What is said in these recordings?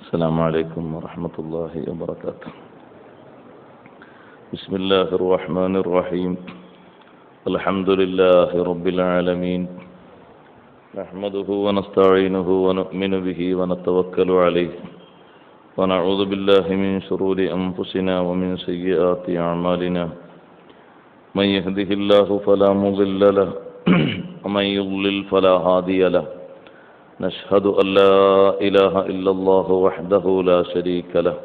السلام عليكم ورحمة الله وبركاته. بسم الله الرحمن الرحيم. الحمد لله رب العالمين. نحمده ونستعينه ونؤمن به ونتوكل عليه. ونعوذ بالله من شرور أنفسنا ومن سيئات أعمالنا. من يهده الله فلا مضل له ومن يضلل فلا هادي له. نشهد أن لا إله إلا الله وحده لا شريك له.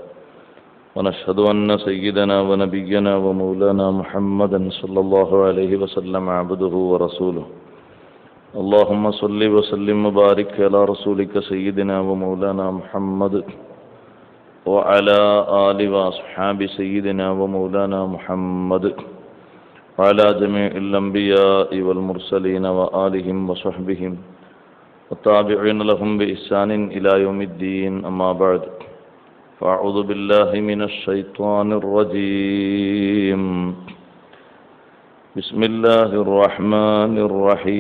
ونشهد أن سيدنا ونبينا ومولانا محمدا صلى الله عليه وسلم عبده ورسوله. اللهم صل وسلم وبارك على رسولك سيدنا ومولانا محمد وعلى آل وأصحاب سيدنا ومولانا محمد وعلى جميع الأنبياء والمرسلين وآلهم وصحبهم والتابعين لهم بإحسان إلى يوم الدين. أما بعد، فأعوذ بالله من الشيطان الرجيم. بسم الله الرحمن الرحيم.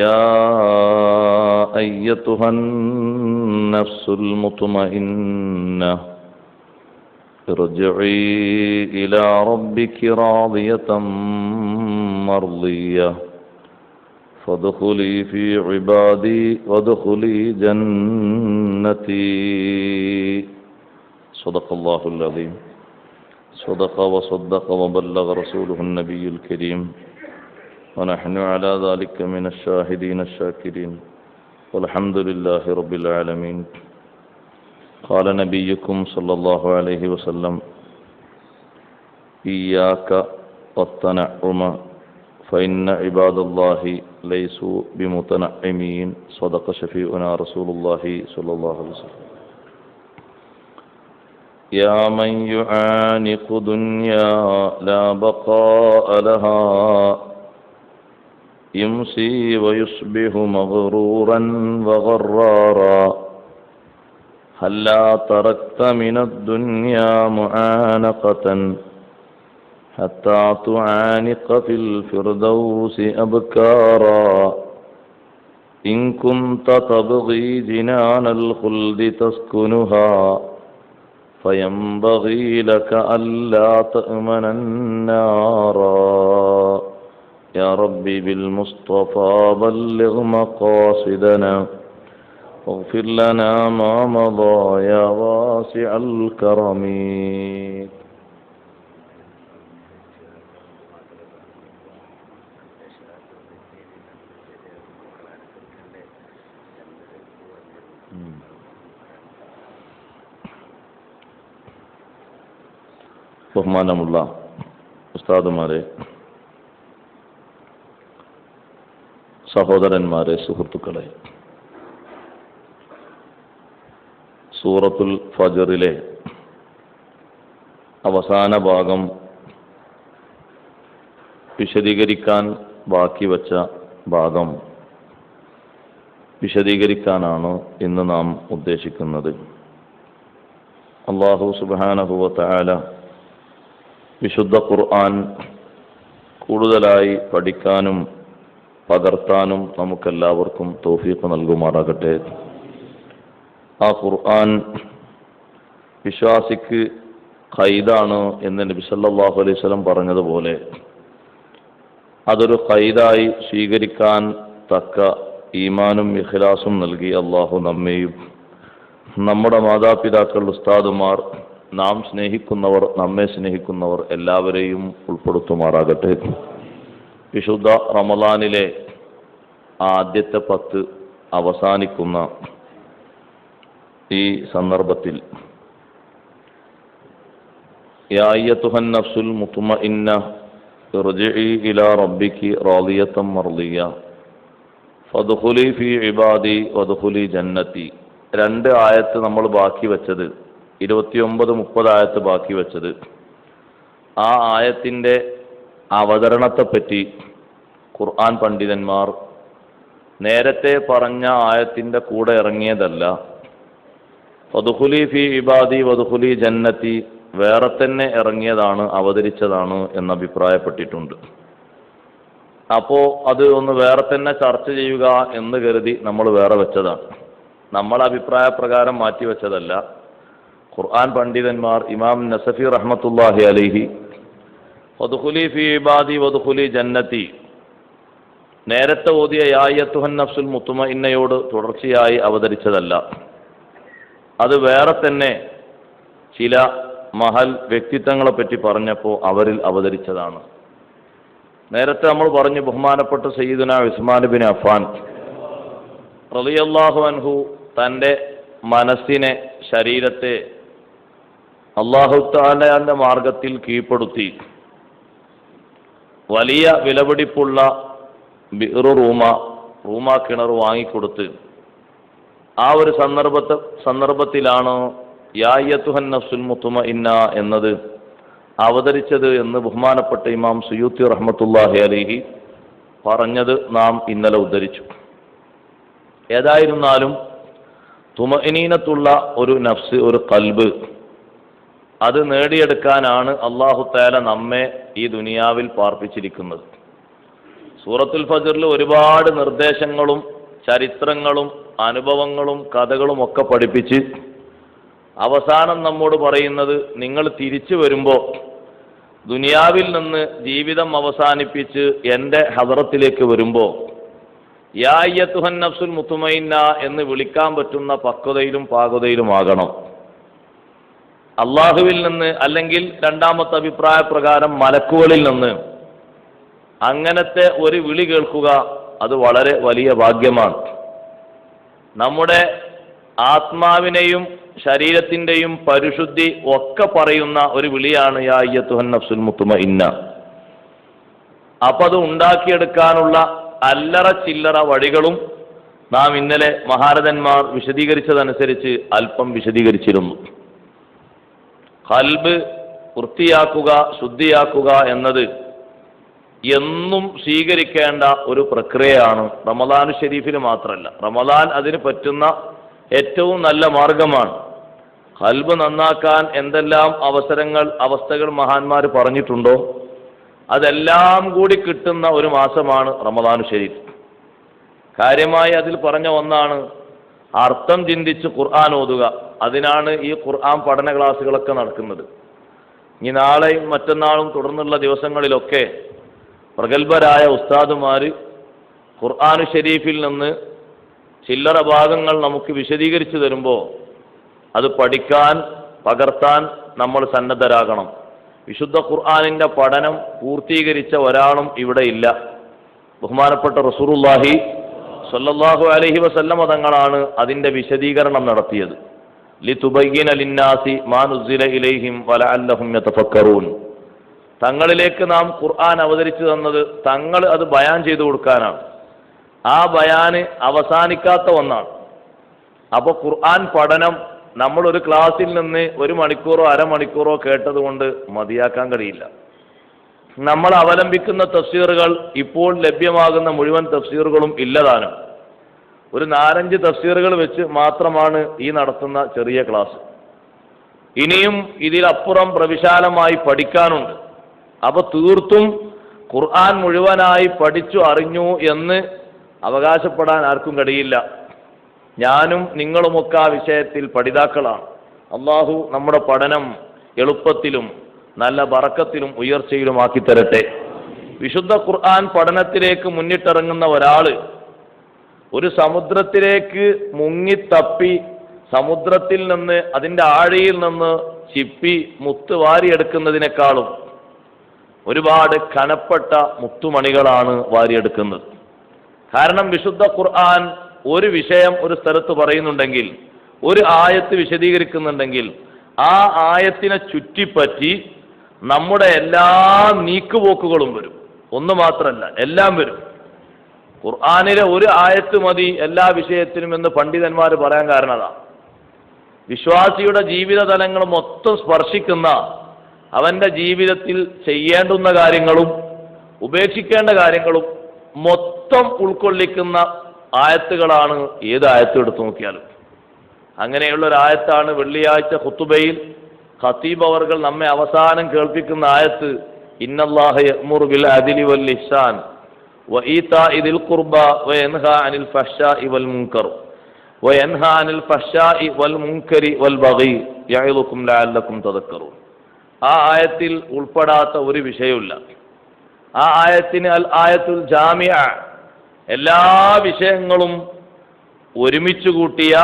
يا أيتها النفس المطمئنة ارجعي إلى ربك راضية مرضية فادخلي في عبادي وادخلي جنتي. صدق الله العظيم. صدق وصدق وبلغ رسوله النبي الكريم. ونحن على ذلك من الشاهدين الشاكرين. والحمد لله رب العالمين. قال نبيكم صلى الله عليه وسلم: إياك والتنعم فإن عباد الله ليسوا بمتنعمين. صدق شفيعنا رسول الله صلى الله عليه وسلم. يا من يعانق دنيا لا بقاء لها يمسي ويصبح مغرورا وغرارا هلا تركت من الدنيا معانقة حتى تعانق في الفردوس أبكارا. إن كنت تبغي جنان الخلد تسكنها فينبغي لك ألا تأمن النارا. يا ربي بالمصطفى بلغ مقاصدنا واغفر لنا ما مضى يا واسع الكرم. ബഹുമാനമുള്ള ഉസ്താദുമാരെ, സഹോദരന്മാരെ, സുഹൃത്തുക്കളെ, സൂറത്തുൽ ഫജ്റിലെ അവസാന ഭാഗം വിശദീകരിക്കാൻ ബാക്കി വച്ച ഭാഗം വിശദീകരിക്കാനാണ് ഇന്ന് നാം ഉദ്ദേശിക്കുന്നത്. അല്ലാഹു സുബ്ഹാനഹു വ തആല വിശുദ്ധ ഖുർആൻ കൂടുതലായി പഠിക്കാനും പകർത്താനും നമുക്കെല്ലാവർക്കും തൗഫീഖ് നൽകുമാറാകട്ടെ. ആ ഖുർആൻ വിശ്വാസിക്ക് ഖൈദാണ് എന്ന് നബി സല്ലല്ലാഹു അലൈഹി വസല്ലം പറഞ്ഞതുപോലെ അതൊരു ഖൈദായി സ്വീകരിക്കാൻ തക്ക ഈമാനും ഇഖ്ലാസും നൽകി അള്ളാഹു നമ്മെയും നമ്മുടെ മാതാപിതാക്കൾ, ഉസ്താദുമാർ, നാം സ്നേഹിക്കുന്നവർ, നമ്മെ സ്നേഹിക്കുന്നവർ എല്ലാവരെയും ഉൾപ്പെടുത്തുമാറാകട്ടെ. വിശുദ്ധ റമളാനിലെ ആദ്യത്തെ 10 അവസാനിക്കുന്ന ഈ സന്ദർഭത്തിൽ യാ അയ്യതുഹൻ നഫ്സുൽ മുത്മഇന്ന ഇർജിഇ ഇലാ റബ്ബികി റാദിയതൻ മർദിയ ഫദ്ഖുലി ഫീ ഇബാദി വദ്ഖുലി ജന്നതി. 2 ആയത്ത് നമ്മൾ ബാക്കി വെച്ചത്, 29-30 ആയത്ത് ബാക്കി വെച്ചത്, ആ ആയത്തിൻ്റെ അവതരണത്തെപ്പറ്റി ഖുർആൻ പണ്ഡിതന്മാർ നേരത്തെ പറഞ്ഞ ആയത്തിൻ്റെ കൂടെ ഇറങ്ങിയതല്ല, ഫദ്ഖുലി ഫീ ഇബാദി വദ്ഖുലി ജന്നതി വേറെ തന്നെ ഇറങ്ങിയതാണ്, അവതരിച്ചതാണ് എന്ന് അഭിപ്രായപ്പെട്ടിട്ടുണ്ട്. അപ്പോൾ അത് ഒന്ന് വേറെ തന്നെ ചർച്ച ചെയ്യുക എന്ന് കരുതി നമ്മൾ വേറെ വെച്ചതാണ്. നമ്മൾ അഭിപ്രായ പ്രകാരം മാറ്റിവെച്ചതല്ല. ഖുർആൻ പണ്ഡിതന്മാർ ഇമാം നസഫി റഹ്മത്തുള്ളാഹി അലൈഹി വദ്ഖുലി ഫീ ഇബാദി വദ്ഖുലി ജന്നതി നേരത്തെ ഓതിയ യാ അയ്യത്തുഹൻ നഫ്സുൽ മുത്മഇന്നയോട് തുടർച്ചയായി അവതരിച്ചതല്ല. അത് വേറെ തന്നെ ചില മഹൽ വ്യക്തിത്വങ്ങളെ പറ്റി പറഞ്ഞപ്പോൾ അവരിൽ അവതരിച്ചതാണ്. നേരത്തെ നമ്മൾ പറഞ്ഞു ബഹുമാനപ്പെട്ട സയ്യിദുനാ ഉസ്മാൻ ബിൻ അഫ്ഫാൻ റളിയല്ലാഹു അൻഹു തൻ്റെ മനസ്സിനെ, ശരീരത്തെ അല്ലാഹു തആലയുടെ മാർഗത്തിൽ കീഴ്പ്പെടുത്തി വലിയ വിലപിടിപ്പുള്ള ബിർ റൂമ കിണർ വാങ്ങിക്കൊടുത്ത് ആ ഒരു സന്ദർഭത്തിലാണ് യാ അയ്യത്തുഹൻ നഫ്സുൽ മുത്മഇന്ന എന്നത് അവതരിച്ചത് എന്ന് ബഹുമാനപ്പെട്ട ഇമാം സുയൂത്തി റഹ്മത്തുള്ളാഹി അലൈഹി പറഞ്ഞത് നാം ഇന്നലെ ഉദ്ധരിച്ചു. ഏതായിരുന്നാലും തുമഇനീനത്തുള്ള ഒരു നഫ്സ്, ഒരു ഖൽബ്, അത് നേടിയെടുക്കാനാണ് അല്ലാഹു തആല നമ്മെ ഈ ദുനിയാവിൽ പാർപ്പിച്ചിരിക്കുന്നത്. സൂറത്തുൽ ഫജ്റിൽ ഒരുപാട് നിർദ്ദേശങ്ങളും ചരിത്രങ്ങളും അനുഭവങ്ങളും കഥകളും ഒക്കെ പഠിപ്പിച്ച് അവസാനം നമ്മോട് പറയുന്നത്, നിങ്ങൾ തിരിച്ചു വരുമ്പോൾ ദുനിയാവിൽ നിന്ന് ജീവിതം അവസാനിപ്പിച്ച് എൻ്റെ ഹദറത്തിലേക്ക് വരുമ്പോൾ യാ അയ്യത്തുഹൻ നഫ്സുൽ മുത്മഇന്ന എന്ന് വിളിക്കാൻ പറ്റുന്ന പക്വതയിലും പാകതയിലുമാകണം. അള്ളാഹുവിൽ നിന്ന് അല്ലെങ്കിൽ രണ്ടാമത്തെ അഭിപ്രായ പ്രകാരം മലക്കുകളിൽ നിന്ന് അങ്ങനത്തെ ഒരു വിളി കേൾക്കുക അത് വളരെ വലിയ ഭാഗ്യമാണ്. നമ്മുടെ ആത്മാവിനെയും ശരീരത്തിൻ്റെയും പരിശുദ്ധി ഒക്കെ പറയുന്ന ഒരു വിളിയാണ് യാ അയ്യത്തുഹൻ നഫ്സുൽ മുത്മഇന്ന. അപ്പം അത് ഉണ്ടാക്കിയെടുക്കാനുള്ള അല്ലറ ചില്ലറ വഴികളും നാം ഇന്നലെ മഹാരഥന്മാർ വിശദീകരിച്ചതനുസരിച്ച് അല്പം വിശദീകരിച്ചിരുന്നു. ഖൽബ് വൃത്തിയാക്കുക, ശുദ്ധിയാക്കുക എന്നത് എന്നും സ്വീകരിക്കേണ്ട ഒരു പ്രക്രിയയാണ്. റമദാൻ ഷരീഫിന് മാത്രമല്ല, റമദാൻ അതിന് പറ്റുന്ന ഏറ്റവും നല്ല മാർഗമാണ്. ഖൽബ് നന്നാക്കാൻ എന്തെല്ലാം അവസ്ഥകൾ മഹാന്മാർ പറഞ്ഞിട്ടുണ്ടോ അതെല്ലാം കൂടി കിട്ടുന്ന ഒരു മാസമാണ് റമദാൻ ഷരീഫ്. കാര്യമായി അതിൽ പറഞ്ഞ ഒന്നാണ് അർത്ഥം ചിന്തിച്ച് ഖുർആൻ ഓതുക. അതിനാണ് ഈ ഖുർആൻ പഠന ക്ലാസ്സുകളൊക്കെ നടക്കുന്നത്. ഇനി നാളെയും മറ്റന്നാളും തുടർന്നുള്ള ദിവസങ്ങളിലൊക്കെ പ്രഗത്ഭരായ ഉസ്താദുമാർ ഖുർആൻ ഷരീഫിൽ നിന്ന് ചില്ലറ ഭാഗങ്ങൾ നമുക്ക് വിശദീകരിച്ചു തരുമ്പോൾ അത് പഠിക്കാൻ, പകർത്താൻ നമ്മൾ സന്നദ്ധരാകണം. വിശുദ്ധ ഖുർആനിൻ്റെ പഠനം പൂർത്തീകരിച്ച ഒരാളും ഇവിടെ ഇല്ല. ബഹുമാനപ്പെട്ട റസൂലുള്ളാഹി സ്വല്ലല്ലാഹു അലൈഹി വസല്ലമ തങ്ങളാണ് അതിൻ്റെ വിശദീകരണം നടത്തിയത്. ലിതുബയ്യിന ലിന്നാസി മാ നുസ്സില ഇലൈഹിം വലഅല്ലഹും യതഫക്കറൂൻ. തങ്ങളിലേക്ക് നാം ഖുർആൻ അവതരിച്ചു തന്നത് തങ്ങൾ അത് ബയാൻ ചെയ്തു കൊടുക്കാനാണ്. ആ ബയാന് അവസാനിക്കാത്ത ഒന്നാണ്. അപ്പോൾ ഖുർആൻ പഠനം നമ്മളൊരു ക്ലാസ്സിൽ നിന്ന് 1 മണിക്കൂറോ അരമണിക്കൂറോ കേട്ടതുകൊണ്ട് മതിയാക്കാൻ കഴിയില്ല. നമ്മൾ അവലംബിക്കുന്ന തഫ്സീറുകൾ ഇപ്പോൾ ലഭ്യമാകുന്ന മുഴുവൻ തഫ്സീറുകളും ഇല്ലതാനും. ഒരു 4-5 തഫ്സീറുകൾ വെച്ച് മാത്രമാണ് ഈ നടത്തുന്ന ചെറിയ ക്ലാസ്. ഇനിയും ഇതിലപ്പുറം പ്രവിശാലമായി പഠിക്കാനുണ്ട്. അപ്പോൾ തീർത്തും ഖുർആൻ മുഴുവനായി പഠിച്ചു അറിഞ്ഞു എന്ന് അവകാശപ്പെടാൻ ആർക്കും കഴിയില്ല. ഞാനും നിങ്ങളുമൊക്കെ ആ വിഷയത്തിൽ പഠിതാക്കളാണ്. അള്ളാഹു നമ്മുടെ പഠനം എളുപ്പത്തിലും നല്ല ബറക്കത്തിലും ഉയർച്ചയിലും ആക്കി തരട്ടെ. വിശുദ്ധ ഖുർആൻ പഠനത്തിലേക്ക് മുന്നിട്ടിറങ്ങുന്ന ഒരാൾ ഒരു സമുദ്രത്തിലേക്ക് മുങ്ങിത്തപ്പി സമുദ്രത്തിൽ നിന്ന് അതിൻ്റെ ആഴിയിൽ നിന്ന് ചിപ്പി മുത്ത് വാരിയെടുക്കുന്നതിനേക്കാളും ഒരുപാട് കനപ്പെട്ട മുത്തുമണികളാണ് വാരിയെടുക്കുന്നത്. കാരണം വിശുദ്ധ ഖുർആൻ ഒരു വിഷയം ഒരു സ്ഥലത്ത് പറയുന്നുണ്ടെങ്കിൽ, ഒരു ആയത്ത് വിശദീകരിക്കുന്നുണ്ടെങ്കിൽ ആ ആയത്തിനെ ചുറ്റിപ്പറ്റി നമ്മുടെ എല്ലാ നീക്കുപോക്കുകളും വരും. ഒന്ന് മാത്രമല്ല, എല്ലാം വരും. ഖുർആനിലെ ഒരു ആയത്ത് മതി എല്ലാ വിഷയത്തിനും എന്ന് പണ്ഡിതന്മാർ പറയാൻ കാരണം അതാണ്. വിശ്വാസിയുടെ ജീവിത തലങ്ങൾ മൊത്തം സ്പർശിക്കുന്ന, അവൻ്റെ ജീവിതത്തിൽ ചെയ്യേണ്ടുന്ന കാര്യങ്ങളും ഉപേക്ഷിക്കേണ്ട കാര്യങ്ങളും മൊത്തം ഉൾക്കൊള്ളിക്കുന്ന ആയത്തുകളാണ് ഏത് ആയത്ത് എടുത്തു നോക്കിയാലും. അങ്ങനെയുള്ള ഒരു ആയത്താണ് വെള്ളിയാഴ്ച ഖുതുബയിൽ ഖതീബ് അവർകൾ നമ്മെ അവസാനം കേൾപ്പിക്കുന്ന ആയത്ത്, ഇന്നല്ലാഹ യഅ്മുറു ബിൽ അദ്ലി വൽ ഇഹ്സാൻ വഇതാഇ ദിൽ ഖുർബ വയൻഹാ അനിൽ ഫഹ്ശാഇ വൽ മുൻകർ വയൻഹാ അനിൽ ഫഹ്ശാഇ വൽ മുൻകരി വൽ ബഗി യഇദുകും ലഅല്ലകും തദക്കറൂൻ. ആ ആയത്തിൽ ഉൾപ്പെടാത്ത ഒരു വിഷയമില്ല. ആ ആയത്തിന് അൽ ആയത്തുൽ ജാമിഅ, എല്ലാ വിഷയങ്ങളും ഒരുമിച്ച് കൂട്ടിയ,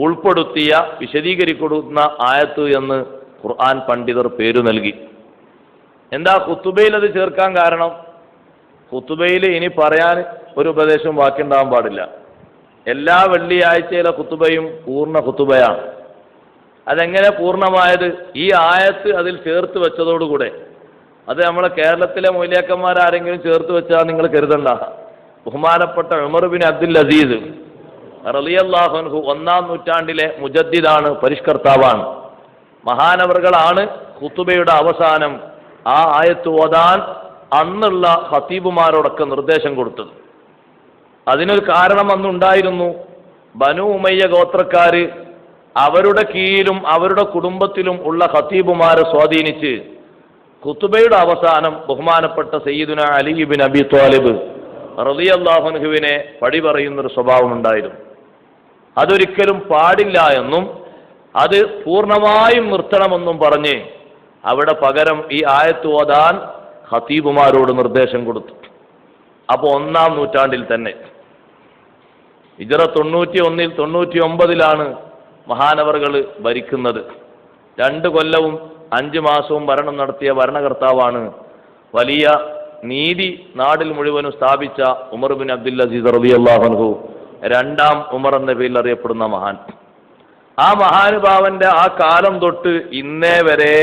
ഉൾപ്പെടുത്തിയ, വിശദീകരിക്കുന്ന ആയത്ത് എന്ന് ഖുർആൻ പണ്ഡിതർ പേരു നൽകി. എന്താ ഖുതുബയിൽ അത് ചേർക്കാൻ കാരണം? ഖുതുബയിൽ ഇനി പറയാൻ ഒരു ഉപദേശവും ബാക്കിയുണ്ടാവാൻ പാടില്ല. എല്ലാ വെള്ളിയാഴ്ചയിലെ ഖുതുബയും പൂർണ്ണ ഖുതുബയാണ്. അതെങ്ങനെ പൂർണ്ണമായത്? ഈ ആയത്ത് അതിൽ ചേർത്ത് വെച്ചതോടുകൂടെ. അത് നമ്മളെ കേരളത്തിലെ മൗലിയാക്കന്മാരാരെങ്കിലും ചേർത്ത് വെച്ചാൽ നിങ്ങൾ കരുതണ്ട. ബഹുമാനപ്പെട്ട ഉമർ ബിൻ അബ്ദുൽ അസീസ് റളിയല്ലാഹു അൻഹു 1-ാം നൂറ്റാണ്ടിലെ മുജദ്ദിദാണ്, പരിഷ്കർത്താവാണ്. മഹാനവറുകളാണ് ഖുതുബയുടെ അവസാനം ആ ആയത്ത് ഓതാൻ അന്നുള്ള ഖതീബുമാരോടൊക്കെ നിർദ്ദേശം കൊടുത്തത്. അതിനൊരു കാരണം അന്നുണ്ടായിരുന്നു. ബനു ഉമയ്യ ഗോത്രക്കാര് അവരുടെ കീഴിലും അവരുടെ കുടുംബത്തിലും ഉള്ള ഖതീബുമാരെ സ്വാധീനിച്ച് ഖുതുബയുടെ അവസാനം ബഹുമാനപ്പെട്ട സയ്യിദുന അലി ഇബ്നു അബി ത്വാലിബ് റളിയല്ലാഹു അൻഹുവിനെ പടി പറയുന്നൊരു സ്വഭാവം ഉണ്ടായിരുന്നു. അതൊരിക്കലും പാടില്ല എന്നും അത് പൂർണ്ണമായും നിർത്തണമെന്നും പറഞ്ഞ് അവിടെ പകരം ഈ ആയത്ത് ഓതാൻ ഖതീബുമാരോട് നിർദ്ദേശം കൊടുത്തു. അപ്പോൾ 1-ാം നൂറ്റാണ്ടിൽ തന്നെ ഹിജ്റ 91-ൽ 99-ലാണ് മഹാനവറുകൾ ഭരിക്കുന്നത്. 2 കൊല്ലവും 5 മാസവും ഭരണം നടത്തിയ ഭരണകർത്താവാണ് വലിയ നീതി നാടിൽ മുഴുവനും സ്ഥാപിച്ച ഉമർ ബിൻ അബ്ദുൽ അസീസ് റളിയല്ലാഹു അൻഹു, 2-ാം ഉമർ എന്ന പേരിൽ അറിയപ്പെടുന്ന മഹാൻ. ആ മഹാനുഭാവന്റെ ആ കാലം തൊട്ട് ഇന്നേ വരെ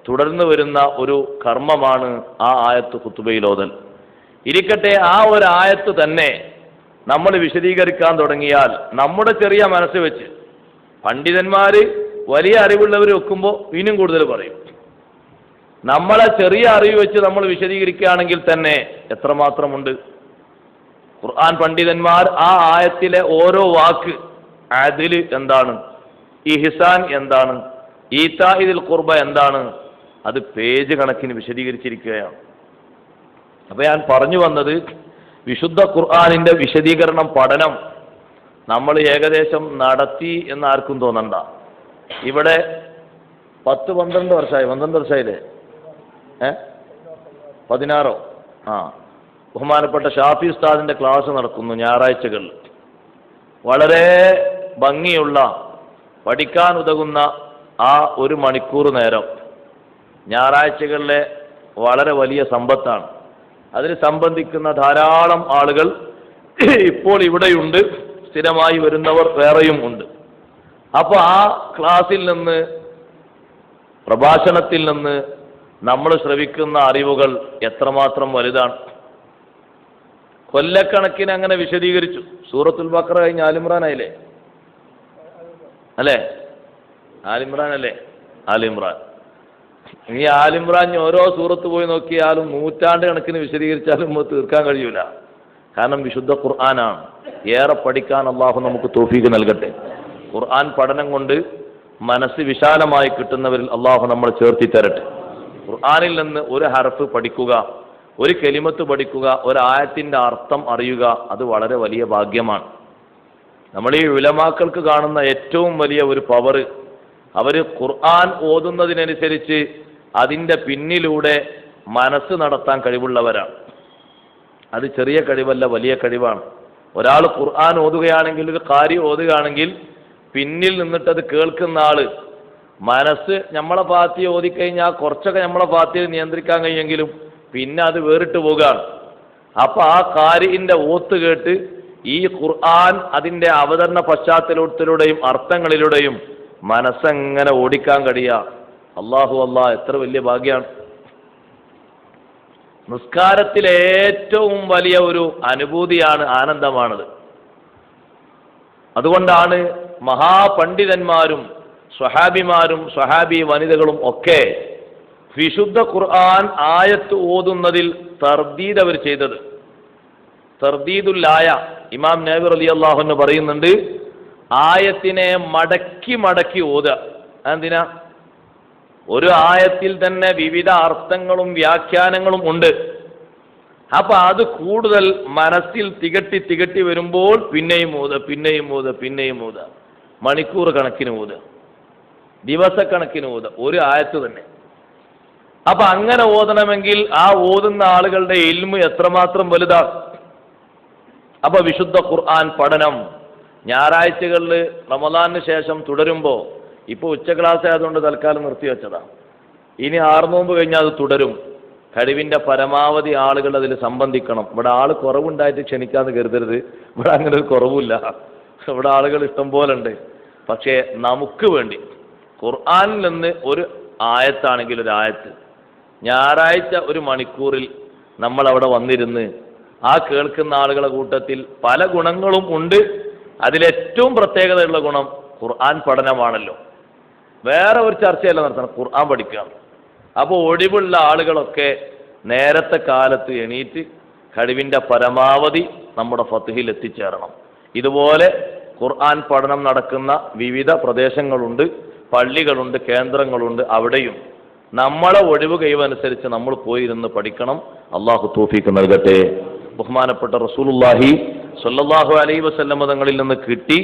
തുടർന്നു വരുന്ന ഒരു കർമ്മമാണ് ആ ആയത്ത് ഖുതുബയിൽ ഓതൽ. ഇരിക്കട്ടെ, ആ ഒരു ആയത്ത് തന്നെ നമ്മൾ വിശദീകരിക്കാൻ തുടങ്ങിയാൽ നമ്മുടെ ചെറിയ മനസ്സ് വെച്ച് പണ്ഡിതന്മാര് വലിയ അറിവുള്ളവർ വെക്കുമ്പോൾ ഇനിയും കൂടുതൽ പറയും. നമ്മളെ ചെറിയ അറിവ് വെച്ച് നമ്മൾ വിശദീകരിക്കുകയാണെങ്കിൽ തന്നെ എത്രമാത്രമുണ്ട്. ഖുർആൻ പണ്ഡിതന്മാർ ആ ആയത്തിലെ ഓരോ വാക്ക്, അദ്ല് എന്താണ്, ഇഹ്സാൻ എന്താണ്, ഈതാഇൽ ഖുർബ എന്താണ്, അത് പേജ് കണക്കിന് വിശദീകരിച്ചിരിക്കുകയാണ്. അപ്പൊ ഞാൻ പറഞ്ഞു വന്നത്, വിശുദ്ധ ഖുർആനിന്റെ വിശദീകരണം പഠനം നമ്മൾ ഏകദേശം നടത്തി എന്ന് ആർക്കും തോന്നണ്ട. ഇവിടെ 10-12 വർഷമായി. 12 വർഷമായില്ലേ? 16. ബഹുമാനപ്പെട്ട ഷാഫി ഉസ്താദിന്റെ ക്ലാസ് നടക്കുന്നു ഞായറാഴ്ചകളിൽ. വളരെ ഭംഗിയുള്ള, പഠിക്കാൻ ഉതകുന്ന ആ 1 മണിക്കൂർ നേരം ഞായറാഴ്ചകളിലെ വളരെ വലിയ സമ്പത്താണ്. അതിൽ സംബന്ധിക്കുന്ന ധാരാളം ആളുകൾ ഇപ്പോൾ ഇവിടെയുണ്ട്, സ്ഥിരമായി വരുന്നവർ വേറെയും ഉണ്ട്. അപ്പോൾ ആ ക്ലാസ്സിൽ നിന്ന്, പ്രഭാഷണത്തിൽ നിന്ന് നമ്മൾ ശ്രവിക്കുന്ന അറിവുകൾ എത്രമാത്രം വലുതാണ്. കൊല്ലക്കണക്കിന് അങ്ങനെ വിശദീകരിച്ചു. സൂറത്തുൽ ബഖറ കഴിഞ്ഞ് ആലിമ്രാൻ ആയില്ലേ? അല്ലേ? ആലിമ്രാൻ അല്ലേ? ആലിമ്രാൻ. ഇനി ആലിമ്രാൻ ഓരോ സൂറത്ത് പോയി നോക്കിയാലും നൂറ്റാണ്ട് കണക്കിന് വിശദീകരിച്ചാലും നമുക്ക് തീർക്കാൻ കഴിയൂല. കാരണം വിശുദ്ധ ഖുർആനാണ്. ഏറെ പഠിക്കാൻ അള്ളാഹു നമുക്ക് തൗഫീഖ് നൽകട്ടെ. ഖുർആൻ പഠനം കൊണ്ട് മനസ്സ് വിശാലമായി കിട്ടുന്നവരിൽ അള്ളാഹു നമ്മൾ ചേർത്തി തരട്ടെ. ഖുർആനിൽ നിന്ന് ഒരു ഹർഫ് പഠിക്കുക, ഒരു കലിമത്ത് പഠിക്കുക, ഒരു ആയത്തിന്റെ അർത്ഥം അറിയുക, അത് വളരെ വലിയ ഭാഗ്യമാണ്. നമ്മൾ ഈ ഉലമാക്കൾക്ക് കാണുന്ന ഏറ്റവും വലിയ ഒരു പവർ, അവർ ഖുർആൻ ഓതുന്നതിനനുസരിച്ച് അതിൻ്റെ പിന്നിലൂടെ മനസ്സ് നടത്താൻ കഴിവുള്ളവരാണ്. അത് ചെറിയ കഴിവല്ല, വലിയ കഴിവാണ്. ഒരാൾ ഖുർആൻ ഓതുകയാണെങ്കിൽ, ഒരു ഖാരി ഓതുകയാണെങ്കിൽ, പിന്നിൽ നിന്നിട്ടത് കേൾക്കുന്ന ആള് മനസ്സ് നമ്മളെ ഫാത്തിഹ ഓതിക്കഴിഞ്ഞാൽ കുറച്ചൊക്കെ നമ്മളെ ഫാത്തിഹ നിയന്ത്രിക്കാൻ കഴിയുമെങ്കിലും പിന്നെ അത് വേറിട്ട് പോകുകയാണ്. അപ്പൊ ആ ഖാരിന്റെ ഓത്ത് കേട്ട് ഈ ഖുർആൻ അതിന്റെ അവതരണ പശ്ചാത്തലത്തിലൂടെയും അർത്ഥങ്ങളിലൂടെയും മനസ്സെങ്ങനെ ഓടിക്കാൻ കഴിയുക. അല്ലാഹു അല്ലാ, എത്ര വലിയ ഭാഗ്യമാണ്. നിസ്കാരത്തിലെ ഏറ്റവും വലിയ ഒരു അനുഭൂതിയാണ്, ആനന്ദമാണത്. അതുകൊണ്ടാണ് മഹാപണ്ഡിതന്മാരും സ്വഹാബിമാരും സ്വഹാബി വനിതകളും ഒക്കെ വിശുദ്ധ ഖുർആൻ ആയത്ത് ഓതുന്നതിൽ തർദീദ് അവർ ചെയ്തത്. തർദീദുൽ ആയ ഇമാം നബി റളിയല്ലാഹു അൻഹു പറയുന്നുണ്ട്, ആയത്തിനെ മടക്കി മടക്കി ഓതുക. എന്തിനാ? ഒരു ആയത്തിൽ തന്നെ വിവിധ അർത്ഥങ്ങളും വ്യാഖ്യാനങ്ങളും ഉണ്ട്. അപ്പൊ അത് കൂടുതൽ മനസ്സിൽ തികട്ടി വരുമ്പോൾ പിന്നെയും ഓത, മണിക്കൂർ കണക്കിന് ഓത, ദിവസക്കണക്കിന് ഓത, ഒരു ആയത്ത് തന്നെ. അപ്പൊ അങ്ങനെ ഓതണമെങ്കിൽ ആ ഓതുന്ന ആളുകളുടെ ഇൽമ് എത്രമാത്രം വലുതാണ്. അപ്പൊ വിശുദ്ധ ഖുർആൻ പഠനം ഞായറാഴ്ചകളിൽ റമദാനിന് ശേഷം തുടരുമ്പോൾ, ഇപ്പോൾ ഉച്ച ക്ലാസ് ആയതുകൊണ്ട് തൽക്കാലം നിർത്തിവെച്ചതാണ്. ഇനി 6 നോമ്പ് കഴിഞ്ഞാൽ അത് തുടരും. കഴിവിന്റെ പരമാവധി ആളുകൾ അതിൽ സംബന്ധിക്കണം. ഇവിടെ ആള് കുറവുണ്ടായിട്ട് ക്ഷണിക്കാന്ന് കരുതരുത്, ഇവിടെ അങ്ങനെ ഒരു കുറവില്ല. ഇവിടെ ആളുകൾ ഇഷ്ടം പോലെ ഉണ്ട്. പക്ഷേ നമുക്ക് വേണ്ടി ഖുർആനിൽ നിന്ന് ഒരു ആയത്താണെങ്കിൽ ഒരു ആയത്ത് ഞായറാഴ്ച 1 മണിക്കൂറിൽ നമ്മൾ അവിടെ വന്നിരുന്ന് ആ കേൾക്കുന്ന ആളുകളെ കൂട്ടത്തിൽ പല ഗുണങ്ങളും ഉണ്ട്. അതിലേറ്റവും പ്രത്യേകതയുള്ള ഗുണം ഖുർആൻ പഠനമാണല്ലോ. വേറെ ഒരു ചർച്ചയല്ല നടത്തണം, ഖുർആൻ പഠിക്കുക. അപ്പോൾ ഒഴിവുള്ള ആളുകളൊക്കെ നേരത്തെ കാലത്ത് എണീറ്റ് കഴിവിൻ്റെ പരമാവധി നമ്മുടെ ഫത്ഹിൽ എത്തിച്ചേരണം. ഇതുപോലെ ഖുർആൻ പഠനം നടക്കുന്ന വിവിധ പ്രദേശങ്ങളുണ്ട്, പള്ളികളുണ്ട്, കേന്ദ്രങ്ങളുണ്ട്. അവിടെയും നമ്മളെ ഒഴിവ് കഴിവനുസരിച്ച് നമ്മൾ പോയിരുന്ന് പഠിക്കണം. അള്ളാഹു തൗഫീഖ് നൽകട്ടെ. ബഹുമാനപ്പെട്ട റസൂലുള്ളാഹി സ്വല്ലല്ലാഹു അലൈഹി വസല്ലം തങ്ങളിൽ നിന്ന് കിട്ടി.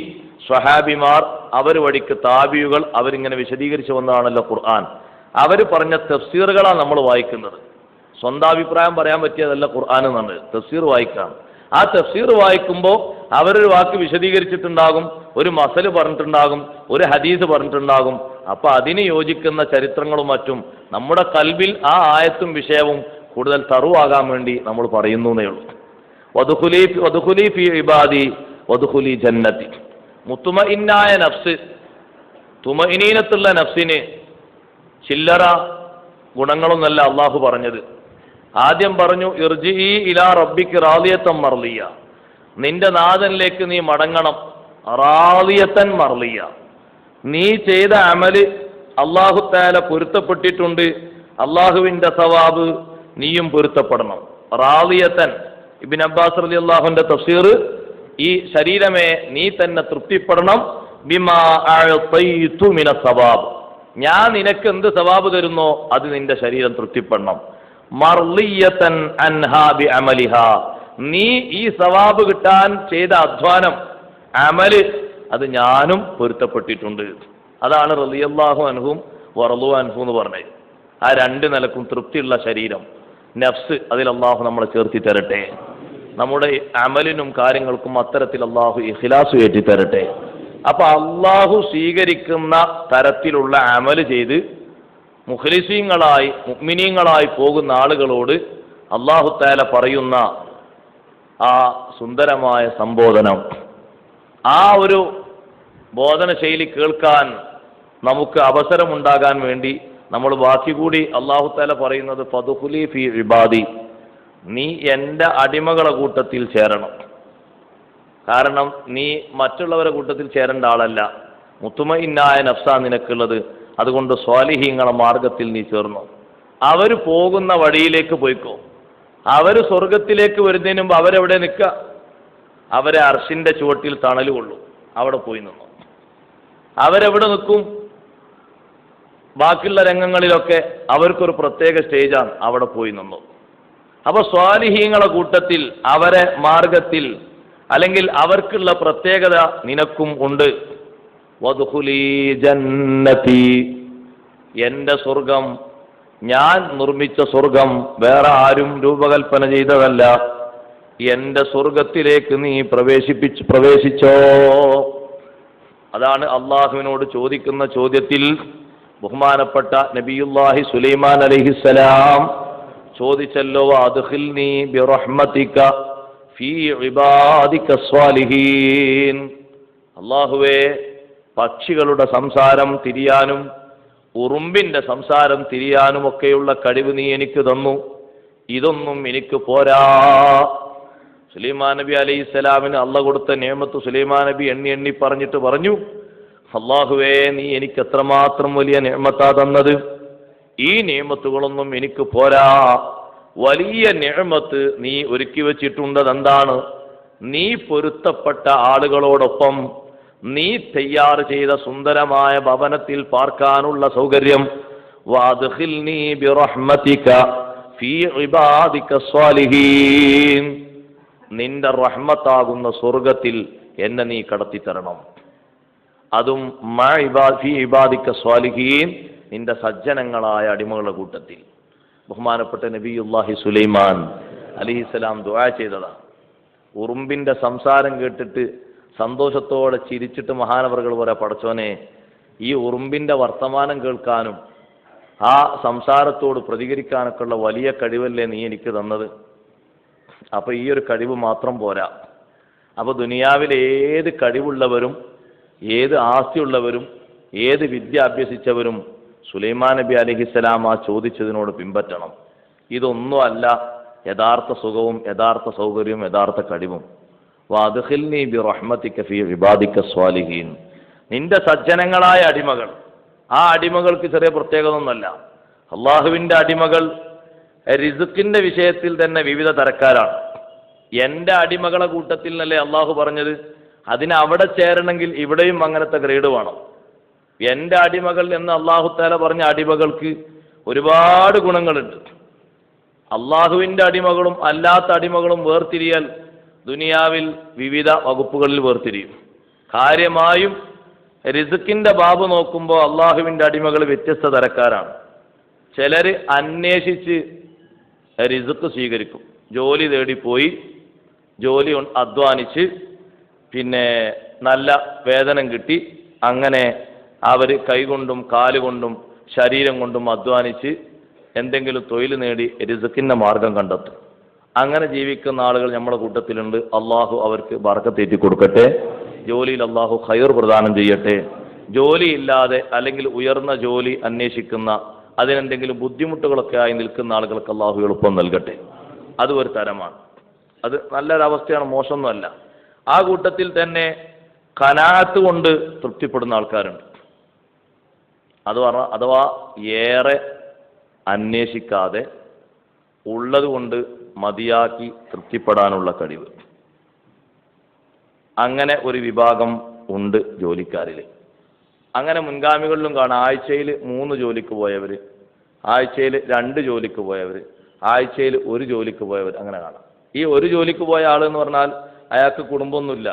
സ്വഹാബിമാർ, അവർ വഴിക്ക് താബിയുകൾ, അവരിങ്ങനെ വിശദീകരിച്ചു വന്നതാണല്ലോ ഖുർആൻ. അവർ പറഞ്ഞ തഫ്സീറുകളാണ് നമ്മൾ വായിക്കുന്നത്. സ്വന്തം അഭിപ്രായം പറയാൻ പറ്റിയതല്ല ഖുർആൻ എന്നാണ്, തഫ്സീർ വായിക്കാം. ആ തഫ്സീർ വായിക്കുമ്പോൾ അവരൊരു വാക്ക് വിശദീകരിച്ചിട്ടുണ്ടാകും, ഒരു മസല് പറഞ്ഞിട്ടുണ്ടാകും, ഒരു ഹദീസ് പറഞ്ഞിട്ടുണ്ടാകും. അപ്പൊ അതിന് യോജിക്കുന്ന ചരിത്രങ്ങളും മറ്റും നമ്മുടെ കൽബിൽ ആ ആയത്തും വിഷയവും കൂടുതൽ തറുവാകാൻ വേണ്ടി നമ്മൾ പറയുന്നേ ഉള്ളൂ. വദ്ഖുലി ഫീ ഇബാദി വദ്ഖുലി ജന്നതി. മുത്മഇന്നായ നഫ്സ്, തുമഇനീനത്തുള്ള നഫ്സിന് ചില്ലറ ഗുണങ്ങളൊന്നല്ല അള്ളാഹു പറഞ്ഞത്. ആദ്യം പറഞ്ഞു ഇർജിഇ ഇലാ റബ്ബിക റാദിയത്തൻ മർളിയ, നിന്റെ നാഥനിലേക്ക് നീ മടങ്ങണം. റാദിയത്തൻ മർളിയ, നീ ചെയ്ത അമല് അല്ലാഹു തആല പൊരുത്തപ്പെട്ടിട്ടുണ്ട്, അള്ളാഹുവിന്റെ സവാബ് നീയും പൊരുത്തപ്പെടണം. റാദിയത്തൻ, ഇബ്നു അബ്ബാസ് റളിയല്ലാഹു അൻഹുവിന്റെ തഫ്സീർ, ഈ ശരീരമേ നീ തന്നെ തൃപ്തിപ്പെടണം. ബിമാ അഅതൈതു മിന സവാബ്, ഞാൻ നിനക്ക് എന്ത് സവാബ് തരുന്നോ അത് നിന്റെ ശരീരം തൃപ്തിപ്പെടണം. മർളിയതൻ അൻഹാ ബി അമലിഹാ, നീ ഈ സവാബ് കിട്ടാൻ ചെയ്ത അധ്വാനം, അമല്, അത് ഞാനും പൊരുത്തപ്പെട്ടിട്ടുണ്ട്. അതാണ് റളിയല്ലാഹു അൻഹും വറളു അൻഹു എന്ന് പറഞ്ഞത്. ആ 2 നിലക്കും തൃപ്തിയുള്ള ശരീരം, നഫ്സ്, അതിൽ അള്ളാഹു നമ്മളെ ചേർത്തി തരട്ടെ. നമ്മുടെ അമലിനും കാര്യങ്ങൾക്കും അത്തരത്തിൽ അള്ളാഹു ഇഖ്ലാസ് ഏറ്റി തരട്ടെ. അപ്പൊ അള്ളാഹു സ്വീകരിക്കുന്ന തരത്തിലുള്ള അമല് ചെയ്ത് മുഖ്ലിസീങ്ങളായി മുഅ്മിനീങ്ങളായി പോകുന്ന ആളുകളോട് അല്ലാഹു തആല പറയുന്ന ആ സുന്ദരമായ സംബോധനം, ആ ഒരു ബോധന ശൈലി കേൾക്കാൻ നമുക്ക് അവസരമുണ്ടാകാൻ വേണ്ടി നമ്മൾ ബാക്കി കൂടി അല്ലാഹു തആല പറയുന്നത് ഫദ്ഖുലി ഫീ ഇബാദി, നീ എൻ്റെ അടിമകളെ കൂട്ടത്തിൽ ചേരണം. കാരണം നീ മറ്റുള്ളവരുടെ കൂട്ടത്തിൽ ചേരേണ്ട ആളല്ല, മുത്മഇന്നായ നഫ്സാ നിനക്കുള്ളത്. അതുകൊണ്ട് സ്വാലിഹീങ്ങളെ മാർഗത്തിൽ നീ ചേർന്നു. അവർ പോകുന്ന വഴിയിലേക്ക് പോയിക്കോ. അവർ സ്വർഗത്തിലേക്ക് വരുന്നതിന് മുമ്പ് അവരെവിടെ നിൽക്കുക? അവരെ അർശിന്റെ ചുവട്ടിൽ തണൽ കൊള്ളു, അവിടെ പോയി നിന്നു. അവരെവിടെ നിൽക്കും? ബാക്കിയുള്ള രംഗങ്ങളിലൊക്കെ അവർക്കൊരു പ്രത്യേക സ്റ്റേജാണ്, അവിടെ പോയി നിന്നു. അപ്പൊ സ്വാലിഹീങ്ങളെ കൂട്ടത്തിൽ, അവരെ മാർഗത്തിൽ, അല്ലെങ്കിൽ അവർക്കുള്ള പ്രത്യേകത നിനക്കും ഉണ്ട്. വദ്ഖുലീ ജന്നതി, എൻ്റെ സ്വർഗം, ഞാൻ നിർമ്മിച്ച സ്വർഗം, വേറെ ആരും രൂപകൽപ്പന ചെയ്തതല്ല. എൻ്റെ സ്വർഗത്തിലേക്ക് നീ പ്രവേശിച്ചോ. അതാണ് അള്ളാഹുവിനോട് ചോദിക്കുന്ന ചോദ്യത്തിൽ ബഹുമാനപ്പെട്ട നബിയുല്ലാഹി സുലൈമാൻ അലൈഹിസ്സലാം ചോദിച്ചല്ലോ, അദ്ഖിൽനി ബിറഹ്മതിക ഫീ ഇബാദിക സ്വാലിഹീൻ. അല്ലാഹുവേ, പക്ഷികളുടെ സംസാരം തിരിയാനും ഉറുമ്പിന്റെ സംസാരം തിരിയാനും ഒക്കെയുള്ള കഴിവ് നീ എനിക്ക് തന്നു. ഇതൊന്നും എനിക്ക് പോരാ. സുലൈമാൻ നബി അലൈഹിസ്സലാമിന് അള്ളാഹ് കൊടുത്ത നിഅമത്ത് സുലൈമാൻ നബി എണ്ണി എണ്ണി പറഞ്ഞിട്ട് പറഞ്ഞു, അല്ലാഹുവേ, നീ എനിക്ക് എത്രമാത്രം വലിയ നിഅമത്താ തന്നത്. ഈ നിഅമത്തുകളൊന്നും എനിക്ക് പോരാ. വലിയ നിഅമത്ത് നീ ഒരുക്കി വെച്ചിട്ടുണ്ട്. എന്താണ്? നീ പൊരുത്തപ്പെട്ട ആളുകളോടൊപ്പം നീ തയ്യാർ ചെയ്ത സുന്ദരമായ ഭവനത്തിൽ പാർക്കാനുള്ള സൗകര്യം. വഅദ്ഖിൽനി ബിറഹ്മതിക ഫീ ഇബാദിക സ്വാലിഹീൻ, നിന്റെ റഹ്മത്താകുന്ന സ്വർഗത്തിൽ എന്നെ നീ കടത്തിത്തരണം. അതും ഫീ ഇബാദിക സ്വാലിഹീൻ, നിന്റെ സജ്ജനങ്ങളായ അടിമകളുടെ കൂട്ടത്തിൽ. ബഹുമാനപ്പെട്ട നബിയുല്ലാഹി സുലൈമാൻ അലൈഹിസ്സലാം ദുആ ചെയ്തതാണ്. ഉറുമ്പിന്റെ സംസാരം കേട്ടിട്ട് സന്തോഷത്തോടെ ചിരിച്ചിട്ട് മഹാനവറുകൾ പറയാ, പടച്ചോനെ, ഈ ഉറുമ്പിന്റെ വർത്തമാനം കേൾക്കാനും ആ സംസാരത്തോട് പ്രതികരിക്കാനൊക്കെ ഉള്ള വലിയ കഴിവല്ലേ നീ എനിക്ക് തന്നത്. അപ്പൊ ഈ ഒരു കഴിവ് മാത്രം പോരാ. അപ്പൊ ദുനിയാവിൽ ഏത് കഴിവുള്ളവരും ഏത് ആസ്തിയുള്ളവരും ഏത് വിദ്യ അഭ്യസിച്ചവരും സുലൈമാൻ നബി അലൈഹിസ്സലാം ആ ചോദിച്ചതിനോട് പിൻപറ്റണം. ഇതൊന്നുമല്ല യഥാർത്ഥ സുഖവും യഥാർത്ഥ സൗകര്യവും യഥാർത്ഥ കഴിവും. വഅദ്ഖിൽനി ബിറഹ്മതിക ഫീ ഇബാദിക സ്വാലിഹീൻ, നിന്റെ സജ്ജനങ്ങളായ അടിമകൾ. ആ അടിമകൾക്ക് ചെറിയ പ്രത്യേകത ഒന്നുമല്ല. അള്ളാഹുവിന്റെ അടിമകൾ റിസ്ക്കിന്റെ വിഷയത്തിൽ തന്നെ വിവിധ തരക്കാരാണ്. എൻ്റെ അടിമകളെ കൂട്ടത്തിൽ നിന്നല്ലേ അള്ളാഹു പറഞ്ഞത്. അതിന് അവിടെ ചേരണമെങ്കിൽ ഇവിടെയും അങ്ങനത്തെ ഗ്രേഡ് വേണം. എൻ്റെ അടിമകൾ എന്ന് അള്ളാഹു തആല പറഞ്ഞ അടിമകൾക്ക് ഒരുപാട് ഗുണങ്ങളുണ്ട്. അള്ളാഹുവിൻ്റെ അടിമകളും അല്ലാത്ത അടിമകളും വേർതിരിയാൽ ദുനിയാവിൽ വിവിധ വകുപ്പുകളിൽ വേർതിരിയും. കാര്യമായും റിസ്ക്കിന്റെ ബാബ് നോക്കുമ്പോൾ അള്ളാഹുവിൻ്റെ അടിമകൾ വ്യത്യസ്ത തരക്കാരാണ്. ചിലർ അന്വേഷിച്ച് റിസ്ക്ക് സ്വീകരിക്കും. ജോലി തേടിപ്പോയി ജോലി അധ്വാനിച്ച് പിന്നെ നല്ല വേതനം കിട്ടി, അങ്ങനെ അവർ കൈകൊണ്ടും കാലുകൊണ്ടും ശരീരം കൊണ്ടും അധ്വാനിച്ച് എന്തെങ്കിലും തൊഴിൽ നേടി റിസ്ക്കിന്റെ മാർഗം കണ്ടെത്തും. അങ്ങനെ ജീവിക്കുന്ന ആളുകൾ നമ്മുടെ കൂട്ടത്തിലുണ്ട്. അള്ളാഹു അവർക്ക് ബർക്കത്ത് കൊടുക്കട്ടെ. ജോലിയിൽ അള്ളാഹു ഖൈർ പ്രദാനം ചെയ്യട്ടെ. ജോലിയില്ലാതെ അല്ലെങ്കിൽ ഉയർന്ന ജോലി അന്വേഷിക്കുന്ന അതിനെന്തെങ്കിലും ബുദ്ധിമുട്ടുകളൊക്കെ ആയി നിൽക്കുന്ന ആളുകൾക്ക് അള്ളാഹു എളുപ്പം നൽകട്ടെ. അത് ഒരു തരമാണ്. അത് നല്ലൊരവസ്ഥയാണ്, മോശമൊന്നുമല്ല. ആ കൂട്ടത്തിൽ തന്നെ ഖനാഅത്ത് കൊണ്ട് തൃപ്തിപ്പെടുന്ന ആൾക്കാരുണ്ട്. അഥവാ ഏറെ അന്വേഷിക്കാതെ ഉള്ളത് കൊണ്ട് മതിയാക്കി തൃപ്തിപ്പെടാനുള്ള കഴിവ്. അങ്ങനെ ഒരു വിഭാഗം ഉണ്ട് ജോലിക്കാരിൽ. അങ്ങനെ മുൻഗാമികളിലും കാണാം. ആഴ്ചയിൽ 3 ജോലിക്ക് പോയവർ, ആഴ്ചയിൽ 2 ജോലിക്ക് പോയവർ, ആഴ്ചയിൽ 1 ജോലിക്ക് പോയവർ, അങ്ങനെ കാണാം. ഈ 1 ജോലിക്ക് പോയ ആൾ എന്ന് പറഞ്ഞാൽ അയാൾക്ക് കുടുംബമൊന്നുമില്ല,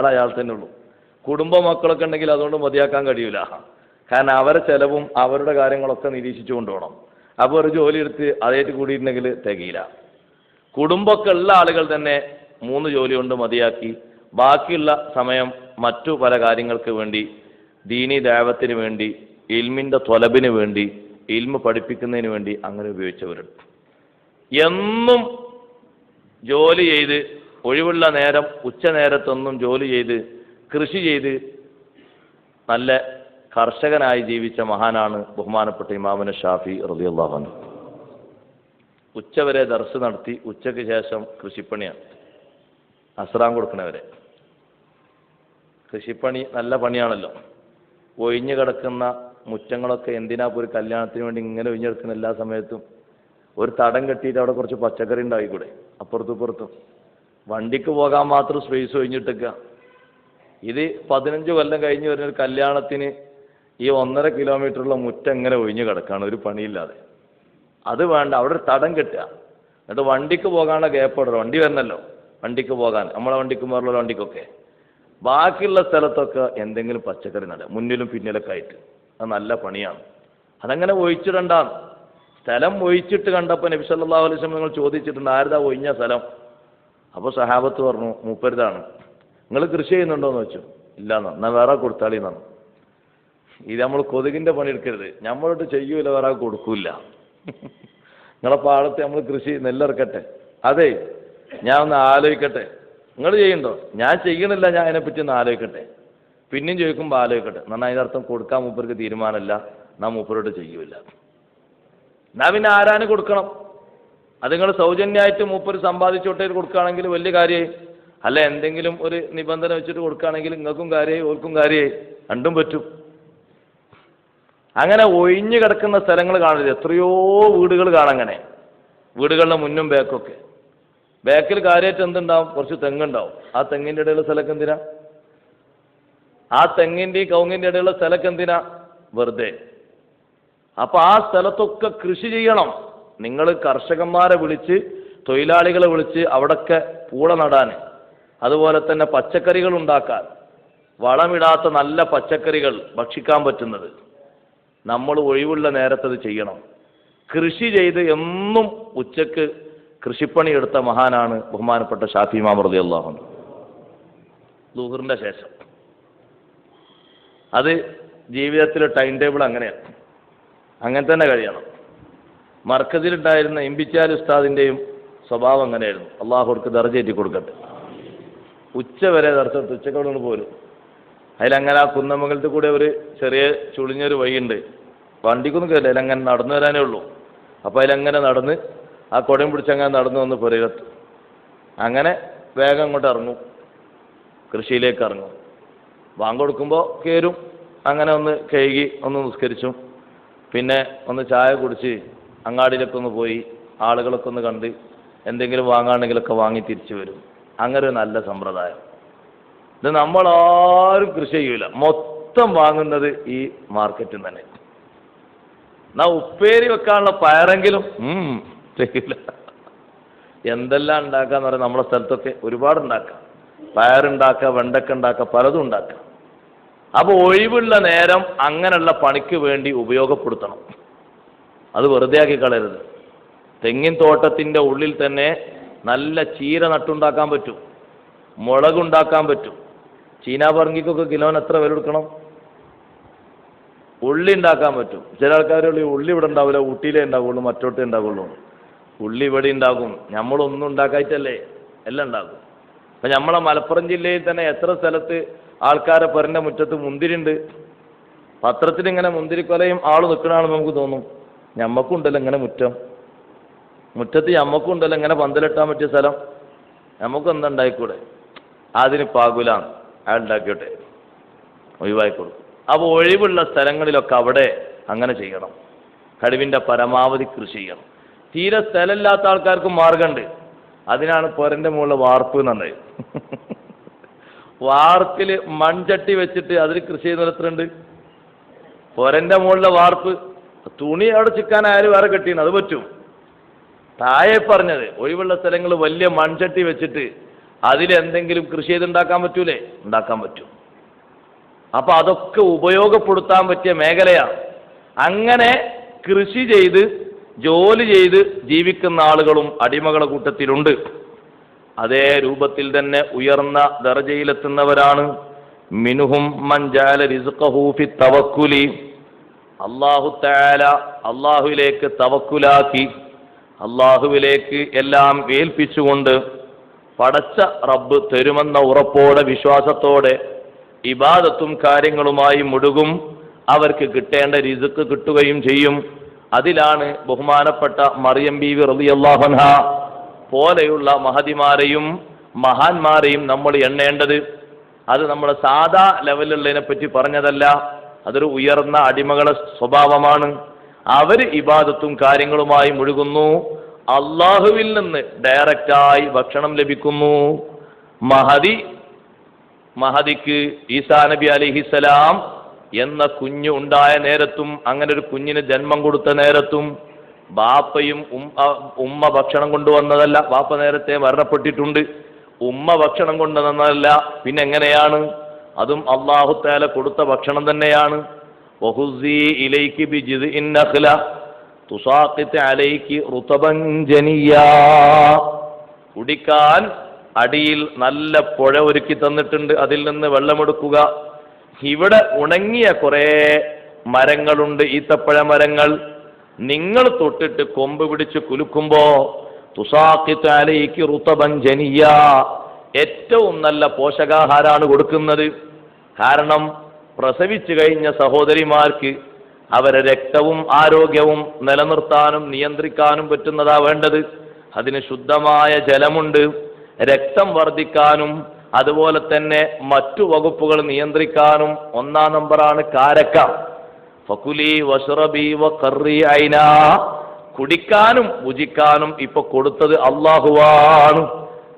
അയാൾ തന്നെ ഉള്ളൂ. കുടുംബ മക്കളൊക്കെ ഉണ്ടെങ്കിൽ അതുകൊണ്ട് മതിയാക്കാൻ കഴിയൂല. കാരണം അവരെ ചെലവും അവരുടെ കാര്യങ്ങളൊക്കെ നിരീക്ഷിച്ചു കൊണ്ടുപോകണം. അപ്പോൾ ഒരു ജോലി എടുത്ത് അതേറ്റ് കൂടിയിട്ടുണ്ടെങ്കിൽ തികയില്ല. കുടുംബമൊക്കെ ഉള്ള ആളുകൾ തന്നെ 3 ജോലി കൊണ്ട് മതിയാക്കി ബാക്കിയുള്ള സമയം മറ്റു പല കാര്യങ്ങൾക്ക് വേണ്ടി, ദീനി ദഅവത്തിന് വേണ്ടി, ഇൽമിൻ്റെ ത്വലബിന് വേണ്ടി, ഇൽമ് പഠിപ്പിക്കുന്നതിന് വേണ്ടി അങ്ങനെ ഉപയോഗിച്ചവരുണ്ട്. എന്നും ജോലി ചെയ്ത് ഒഴിവുള്ള നേരം ഉച്ച നേരത്തൊന്നും ജോലി ചെയ്ത് കൃഷി ചെയ്ത് നല്ല കർഷകനായി ജീവിച്ച മഹാനാണ് ബഹുമാനപ്പെട്ട ഇമാമുന ഷാഫി റളിയല്ലാഹു അൻഹു. ഉച്ചവരെ ദർസ് നടത്തി, ഉച്ചയ്ക്ക് ശേഷം കൃഷിപ്പണിയാണ്, അസ്റാൻ കൊടുക്കണവരെ. കൃഷിപ്പണി നല്ല പണിയാണല്ലോ. ഒഴിഞ്ഞു കിടക്കുന്ന മുറ്റങ്ങളൊക്കെ എന്തിനാ ഒരു കല്യാണത്തിന് വേണ്ടി ഇങ്ങനെ ഒഴിഞ്ഞെടുക്കുന്ന എല്ലാ സമയത്തും ഒരു തടം കെട്ടിയിട്ട് അവിടെ കുറച്ച് പച്ചക്കറി ഉണ്ടായിക്കൂടെ, അപ്പുറത്തും ഇപ്പുറത്തും. വണ്ടിക്ക് പോകാൻ മാത്രം സ്പേസ് ഒഴിഞ്ഞിട്ടേക്കുക. ഇത് 15 കൊല്ലം കഴിഞ്ഞ് വരുന്നൊരു കല്യാണത്തിന് ഈ 1.5 കിലോമീറ്ററുള്ള മുറ്റം എങ്ങനെ ഒഴിഞ്ഞു കിടക്കാണ് ഒരു പണിയില്ലാതെ. അത് വേണ്ട, അവിടെ ഒരു തടം കെട്ടുക. എന്നിട്ട് വണ്ടിക്ക് പോകാനുള്ള ഗ്യാപ്പ് ഇടണം. വണ്ടി വരണല്ലോ വണ്ടിക്ക് പോകാൻ, നമ്മളെ വണ്ടിക്കും വേറുള്ള വണ്ടിക്കൊക്കെ. ബാക്കിയുള്ള സ്ഥലത്തൊക്കെ എന്തെങ്കിലും പച്ചക്കറി നടുക, മുന്നിലും പിന്നിലൊക്കെ ആയിട്ട്. അത് നല്ല പണിയാണ്. അതങ്ങനെ ഒഴിച്ചിടണ്ടാന്ന്. സ്ഥലം ഒഴിച്ചിട്ട് കണ്ടപ്പോൾ നബി സല്ലല്ലാഹു അലൈഹി വസല്ലം നിങ്ങൾ ചോദിച്ചിട്ടുണ്ട്, ആരുതാ ഒഴിഞ്ഞ സ്ഥലം? അപ്പോൾ സഹാബത്ത് പറഞ്ഞു, മൂപ്പരുതാണ്. നിങ്ങൾ കൃഷി ചെയ്യുന്നുണ്ടോ എന്ന് വെച്ചു. ഇല്ലാന്ന്. എന്നാൽ വേറെ കൊടുത്താളിന്നാണ്. ഇത് നമ്മൾ കൊതുകിൻ്റെ പണിയെടുക്കരുത്, നമ്മളോട്ട് ചെയ്യൂല, വേറെ കൊടുക്കൂല. നിങ്ങളെ പാടത്ത് നമ്മൾ കൃഷി നെല്ലിറക്കട്ടെ. അതെ, ഞാൻ ഒന്ന് ആലോചിക്കട്ടെ. നിങ്ങൾ ചെയ്യുന്നുണ്ടോ? ഞാൻ ചെയ്യണില്ല, ഞാൻ അതിനെപ്പറ്റി ഒന്ന് ആലോചിക്കട്ടെ. പിന്നെയും ചോദിക്കുമ്പോൾ ആലോചിക്കട്ടെ. എന്നാൽ അതിനർത്ഥം കൊടുക്കാൻ മൂപ്പർക്ക് തീരുമാനമല്ല, നാം മൂപ്പരോട്ട് ചെയ്യൂല. എന്നാൽ പിന്നെ ആരാന് കൊടുക്കണം? അത് നിങ്ങൾ സൗജന്യമായിട്ട് മൂപ്പർ സമ്പാദിച്ചോട്ടേ കൊടുക്കുകയാണെങ്കിൽ വലിയ കാര്യമായി. അല്ല, എന്തെങ്കിലും ഒരു നിബന്ധന വെച്ചിട്ട് കൊടുക്കുകയാണെങ്കിൽ നിങ്ങൾക്കും കാര്യമായി, ഓർക്കും കാര്യമായി, രണ്ടും പറ്റും. അങ്ങനെ ഒഴിഞ്ഞു കിടക്കുന്ന സ്ഥലങ്ങൾ കാണരുത്. എത്രയോ വീടുകൾ കാണാം അങ്ങനെ, വീടുകളുടെ മുന്നും ബാക്കൊക്കെ. ബാക്കിൽ കാര്യമായിട്ട് എന്തുണ്ടാവും? കുറച്ച് തെങ്ങുണ്ടാവും. ആ തെങ്ങിൻ്റെ ഇടയിലുള്ള സ്ഥലമൊക്കെ എന്തിനാ? ആ തെങ്ങിൻ്റെയും കവുങ്ങിൻ്റെ ഇടയിലുള്ള സ്ഥലമൊക്കെ എന്തിനാ? വെറുതെ. അപ്പൊ ആ സ്ഥലത്തൊക്കെ കൃഷി ചെയ്യണം. നിങ്ങൾ കർഷകന്മാരെ വിളിച്ച് തൊഴിലാളികളെ വിളിച്ച് അവിടൊക്കെ പൂള നടാൻ, അതുപോലെ തന്നെ പച്ചക്കറികൾ ഉണ്ടാക്കാൻ, വളമിടാത്ത നല്ല പച്ചക്കറികൾ ഭക്ഷിക്കാൻ പറ്റുന്നത് നമ്മൾ ഒഴിവുള്ള നേരത്തത് ചെയ്യണം. കൃഷി ചെയ്ത് എന്നും ഉച്ചക്ക് കൃഷിപ്പണി എടുത്ത മഹാനാണ് ബഹുമാനപ്പെട്ട ഷാഫി ഇമാം റളിയല്ലാഹു അൻഹു. ളുഹറിന്റെ ശേഷം അത് ജീവിതത്തിലെ ടൈം ടേബിൾ അങ്ങനെയാണ്, അങ്ങനെ തന്നെ കഴിയണം. മർക്കസിലുണ്ടായിരുന്ന ഇമ്പിച്ചാൽ ഉസ്താദിൻ്റെയും സ്വഭാവം അങ്ങനെയായിരുന്നു. അള്ളാഹു അവർക്ക് ദർജയേറ്റി കൊടുക്കട്ടെ. ഉച്ച വരെ ദർശനത്ത് ഉച്ചക്കോട് പോരും. അതിലങ്ങനെ ആ കുന്നമംഗലത്തിൽ കൂടെ ഒരു ചെറിയ ചുളിഞ്ഞൊരു വഴിയുണ്ട്, വണ്ടിക്കൊന്നും കയറില്ല, അതിലങ്ങനെ നടന്നു വരാനേ ഉള്ളൂ. അപ്പോൾ അതിലങ്ങനെ നടന്ന് ആ കുടയും പിടിച്ചങ്ങനെ നടന്നു വന്ന് പുരയിലെത്തും. അങ്ങനെ വേഗം അങ്ങോട്ട് ഇറങ്ങും, കൃഷിയിലേക്ക് ഇറങ്ങും. ബാങ്ക് കൊടുക്കുമ്പോൾ കയറും, അങ്ങനെ ഒന്ന് കഴുകി ഒന്ന് നിസ്കരിച്ചും, പിന്നെ ഒന്ന് ചായ കുടിച്ച് അങ്ങാടിയിലൊക്കെ ഒന്ന് പോയി ആളുകളൊക്കെ ഒന്ന് കണ്ട് എന്തെങ്കിലും വാങ്ങാണെങ്കിലൊക്കെ വാങ്ങി തിരിച്ചു വരും. അങ്ങനെ ഒരു നല്ല സമ്പ്രദായം. ഇത് നമ്മളാരും കൃഷി ചെയ്യൂല, മൊത്തം വാങ്ങുന്നത് ഈ മാർക്കറ്റിൽ തന്നെ. എന്നാ ഉപ്പേരി വെക്കാനുള്ള പയറെങ്കിലും ചെയ്യില്ല. എന്തെല്ലാം ഉണ്ടാക്കാന്ന് പറയാം, നമ്മുടെ സ്ഥലത്തൊക്കെ ഒരുപാട് ഉണ്ടാക്കാം. പയറുണ്ടാക്കുക, വെണ്ടക്ക ഉണ്ടാക്കുക, പലതും ഉണ്ടാക്കാം. അപ്പോൾ ഒഴിവുള്ള നേരം അങ്ങനെയുള്ള പണിക്ക് വേണ്ടി ഉപയോഗപ്പെടുത്തണം, അത് വെറുതെ ആക്കി കളയരുത്. തെങ്ങിൻ തോട്ടത്തിൻ്റെ ഉള്ളിൽ തന്നെ നല്ല ചീര നട്ടുണ്ടാക്കാൻ പറ്റും, മുളകുണ്ടാക്കാൻ പറ്റും. ചീനാപറങ്കിക്കൊക്കെ കിലോന് എത്ര വില കൊടുക്കണം? ഉള്ളി ഉണ്ടാക്കാൻ പറ്റും. ചില ആൾക്കാരുള്ള ഉള്ളി ഇവിടെ ഉണ്ടാവില്ല, ഊട്ടിയിലേ ഉണ്ടാവുള്ളൂ, മറ്റോട്ടേ ഉണ്ടാവുള്ളൂ. ഉള്ളി ഇവിടെ ഉണ്ടാകും. നമ്മളൊന്നും ഉണ്ടാക്കായിട്ടല്ലേ, എല്ലാം ഉണ്ടാകും. അപ്പം നമ്മളെ മലപ്പുറം ജില്ലയിൽ തന്നെ എത്ര സ്ഥലത്ത് ആൾക്കാരെ പെരൻ്റെ മുറ്റത്ത് മുന്തിരിണ്ട്. പത്രത്തിൽ ഇങ്ങനെ മുന്തിരിക്കൊലയും ആൾ നിൽക്കണമെന്ന് നമുക്ക് തോന്നും. ഞമ്മക്കുണ്ടല്ലോ ഇങ്ങനെ മുറ്റത്ത് ഞമ്മക്കുണ്ടല്ലോ ഇങ്ങനെ പന്തലിട്ടാൻ പറ്റിയ സ്ഥലം, നമുക്ക് എന്താ ഉണ്ടായിക്കൂടെ? അതിന് പാകുലാണ്, അയാൾ ഉണ്ടാക്കിയോട്ടെ, ഒഴിവായിക്കോളും. അപ്പോൾ ഒഴിവുള്ള സ്ഥലങ്ങളിലൊക്കെ അവിടെ അങ്ങനെ ചെയ്യണം. കഴിവിൻ്റെ പരമാവധി കൃഷി ചെയ്യണം. തീരെ സ്ഥലമില്ലാത്ത ആൾക്കാർക്ക് മാർഗമുണ്ട്. അതിനാണ് പെരൻ്റെ മുകളിൽ വാർപ്പ് എന്നുള്ളത്. വാർപ്പിൽ മൺചട്ടി വെച്ചിട്ട് അതിൽ കൃഷി ചെയ്യുന്നിടത്തുണ്ട്. പെരൻ്റെ മുകളിലെ വാർപ്പ്, തുണി അവിടെ ചിക്കാനായാലും വേറെ കെട്ടിയാണ്, അത് പറ്റും. താഴെ പറഞ്ഞത് ഒഴിവുള്ള സ്ഥലങ്ങൾ വലിയ മൺചട്ടി വെച്ചിട്ട് അതിലെന്തെങ്കിലും കൃഷി ചെയ്തുണ്ടാക്കാൻ പറ്റൂലേ? ഉണ്ടാക്കാൻ പറ്റും. അപ്പം അതൊക്കെ ഉപയോഗപ്പെടുത്താൻ പറ്റിയ മേഖലയാണ്. അങ്ങനെ കൃഷി ചെയ്ത് ജോലി ചെയ്ത് ജീവിക്കുന്ന ആളുകളും അടിമകളുടെ കൂട്ടത്തിലുണ്ട്. അതേ രൂപത്തിൽ തന്നെ ഉയർന്ന ദർജയിലെത്തുന്നവരാണ് മിൻഹും മൻ ജഅല റിസ്ഖഹു ഫി തവക്കുലി. അല്ലാഹു തആല അല്ലാഹുവിലേക്ക് തവക്കുലാക്കി, അല്ലാഹുവിലേക്ക് എല്ലാം ഏൽപ്പിച്ചുകൊണ്ട് പടച്ച റബ്ബ് തരുമെന്ന ഉറപ്പോടെ വിശ്വാസത്തോടെ ഇബാദത്തും കാര്യങ്ങളുമായി മുഴുകും. അവർക്ക് കിട്ടേണ്ട റിസ്ക് കിട്ടുകയും ചെയ്യും. അതിലാണ് ബഹുമാനപ്പെട്ട മറിയം ബീവി റളിയല്ലാഹു അൻഹ പോലെയുള്ള മഹതിമാരെയും മഹാന്മാരെയും നമ്മൾ എണ്ണേണ്ടത്. അത് നമ്മുടെ സാധാ ലെവലുള്ളതിനെ പറ്റി പറഞ്ഞതല്ല, അതൊരു ഉയർന്ന അടിമകളുടെ സ്വഭാവമാണ്. അവർ ഇബാദത്തും കാര്യങ്ങളുമായി മുഴുകുന്നു, അള്ളാഹുവിൽ നിന്ന് ഡയറക്റ്റായി ഭക്ഷണം ലഭിക്കുന്നു. മഹദിക്ക് ഈസാ നബി അലൈഹിസ്സലാം എന്ന കുഞ്ഞ് ഉണ്ടായ നേരത്തും, അങ്ങനെ ഒരു കുഞ്ഞിന് ജന്മം കൊടുത്ത നേരത്തും ബാപ്പയും ഉമ്മ ഭക്ഷണം കൊണ്ടുവന്നതല്ല. ബാപ്പ നേരത്തെ മരണപ്പെട്ടിട്ടുണ്ട്. ഉമ്മ ഭക്ഷണം കൊണ്ടുവന്നതല്ല. പിന്നെ എങ്ങനെയാണ്? അതും അല്ലാഹു തആല കൊടുത്ത ഭക്ഷണം തന്നെയാണ്. വഹുസി ഇലൈകി ബിജിദ്ഇൻ നഖ്ല തുസാഖിത് അലൈകി റുതബൻ ജനിയാ. കുടിക്കാൻ അടിയിൽ നല്ല പുഴ ഒരുക്കി തന്നിട്ടുണ്ട്, അതിൽ നിന്ന് വെള്ളമെടുക്കുക. ഇവിടെ ഉണങ്ങിയ കുറേ മരങ്ങളുണ്ട്, ഈത്തപ്പഴ മരങ്ങൾ. നിങ്ങൾ തൊട്ടിട്ട് കൊമ്പ് പിടിച്ച് കുലുക്കുമ്പോ തുസാഖിത് അലൈകി റുതബൻ ജനിയാ, ഏറ്റവും നല്ല പോഷകാഹാരമാണ് കൊടുക്കുന്നത്. കാരണം പ്രസവിച്ചു കഴിഞ്ഞ സഹോദരിമാർക്ക് അവരെ രക്തവും ആരോഗ്യവും നിലനിർത്താനും നിയന്ത്രിക്കാനും പറ്റുന്നതാ വേണ്ടത്. അതിന് ശുദ്ധമായ ജലമുണ്ട്. രക്തം വർദ്ധിക്കാനും അതുപോലെ തന്നെ മറ്റു വകുപ്പുകൾ നിയന്ത്രിക്കാനും ഒന്നാം നമ്പറാണ് കാരക്ക. ഫകുലി വശ്റബി വഖറി ഐനാ, കുടിക്കാനും ഭുജിക്കാനും ഇപ്പൊ കൊടുത്തത് അള്ളാഹുവാണ്.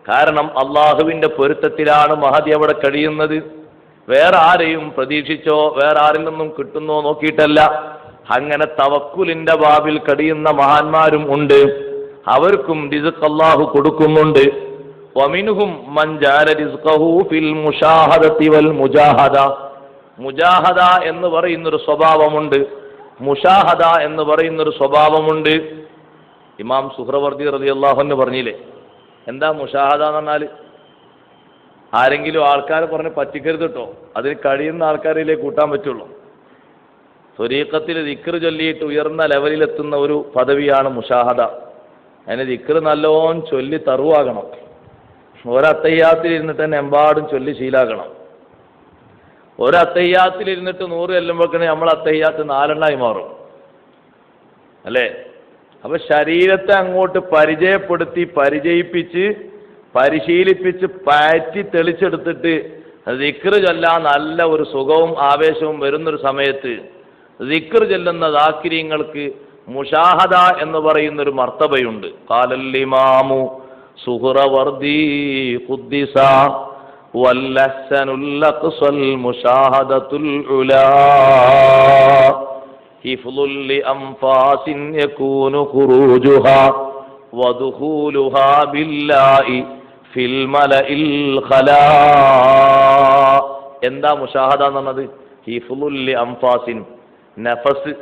കാരണം അള്ളാഹുവിന്റെ പൊരുത്തത്തിലാണ് മഹദി അവിടെ കഴിയുന്നത്. വേറെ ആരെയും പ്രതീക്ഷിച്ചോ വേറെ ആരിൽ നിന്നും കിട്ടുന്നോ നോക്കിയിട്ടല്ല. അങ്ങനെ തവക്കുലിന്റെ ബാബിൽ കഴിയുന്ന മഹാന്മാരും ഉണ്ട്. അവർക്കും റിസ്ഖ് അല്ലാഹു കൊടുക്കുന്നുണ്ട്. വമിൻഹും മൻ ജഅല റിസ്ഖഹു ഫിൽ മുശാഹദതി വൽ മുജാഹദ. മുജാഹദ എന്ന് പറയുന്നൊരു സ്വഭാവമുണ്ട്, മുശാഹദ എന്ന് പറയുന്നൊരു സ്വഭാവമുണ്ട്. ഇമാം സുഹ്റവർദി റളിയല്ലാഹു അൻഹു പറഞ്ഞില്ലേ, എന്താ മുശാഹദ എന്ന് പറഞ്ഞാൽ? ആരെങ്കിലും ആൾക്കാരെ പറഞ്ഞ് പറ്റിക്കരുത് കേട്ടോ, അതിന് കഴിയുന്ന ആൾക്കാരിലേക്ക് കൂട്ടാൻ പറ്റുള്ളൂ. ത്വരീഖത്തിൽ ദിക്ർ ചൊല്ലിയിട്ട് ഉയർന്ന ലെവലിലെത്തുന്ന ഒരു പദവിയാണ് മുശാഹദ. അതിന് ദിക്ർ നല്ലോണം ചൊല്ലി തറുവാകണം. ഒരത്തയ്യാത്തിൽ ഇരുന്നിട്ട് തന്നെ എമ്പാടും ചൊല്ലി ശീലാകണം. ഒരത്തയ്യാത്തിൽ ഇരുന്നിട്ട് 100 ചെല്ലുമ്പോഴേക്കണേ നമ്മൾ അത്തയ്യാത്ത് 4 മാറും അല്ലേ? അപ്പൊ ശരീരത്തെ അങ്ങോട്ട് പരിചയപ്പെടുത്തി പരിചയിപ്പിച്ച് പരിശീലിപ്പിച്ച് പാറ്റി തെളിച്ചെടുത്തിട്ട് ദിക്ർ ചൊല്ലാൻ നല്ല ഒരു സുഖവും ആവേശവും വരുന്നൊരു സമയത്ത് ദിക്ർ ചൊല്ലുന്ന ദാക്കിര്യങ്ങൾക്ക് മുശാഹദ എന്ന് പറയുന്നൊരു മർത്തബയുണ്ട്. ഖാലൽ ഇമാമു സുഹ്റവർദി ഖുദ്ദിസ വല്ലഹ്സനുൽ അഖ്സൽ മുശാഹദത്തുൽ ഉലാ ഹിഫ്ളുൽ ലിഅൻഫാസിൻ യകൂനു ഖുറൂജുഹാ വദുഖൂലുഹാ ബില്ലാഹി ഫിൽ മലഇൽ ഖലാ. എന്താ മുശാഹദ എന്ന് പറഞ്ഞത്? ഹിഫ്ളുൽ ലിഅൻഫാസിൻ, നഫസ്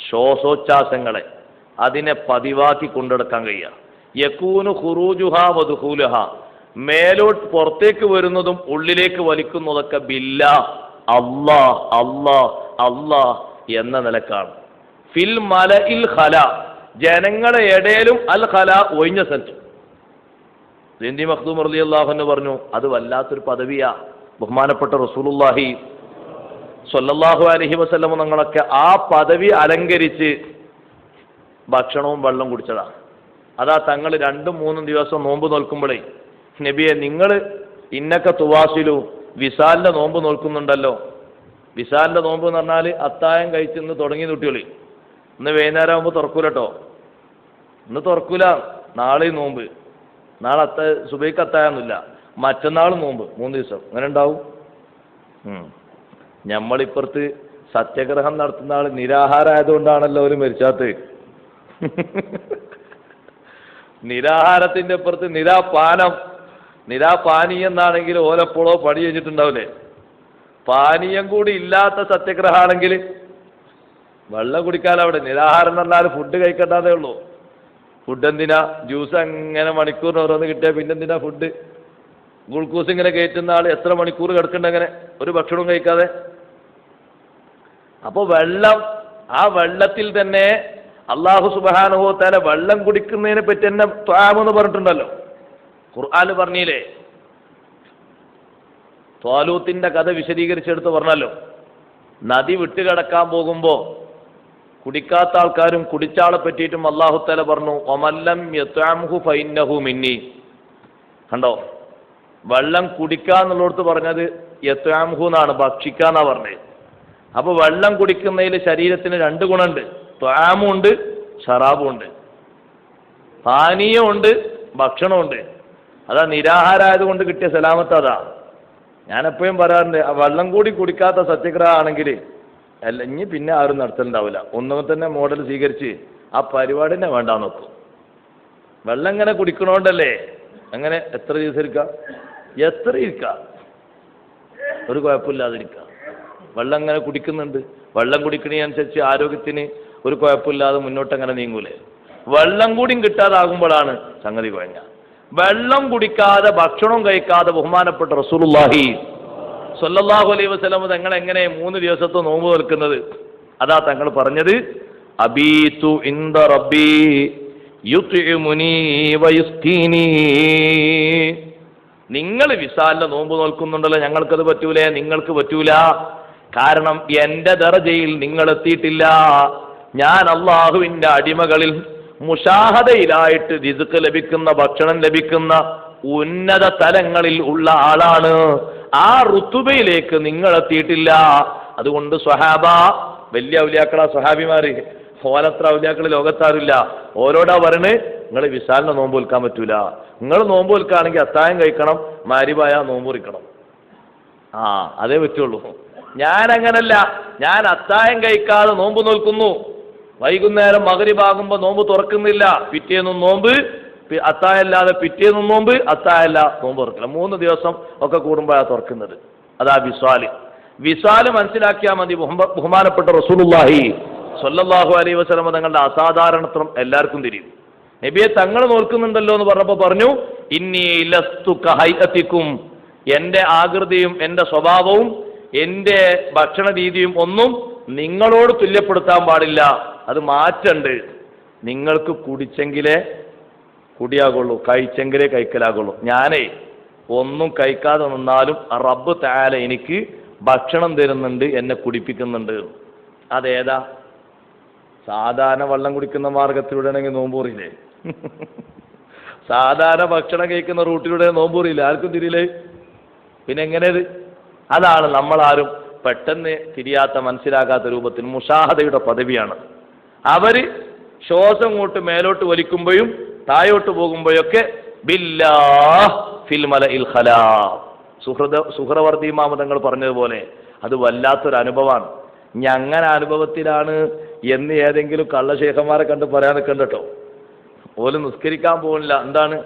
ശ്വാസോച്ഛ്വാസങ്ങളെ അതിനെ പതിവാക്കി കൊണ്ടെടുക്കാൻ കഴിയുക. യകൂനു ഖുറൂജുഹാ വദുഖൂലുഹാ, മേലോട്ട് പുറത്തേക്ക് വരുന്നതും ഉള്ളിലേക്ക് വലിക്കുന്നതൊക്കെ ബില്ലാ, അല്ലാഹ് അല്ലാഹ് അല്ലാഹ് എന്ന നിലക്കാണ്. ഫിൽ മലഇൽ ഖലാ, ജനങ്ങളെ ഇടയിലും അൽ ഖലാ, ഒഴിഞ്ഞ സ്ഥലത്തും. സിന്ദി മഖ്ദൂം റളിയല്ലാഹു അൻഹു പറഞ്ഞു, അത് വല്ലാത്തൊരു പദവിയാ. ബഹുമാനപ്പെട്ട റസൂലുള്ളാഹി സ്വല്ലല്ലാഹു അലൈഹി വസല്ലം തങ്ങളൊക്കെ ആ പദവി അലങ്കരിച്ച് ഭക്ഷണവും വെള്ളം കുടിച്ചതാ. അതാ തങ്ങൾ 2-3 ദിവസം നോമ്പ് നോൽക്കുമ്പോഴേ, നബിയെ നിങ്ങൾ ഇന്നക്ക തുവാസിലു വിസാലിന്റെ നോമ്പ് നോൽക്കുന്നുണ്ടല്ലോ. വിസാലിന്റെ നോമ്പ് എന്ന് പറഞ്ഞാൽ അത്തായം കഴിച്ച് ഇന്ന് തുടങ്ങി കുട്ടികളി, ഇന്ന് വൈകുന്നേരം ആകുമ്പോൾ തുറക്കൂല കേട്ടോ, ഇന്ന് തുറക്കൂല, നാളെ നോമ്പ്, നാളെ സുബൈക്ക് അത്തായൊന്നുമില്ല, മറ്റന്നാൾ നോമ്പ്, 3 ദിവസം അങ്ങനെ ഉണ്ടാവും. നമ്മളിപ്പുറത്ത് സത്യഗ്രഹം നടത്തുന്ന ആൾ നിരാഹാരമായതുകൊണ്ടാണല്ലോ അവർ മരിച്ചാത്ത്. നിരാഹാരത്തിന്റെ അപ്പുറത്ത് നിരാപാനം, നിരാപാനീയം എന്നാണെങ്കിൽ ഓലെപ്പോഴോ പണി കഴിഞ്ഞിട്ടുണ്ടാവില്ലേ. പാനീയം കൂടി ഇല്ലാത്ത സത്യഗ്രഹമാണെങ്കിൽ വെള്ളം കുടിക്കാനവിടെ. നിരാഹാരം എന്ന് പറഞ്ഞാൽ ഫുഡ് കഴിക്കണ്ടാതേ ഉള്ളൂ. ഫുഡ് എന്തിനാ? ജ്യൂസ് അങ്ങനെ മണിക്കൂറിന് ഓരോന്ന് കിട്ടിയാൽ പിന്നെന്തിനാ ഫുഡ്? ഗ്ലൂക്കോസ് ഇങ്ങനെ കയറ്റുന്ന ആൾ എത്ര മണിക്കൂർ കിടക്കണ്ട അങ്ങനെ ഒരു ഭക്ഷണവും കഴിക്കാതെ? അപ്പോൾ വെള്ളം, ആ വെള്ളത്തിൽ തന്നെ അല്ലാഹു സുബ്ഹാനഹു വ തആല വെള്ളം കുടിക്കുന്നതിനെ പറ്റി തന്നെ ത്വാമെന്ന് പറഞ്ഞിട്ടുണ്ടല്ലോ. ഖുർആൻ പറഞ്ഞില്ലേ, ത്വാലൂത്തിന്റെ കഥ വിശദീകരിച്ചെടുത്ത് പറഞ്ഞല്ലോ. നദി വിട്ടുകിടക്കാൻ പോകുമ്പോൾ കുടിക്കാത്ത ആൾക്കാരും കുടിച്ചാളെ പറ്റിയിട്ടും അല്ലാഹു തആല പറഞ്ഞു, ഒമല്ലം യത്അംഹു ഫഇന്നഹു മിന്നി. കണ്ടോ, വെള്ളം കുടിക്കാന്നുള്ളടത്ത് പറഞ്ഞത് യത്അംഹു എന്നാണ്, ഭക്ഷിക്കാന്നാ പറഞ്ഞത്. അപ്പൊ വെള്ളം കുടിക്കുന്നതിൽ ശരീരത്തിന് 2 ഗുണമുണ്ട്. ത്വാമുണ്ട്, ഷറാബുണ്ട്, പാനീയമുണ്ട്, ഭക്ഷണമുണ്ട്. അതാ നിരാഹാരമായതുകൊണ്ട് കിട്ടിയ സലാമത്ത്. അതാ ഞാനെപ്പോഴും പറയാറുണ്ട്, വെള്ളം കൂടി കുടിക്കാത്ത സത്യഗ്രഹം ആണെങ്കിൽ അല്ല ഇനി പിന്നെ ആരും നടത്തലുണ്ടാവില്ല. ഒന്നും തന്നെ മോഡൽ സ്വീകരിച്ച് ആ പരിപാടിനെ വേണ്ടാന്ന് നോക്കും. വെള്ളം ഇങ്ങനെ കുടിക്കണോണ്ടല്ലേ അങ്ങനെ എത്ര ദിവസം ഇരിക്കാം, എത്ര ഇരിക്കാം, ഒരു കുഴപ്പമില്ലാതിരിക്കുക. വെള്ളം ഇങ്ങനെ കുടിക്കുന്നുണ്ട്, വെള്ളം കുടിക്കുന്നതിനനുസരിച്ച് ആരോഗ്യത്തിന് ഒരു കുഴപ്പമില്ലാതെ മുന്നോട്ട് അങ്ങനെ നീങ്ങൂലേ. വെള്ളം കൂടിയും കിട്ടാതാകുമ്പോഴാണ് സംഗതി കുഴഞ്ഞ. വെള്ളം കുടിക്കാതെ ഭക്ഷണം കഴിക്കാതെ ബഹുമാനപ്പെട്ട റസൂലുള്ളാഹി സ്വല്ലല്ലാഹു അലൈഹി വസല്ലം തങ്ങൾ എങ്ങനെ 3 ദിവസത്തെ നോമ്പ് നിൽക്കുന്നത്? അതാ തങ്ങൾ പറഞ്ഞത്, അബീതു ഇൻദ റബ്ബി യുത്ഇമുനി വയുസ്ഖീനി. നിങ്ങൾ വിസാലിന്റെ നോമ്പ് നോൽക്കുന്നുണ്ടല്ലോ, ഞങ്ങൾക്കത് പറ്റൂലേ? നിങ്ങൾക്ക് പറ്റൂല. കാരണം എന്റെ ദറജയിൽ നിങ്ങൾ എത്തിയിട്ടില്ല. ഞാൻ അള്ളാഹുവിന്റെ അടിമകളിൽ മുശാഹദയിലായിട്ട് റിസ്ക് ലഭിക്കുന്ന, ഭക്ഷണം ലഭിക്കുന്ന ഉന്നത തലങ്ങളിൽ ഉള്ള ആളാണ്. ആ റുതുബയിലേക്ക് നിങ്ങൾ എത്തിയിട്ടില്ല. അതുകൊണ്ട് സ്വഹാബ, വലിയ ഔലിയാക്കളാ സ്വഹാബിമാര്, ഓലത്ര ഔലിയാക്കൾ ലോകത്താറില്ല. ഓരോടാ പറഞ്ഞ്, നിങ്ങൾ വിസാലിന്റെ നോമ്പ് വിൽക്കാൻ പറ്റൂല. നിങ്ങൾ നോമ്പ് വിൽക്കുകയാണെങ്കിൽ അത്തായം കഴിക്കണം, മാരിബായ നോമ്പ് കുറിക്കണം. അതേ പറ്റുള്ളൂ. ഞാനങ്ങനല്ല, ഞാൻ അത്തായം കഴിക്കാതെ നോമ്പ് നോൽക്കുന്നു. വൈകുന്നേരം മഗ്‌രിബാകുമ്പോൾ നോമ്പ് തുറക്കുന്നില്ല. പിറ്റേന്നും നോമ്പ്, അത്തായല്ലാതെ പിറ്റേന്നും നോമ്പ്, അത്തായല്ല നോമ്പ് തുറക്കില്ല. 3 ദിവസം ഒക്കെ കൂടുമ്പോഴാണ് തുറക്കുന്നത്. അതാ വിസ്വാല്. വിസ്വാല് മനസ്സിലാക്കിയാൽ മതി. ബഹുമാനപ്പെട്ട റസൂലുള്ളാഹി സ്വല്ലല്ലാഹു അലൈഹി വസല്ലം തങ്ങളുടെ അസാധാരണത്വം എല്ലാവർക്കും തിരിയും. നബിയെ തങ്ങൾ നോൽക്കുന്നുണ്ടല്ലോ എന്ന് പറഞ്ഞപ്പോൾ പറഞ്ഞു, ഇന്നി ലസ്തു കഹൈഅതികും, എൻ്റെ ആകൃതിയും എൻ്റെ സ്വഭാവവും എൻ്റെ ഭക്ഷണ രീതിയും ഒന്നും നിങ്ങളോട് തുല്യപ്പെടുത്താൻ പാടില്ല. അത് മാറ്റണ്ട്. നിങ്ങൾക്ക് കുടിച്ചെങ്കിലേ കുടിയാകുള്ളൂ, കഴിച്ചെങ്കിലേ കഴിക്കലാകുള്ളൂ. ഞാനേ ഒന്നും കഴിക്കാതെ നിന്നാലും റബ്ബ് തആല എനിക്ക് ഭക്ഷണം തരുന്നുണ്ട്, എന്നെ കുടിപ്പിക്കുന്നുണ്ട്. അതേതാ? സാധാരണ വെള്ളം കുടിക്കുന്ന മാർഗത്തിലൂടെ ആണെങ്കിൽ നോമ്പൂറിയില്ലേ? സാധാരണ ഭക്ഷണം കഴിക്കുന്ന റൂട്ടിലൂടെ നോമ്പൂറിയില്ല. ആർക്കും തിരിയില്ലേ? പിന്നെ എങ്ങനെയത്? അതാണ് നമ്മളാരും പെട്ടെന്ന് തിരിയാത്ത, മനസ്സിലാകാത്ത രൂപത്തിൽ മുഷാഹദയുടെ പദവിയാണ്. അവര് ശ്വാസം കൊണ്ട് മേലോട്ട് വലിക്കുമ്പോഴും താഴോട്ട് പോകുമ്പോഴൊക്കെ ബില്ലാഹ് ഫിൽ മലഇൽ ഖലാ, സുഹ്റവർദി ഇമാം തങ്ങൾ പറഞ്ഞതുപോലെ അത് വല്ലാത്തൊരു അനുഭവമാണ്. ഇനി അങ്ങനെ അനുഭവത്തിലാണ് എന്ന് ഏതെങ്കിലും കള്ളശേഖന്മാരെ കണ്ട് പറയാൻ നിൽക്കണ്ട കേട്ടോ. ഓല് നിസ്കരിക്കാൻ പോകുന്നില്ല. എന്താണ്?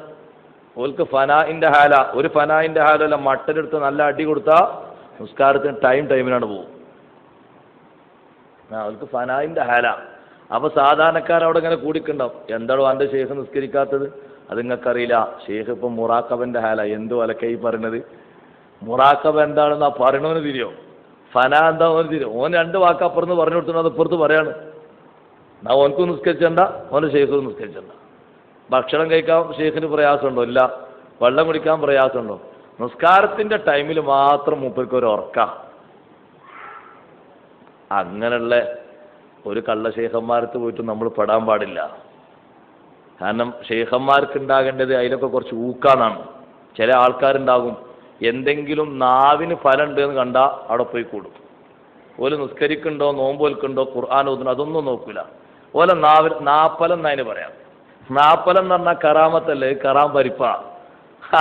ഓൽക്ക് ഫനാഇന്റെ ഹാല. ഒരു ഫനാഇന്റെ ഹാലല്ല, മട്ടനെടുത്ത് നല്ല അടി കൊടുത്താൽ നിസ്കാരത്തിന് ടൈമിനാണ് പോകും. അവർക്ക് ഫനാഇന്റെ ഹാല. അപ്പൊ സാധാരണക്കാരവിടെ ഇങ്ങനെ കൂടിക്കുണ്ടാവും. എന്താണോ എൻ്റെ ഷേഖ് നിസ്കരിക്കാത്തത്? അത് നിങ്ങൾക്കറിയില്ല. ഷേഖ് ഇപ്പം മുറാക്കബന്റെ ഹാല. എന്തോ അലക്കൈ പറയുന്നത്? മുറാക്കബ എന്താണെന്നാ പറയണവന് തിരിയോ? ഫന എന്താ ഓന് തിരിയോ? ഓൻ 2 വാക്ക് അപ്പുറത്ത് പറഞ്ഞു കൊടുത്തു, അത് ഇപ്പുറത്ത് പറയാണ്. എന്നാ ഓനക്കും നിസ്കരിച്ചണ്ട, ഓൻ്റെ ഷേഖും നിസ്കരിച്ചണ്ട. ഭക്ഷണം കഴിക്കാൻ ഷേഖിന് പ്രയാസമുണ്ടോ? ഇല്ല. വെള്ളം കുടിക്കാൻ പ്രയാസമുണ്ടോ? നിസ്കാരത്തിന്റെ ടൈമിൽ മാത്രം മൂപ്പർക്ക് ഒരു ഉറക്ക. അങ്ങനെയുള്ള ഒരു കള്ള ഷേഖന്മാരത്ത് പോയിട്ട് നമ്മൾ പെടാൻ പാടില്ല. കാരണം ഷേഖന്മാർക്ക് ഉണ്ടാകേണ്ടത് അതിലൊക്കെ കുറച്ച് ഊക്കാന്നാണ്. ചില ആൾക്കാരുണ്ടാകും, എന്തെങ്കിലും നാവിന് ഫലം ഉണ്ട് എന്ന് കണ്ടാൽ അവിടെ പോയി കൂടും. ഓല് നിസ്കരിക്കുന്നുണ്ടോ, നോമ്പോൽക്കുണ്ടോ, ഖുർആൻ ഓതുന്നുണ്ടോ, അതൊന്നും നോക്കൂല. ഓലെ നാപ്പലം എന്നതിന് പറയാം. നാപ്പലം എന്ന് പറഞ്ഞാൽ കറാമത്തല്ലേ, കറാം പരിപ്പ.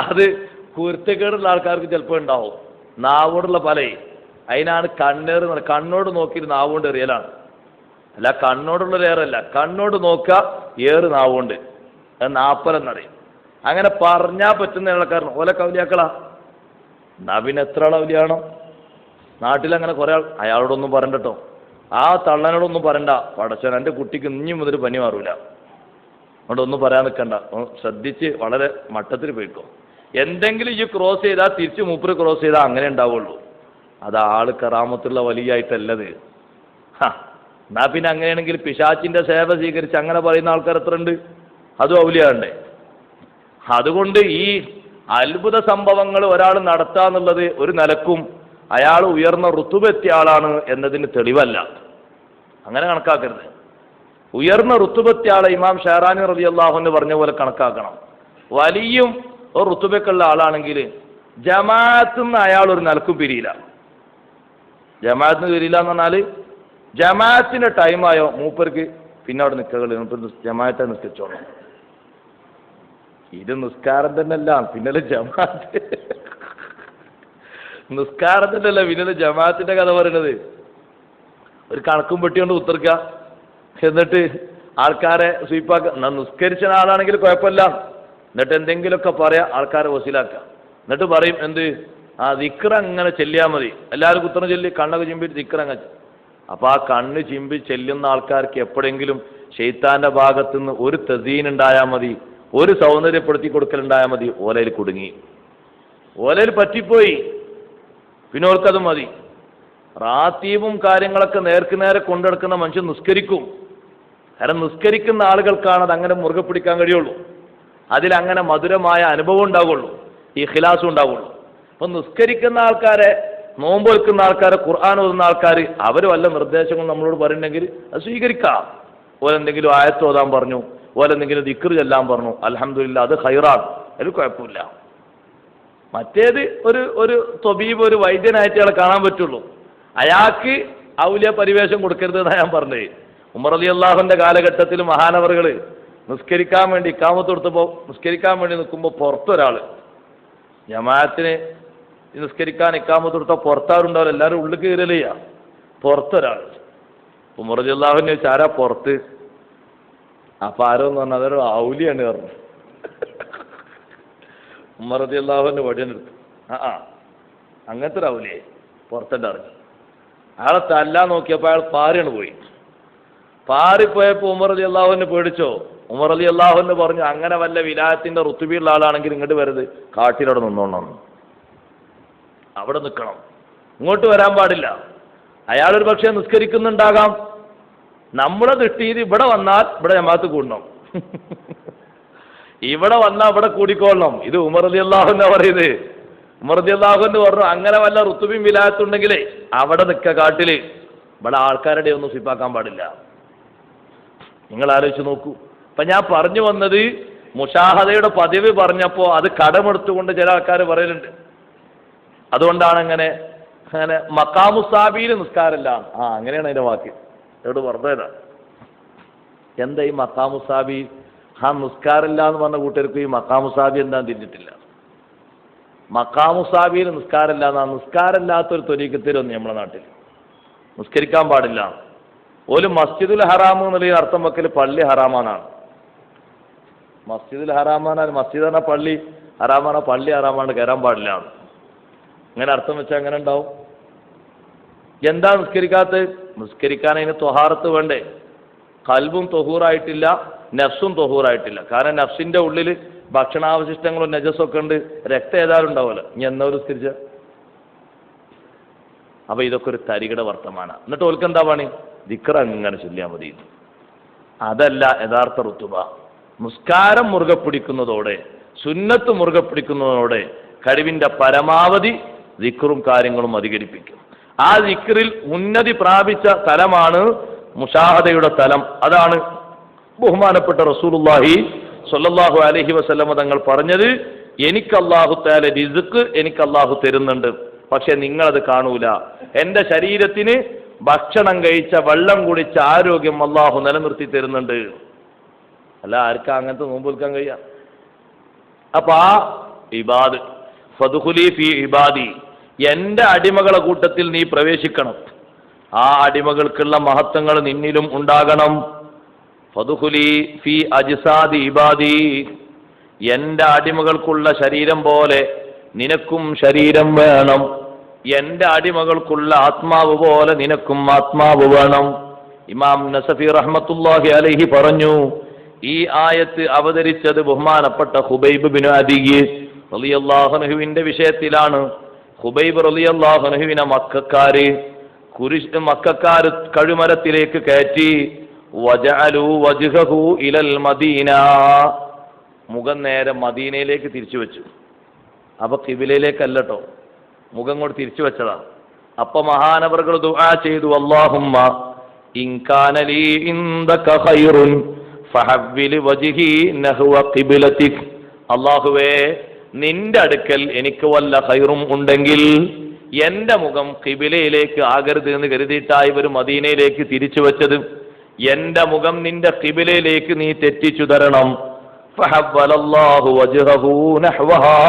അത് കുരുത്തക്കേടുള്ള ആൾക്കാർക്ക് ചിലപ്പോൾ ഉണ്ടാവും. നാവോടുള്ള പലേ, അതിനാണ് കണ്ണേറ്. കണ്ണോട് നോക്കിയിട്ട് നാവുകൊണ്ട് എറിയലാണ്. അല്ല, കണ്ണോടുള്ളൊരു ഏറല്ല, കണ്ണോട് നോക്കുക, ഏറ് നാവുകൊണ്ട്. അത് നാപ്പലം എന്നറിയും. അങ്ങനെ പറഞ്ഞാൽ പറ്റുന്ന ആൾക്കാരാണ് ഓലെ കൗലിയാക്കളാ. എന്നാ പിന്നെ എത്ര ആളൗലിയാണോ നാട്ടിലങ്ങനെ കുറെ ആൾ. അയാളോടൊന്നും പറയണ്ടോ, ആ തള്ളനോടൊന്നും പറയണ്ട. പടച്ചോൻ എൻ്റെ കുട്ടിക്ക് ഇനി മുതൽ പനി മാറൂല, അതുകൊണ്ടൊന്നും പറയാൻ നിൽക്കണ്ട. ശ്രദ്ധിച്ച് വളരെ മട്ടത്തിൽ പോയിക്കോ. എന്തെങ്കിലും ഈ ക്രോസ് ചെയ്താൽ തിരിച്ച് മൂപ്പര് ക്രോസ് ചെയ്താൽ അങ്ങനെ ഉണ്ടാവുള്ളൂ. അത് ആള് കറാമത്തുള്ള വലിയായിട്ടല്ലത്. എന്നാ പിന്നെ അങ്ങനെയാണെങ്കിൽ പിശാച്ചിന്റെ സേവ സ്വീകരിച്ച് അങ്ങനെ പറയുന്ന ആൾക്കാർ എത്ര ഉണ്ട്? അതും ഔലിയാണ്ടേ. അതുകൊണ്ട് ഈ അത്ഭുത സംഭവങ്ങൾ ഒരാൾ നടത്താന്നുള്ളത് ഒരു നിലക്കും അയാൾ ഉയർന്ന ഋതുബെത്തിയ ആളാണ് എന്നതിന് തെളിവല്ല. അങ്ങനെ കണക്കാക്കരുത്. ഉയർന്ന ഋതുബെത്തിയ ആളെ ഇമാം ഷെഹറാനി റളിയല്ലാഹു അൻഹു പറഞ്ഞ പോലെ കണക്കാക്കണം. വലിയും ഒരു ഋതുബക്കുള്ള ആളാണെങ്കിൽ ജമാഅത്തുനിന്ന് അയാൾ ഒരു നിലക്കും പിരിയില്ല. ജമാഅത്തിന് പിരിയില്ല എന്ന് പറഞ്ഞാൽ ജമാഅത്തിന്റെ ടൈമായോ മൂപ്പർക്ക് പിന്നെ അവിടെ നിൽക്കുക, ജമാഅത്തെ നിസ്കരിച്ചോളൂ. ഇത് നിസ്കാരം തന്നെയല്ല, പിന്നലെ ജമാഅത്ത്. നിസ്കാരത്തിന്റെ അല്ല, പിന്നലെ ജമാഅത്തിന്റെ കഥ പറയണത്. ഒരു കണക്കും പെട്ടിക്കൊണ്ട് ഉത്തർക്കുക, എന്നിട്ട് ആൾക്കാരെ സ്വീപ്പാക്കുക. നിസ്കരിച്ച ആളാണെങ്കിൽ കുഴപ്പമില്ല, എന്നിട്ട് എന്തെങ്കിലുമൊക്കെ പറയാം, ആൾക്കാരെ വസീലാക്കുക. എന്നിട്ട് പറയും എന്ത്? ആ ദിക്ർ അങ്ങനെ ചെല്ലിയാൽ മതി. എല്ലാവരും കുത്തണം ചൊല്ലി കണ്ണൊക്കെ ചിമ്പിട്ട് ദിക്ർ അങ്ങനെ. അപ്പൊ ആ കണ്ണ് ചിമ്പി ചെല്ലുന്ന ആൾക്കാർക്ക് എപ്പോഴെങ്കിലും ഷെയ്ത്താന്റെ ഭാഗത്തുനിന്ന് ഒരു തസീൻ ഉണ്ടായാൽ മതി, ഒരു സൗന്ദര്യപ്പെടുത്തി കൊടുക്കലുണ്ടായാൽ മതി, ഓലയിൽ കുടുങ്ങി, ഓലയിൽ പറ്റിപ്പോയി. പിന്നെ ഓർക്കത് മതി. റാത്തീബും കാര്യങ്ങളൊക്കെ നേർക്ക് നേരെ കൊണ്ടെടുക്കുന്ന മനുഷ്യൻ നിസ്കരിക്കും. കാരണം നിസ്കരിക്കുന്ന ആളുകൾക്കാണ് അത് അങ്ങനെ മുറുകെ പിടിക്കാൻ കഴിയുള്ളൂ. അതിലങ്ങനെ മധുരമായ അനുഭവം ഉണ്ടാവുള്ളൂ, ഇഖ്ലാസും ഉണ്ടാവുള്ളൂ. അപ്പൊ നിസ്കരിക്കുന്ന ആൾക്കാരെ, നോമ്പ് വെക്കുന്ന ആൾക്കാരെ, ഖുർആൻ ഓതുന്ന ആൾക്കാർ, അവർ വല്ല നിർദ്ദേശങ്ങൾ നമ്മളോട് പറയുന്നുണ്ടെങ്കിൽ അത് സ്വീകരിക്കാം. ഓലെന്തെങ്കിലും ആയത്ത് ഓതാൻ പറഞ്ഞു, ഓലെന്തെങ്കിലും ദിക്ർ ചെല്ലാൻ പറഞ്ഞു, അൽഹംദുലില്ലാ, അത് ഖൈറാണ്, അതിൽ കുഴപ്പമില്ല. മറ്റേത് ഒരു തൊബീബ്, ഒരു വൈദ്യനായിട്ട് അയാളെ കാണാൻ പറ്റുള്ളൂ. അയാൾക്ക് ഔലിയ പരിവേഷം കൊടുക്കരുത് എന്നാണ് ഞാൻ പറഞ്ഞത്. ഉമർ റളിയല്ലാഹുവിന്റെ കാലഘട്ടത്തിൽ മഹാനവറുകൾ നിസ്കരിക്കാൻ വേണ്ടി ഇഖാമത്ത് കൊടുത്തപ്പോൾ നിസ്കരിക്കാൻ വേണ്ടി നിൽക്കുമ്പോൾ പുറത്തൊരാൾ ജമാഅത്തിന് നിസ്കരിക്കാൻ ഇക്കാമത്ത് കൊടുത്താൽ പുറത്താറുണ്ടാവില്ല, എല്ലാവരും ഉള്ളിൽ കയറലില്ല. പുറത്തൊരാൾ ഉമർ റളിയല്ലാഹു അൻഹു ചോദിച്ചു, ആരാ പുറത്ത്? അപ്പൊ ആരോന്ന് പറഞ്ഞു, അതൊരു ഔലിയാണ് പറഞ്ഞു. ഉമർ റളിയല്ലാഹു അൻഹു വടിയെടുത്തു. അങ്ങനത്തെ ഒരു ഔലിയെ പുറത്തിട്ട് ഇറങ്ങി. അയാളെ തല്ലാൻ നോക്കിയപ്പോൾ അയാൾ പാറിയാണ് പോയി. പാറിപ്പോയപ്പോൾ ഉമർ റളിയല്ലാഹു അൻഹു പേടിച്ചോ? ഉമർ റളിയല്ലാഹു അൻഹു പറഞ്ഞു, അങ്ങനെ വല്ല വിലായത്തിന്റെ റുത്തുബിയുള്ള ആളാണെങ്കിൽ ഇങ്ങോട്ട് വരരുത്, കാട്ടിലവിടെ നിന്നോണം, അവിടെ നിൽക്കണം, ഇങ്ങോട്ട് വരാൻ പാടില്ല. അയാളൊരു പക്ഷേ നിസ്കരിക്കുന്നുണ്ടാകാം, നമ്മളെ കിട്ടിയത് ഇവിടെ വന്നാൽ ഇവിടെ ജമാഅത്ത് കൂടണം, ഇവിടെ വന്നാൽ ഇവിടെ കൂടിക്കൊള്ളണം. ഇത് ഉമർ റളിയല്ലാഹു അൻഹു പറയുന്നത്. ഉമർ റളിയല്ലാഹു അൻഹു പറഞ്ഞു, അങ്ങനെ വല്ല റുത്തുബിയും വിലായത്തുണ്ടെങ്കിലേ അവിടെ നിൽക്ക, കാട്ടില്, ഇവിടെ ആൾക്കാരുടെ ഒന്നും സിപ്പാക്കാൻ പാടില്ല. നിങ്ങൾ ആലോചിച്ച് നോക്കൂ. അപ്പൊ ഞാൻ പറഞ്ഞു വന്നത്, മുഷാഹദയുടെ പതിവ് പറഞ്ഞപ്പോൾ അത് കടമെടുത്തുകൊണ്ട് ചില ആൾക്കാർ പറയലുണ്ട്. അതുകൊണ്ടാണ് അങ്ങനെ മക്കാമുസാബിയിൽ നിസ്കാരമില്ല. അങ്ങനെയാണ് അതിന്റെ വാക്ക്. എവിടെ പറഞ്ഞതാ? എന്താ ഈ മക്കാമുസാബി? നിസ്കാരമില്ല എന്ന് പറഞ്ഞ കൂട്ടർക്ക് ഈ മക്കാമുസാബി എന്താന്ന് തിരിഞ്ഞിട്ടില്ല. മക്കാമുസാബിയിൽ നിസ്കാരമില്ല എന്നാ, നിസ്കാരമില്ലാത്തൊരു ത്വരീക്കത്തിലൊന്നും നമ്മുടെ നാട്ടിൽ നിസ്കരിക്കാൻ പാടില്ല. ഒരു മസ്ജിദുൽ ഹറാം എന്നുള്ള അർത്ഥം വെക്കൽ പള്ളി ഹറാമാനാണ്. മസ്ജിദുൽ ഹറാമാനാൽ മസ്ജിദ് പറഞ്ഞ പള്ളി ഹറാമാണ്, പള്ളി ഹറാമാണ്, കയറാൻ പാടില്ല. അങ്ങനെ അർത്ഥം വെച്ചാൽ അങ്ങനെ ഉണ്ടാവും. എന്താ നിസ്കരിക്കാത്തത്? നിസ്കരിക്കാൻ അതിന് ത്വഹാറത്ത് വേണ്ടേ? ഖൽബും തൊഹൂറായിട്ടില്ല, നഫ്സും തൊഹൂറായിട്ടില്ല. കാരണം നഫ്സിന്റെ ഉള്ളിൽ ഭക്ഷണാവശിഷ്ടങ്ങളും നജസ്സൊക്കെ ഉണ്ട്, രക്തം ഏതായാലും ഉണ്ടാവുമല്ലോ. ഇനി എന്നാ നിസ്കരിച്ച? അപ്പൊ ഇതൊക്കെ ഒരു തരികിട വർത്തമാനാണ്. എന്നിട്ട് ഓൽക്ക് എന്താ പണി? ദിക്ർ അങ്ങനെ ചൊല്ലിയാൽ മതി. അതല്ല യഥാർത്ഥ റുത്തുബ. നിസ്കാരം മുറുകെ പിടിക്കുന്നതോടെ, സുന്നത്ത് മുറുകെ പിടിക്കുന്നതോടെ കഴിവിന്റെ പരമാവധി ദിക്റും കാര്യങ്ങളും അധികരിപ്പിക്കും. ആ ദിക്റിൽ ഉന്നതി പ്രാപിച്ച തലമാണ് മുഷാഹദയുടെ തലം. അതാണ് ബഹുമാനപ്പെട്ട റസൂലുള്ളാഹി സ്വല്ലല്ലാഹു അലൈഹി വസല്ലമ തങ്ങൾ പറഞ്ഞത്, എനിക്ക് അല്ലാഹു തആല റിസ്ക് എനിക്ക് അല്ലാഹു തരുന്നുണ്ട്, പക്ഷെ നിങ്ങളത് കാണൂല. എന്റെ ശരീരത്തിന് ഭക്ഷണം കഴിച്ച, വെള്ളം കുടിച്ച ആരോഗ്യം അല്ലാഹു നിലനിർത്തി തരുന്നുണ്ട്. അല്ല ആർക്കാ അങ്ങനത്തെ നോമ്പ് വിൽക്കാൻ കഴിയാം? അപ്പൊ ആ ഇബാദ്, ഫദ്ഖുലി ഫീ ഇബാദി, എന്റെ അടിമകളെ കൂട്ടത്തിൽ നീ പ്രവേശിക്കണം. ആ അടിമകൾക്കുള്ള മഹത്വങ്ങൾ നിന്നിലും ഉണ്ടാകണം. ഫദ്ഖുലി ഫീ അജ്സാദി ഇബാദി, എന്റെ അടിമകൾക്കുള്ള ശരീരം പോലെ നിനക്കും ശരീരം വേണം. എന്റെ അടിമകൾക്കുള്ള ആത്മാവ് പോലെ നിനക്കും ആത്മാവ് വേണം. ഇമാം നസഫി റഹ്മത്തുള്ളാഹി അലൈഹി പറഞ്ഞു, ഈ ആയത്ത് അവതരിച്ചത് ബഹുമാനപ്പെട്ട ഖുബൈബ് ബിൻ അദിയ് റളിയല്ലാഹു അൻഹുവിന്റെ വിഷയത്തിലാണ്. ഖുബൈബ് റളിയല്ലാഹു അൻഹുവിനെ മക്കക്കാർ കഴുമരത്തിലേക്ക് കയറ്റി, വജഅലു വജ്ഹഹു ഇലൽ മദീന, മുഖം നേരെ മദീനയിലേക്ക് തിരിച്ചു വെച്ചു. അപ്പൊ ഖിബിലയിലേക്കല്ലോ, മുഖം കൊണ്ട് തിരിച്ചു വെച്ചതാ. അപ്പൊ മഹാനവറുകൾ ദുആ ചെയ്തു, അല്ലാഹുമ്മ ഇൻ കാന ലീ ഇൻദക ഖൈറുൻ ഫഹവ്വിൽ വജ്ഹി നഹ്വ ഖിബ്ലതിക്, അല്ലാഹുവേ നിന്റെ അടുക്കൽ എനിക്ക് വല്ല ഖൈറും ഉണ്ടെങ്കിൽ എന്റെ മുഖം ഖിബിലയിലേക്ക് ആകരുത് എന്ന് കരുതിയിട്ടായി ഇവർ മദീനയിലേക്ക് തിരിച്ചു വെച്ചത്. എന്റെ മുഖം നിന്റെ ഖിബിലയിലേക്ക് നീ തെറ്റിച്ചു തരണം. ഫഹവ്വലല്ലാഹു വജ്ഹഹു നഹ്വഹാ,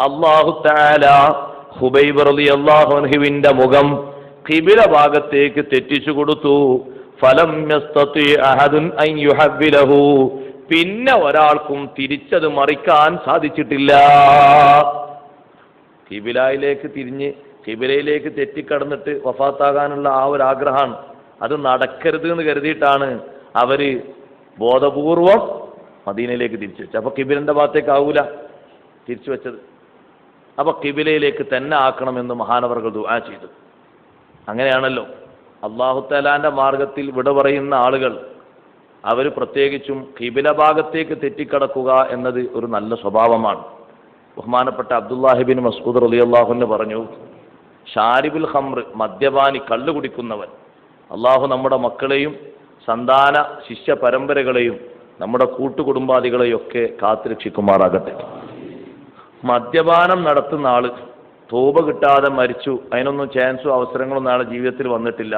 അല്ലാഹു തആല ഖുബൈബ് റളിയല്ലാഹു അൻഹുവിന്റെ മുഖം ഖിബില ഭാഗത്തേക്ക് തെറ്റിച്ചു കൊടുത്തു. ഫലം യസ്തതി അഹദുൻ അൻ യുഹവ്വിലഹു, പിന്നെ ഒരാൾക്കും തിരിച്ചത് മറിക്കാൻ സാധിച്ചിട്ടില്ല. ഖിബിലയിലേക്ക് തെറ്റിക്കടന്നിട്ട് വഫാത്താകാനുള്ള ആ ഒരു ആഗ്രഹമാണ്, അത് നടക്കരുത് എന്ന് കരുതിയിട്ടാണ് അവര് ബോധപൂർവം മദീനയിലേക്ക് തിരിച്ചു വെച്ചത്. അപ്പൊ ഖിബിലന്റെ ഭാഗത്തേക്ക് ആവൂല തിരിച്ചു വെച്ചത്. അപ്പൊ ഖിബിലയിലേക്ക് തന്നെ ആക്കണമെന്ന് മഹാനവറുകൾ ദുആ ചെയ്തു. അങ്ങനെയാണല്ലോ അല്ലാഹു തആലാന്റെ മാർഗത്തിൽ വിട പറയുന്ന ആളുകൾ, അവർ പ്രത്യേകിച്ചും ഖിബില ഭാഗത്തേക്ക് തെറ്റിക്കടക്കുക എന്നത് ഒരു നല്ല സ്വഭാവമാണ്. ബഹുമാനപ്പെട്ട അബ്ദുല്ലാഹി ബിൻ മസ്ഊദ് റളിയല്ലാഹു അൻഹു പറഞ്ഞു, ഷാരിബുൽ ഖംർ, മദ്യപാനി, കള്ളു കുടിക്കുന്നവൻ, അള്ളാഹു നമ്മുടെ മക്കളെയും സന്താന ശിഷ്യ പരമ്പരകളെയും നമ്മുടെ കൂട്ടുകുടുംബാദികളെയും ഒക്കെ കാത്തുരക്ഷിക്കുമാറാകട്ടെ. മദ്യപാനം നടത്തുന്ന ആള് തോബ കിട്ടാതെ മരിച്ചു, അതിനൊന്നും ചാൻസോ അവസരങ്ങളൊന്നും അയാളുടെ ജീവിതത്തിൽ വന്നിട്ടില്ല.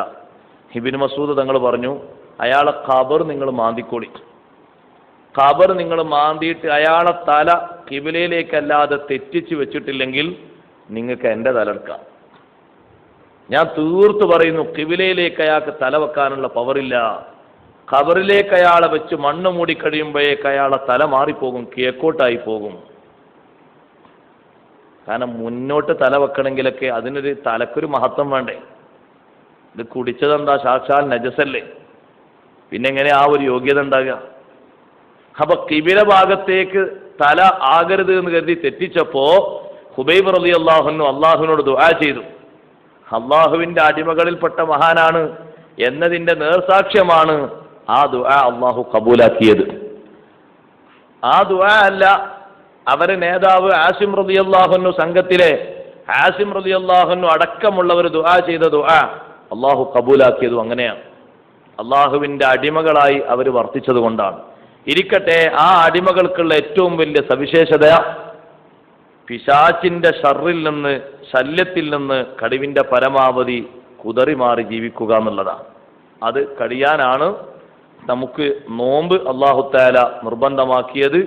ഇബ്നു മസ്ഊദ് തങ്ങൾ പറഞ്ഞു, അയാളെ ഖബർ നിങ്ങൾ മാന്തിക്കോളി. ഖബർ നിങ്ങൾ മാന്തിയിട്ട് അയാളെ തല കിബിലയിലേക്കല്ലാതെ തെറ്റിച്ച് വെച്ചിട്ടില്ലെങ്കിൽ നിങ്ങൾക്ക് എൻ്റെ തല എടുക്കാം. ഞാൻ തീർത്തു പറയുന്നു, കിബിലയിലേക്ക് അയാൾക്ക് തല വെക്കാനുള്ള പവറില്ല. ഖബറിലേക്ക് അയാളെ വെച്ച് മണ്ണ് മൂടിക്കഴിയുമ്പോഴേക്ക് അയാളെ തല മാറിപ്പോകും, കിഴക്കോട്ടായി പോകും. കാരണം മുന്നോട്ട് തല വെക്കണമെങ്കിലൊക്കെ അതിനൊരു തലക്കൊരു മഹത്വം വേണ്ടേ? ഇത് കുടിച്ചതെന്താ? സാക്ഷാൽ നജസല്ലേ, പിന്നെ എങ്ങനെ ആ ഒരു യോഗ്യത ഉണ്ടാകുക? അപ്പൊ കിബില ഭാഗത്തേക്ക് തല ആകരുത് എന്ന് കരുതി തെറ്റിച്ചപ്പോ ഹുബൈബ് റളിയല്ലാഹു അൻഹു അള്ളാഹുവിനോട് ദുആ ചെയ്തു. അള്ളാഹുവിന്റെ അടിമകളിൽപ്പെട്ട മഹാനാണ് എന്നതിന്റെ നേർസാക്ഷ്യമാണ് ആ ദുആ അള്ളാഹു കബൂലാക്കിയത്. ആ ദുആ അല്ല, അവരെ നേതാവ് ആസിം റളിയല്ലാഹു അൻഹു, സംഘത്തിലെ ആസിം റളിയല്ലാഹു അൻഹു അടക്കമുള്ളവർ ദുആ ചെയ്ത ദുആ അള്ളാഹു കബൂലാക്കിയതും അങ്ങനെയാണ്. അള്ളാഹുവിന്റെ അടിമകളായി അവർ വർത്തിച്ചത് കൊണ്ടാണ്. ഇരിക്കട്ടെ, ആ അടിമകൾക്കുള്ള ഏറ്റവും വലിയ സവിശേഷത പിശാചിന്റെ ഷർറിൽ നിന്ന്, ശല്യത്തിൽ നിന്ന് കഴിവിന്റെ പരമാവധി കുതറി മാറി ജീവിക്കുക എന്നുള്ളതാണ്. അത് കഴിയാനാണ് നമുക്ക് നോമ്പ് അല്ലാഹു തആല നിർബന്ധമാക്കിയത്.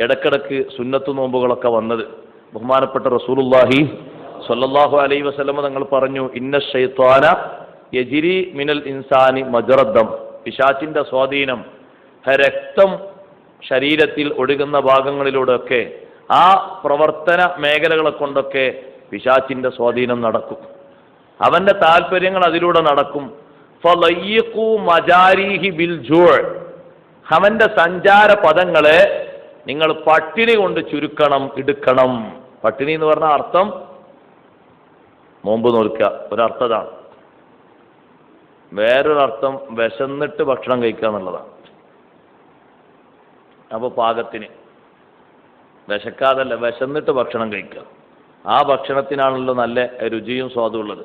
ഇടക്കിടക്ക് സുന്നത്ത് നോമ്പുകളൊക്കെ വന്നത്. ബഹുമാനപ്പെട്ട റസൂലുള്ളാഹി സ്വല്ലല്ലാഹു അലൈഹി വസല്ലം തങ്ങൾ പറഞ്ഞു, ഇന്ന ശൈത്വാന യജ്രി മിനൽ ഇൻസാനി മജ്റദ്ദം. പിശാചിന്റെ സ്വാധീനം രക്തം ശരീരത്തിൽ ഒഴുകുന്ന ഭാഗങ്ങളിലൂടെയൊക്കെ, ആ പ്രവർത്തന മേഖലകളെ കൊണ്ടൊക്കെ പിശാചിന്റെ സ്വാധീനം നടക്കും. അവന്റെ താല്പര്യങ്ങൾ അതിലൂടെ നടക്കും. ഫളയ്യിഖു മജാരിഹി ബിൽ ജൂഅ്. അവന്റെ സഞ്ചാര പദങ്ങളെ നിങ്ങൾ പട്ടിണി കൊണ്ട് ചുരുക്കണം, എടുക്കണം. പട്ടിണി എന്ന് പറഞ്ഞ അർത്ഥം നോമ്പ് നോൽക്കുക, ഒരർത്ഥതാണ്. വേറൊരർത്ഥം വിശന്നിട്ട് ഭക്ഷണം കഴിക്കുക എന്നുള്ളതാണ്. അപ്പോൾ പാകത്തിന്, വിശക്കാതല്ല, വിശന്നിട്ട് ഭക്ഷണം കഴിക്കുക. ആ ഭക്ഷണത്തിനാണല്ലോ നല്ല രുചിയും സ്വാദും ഉള്ളത്.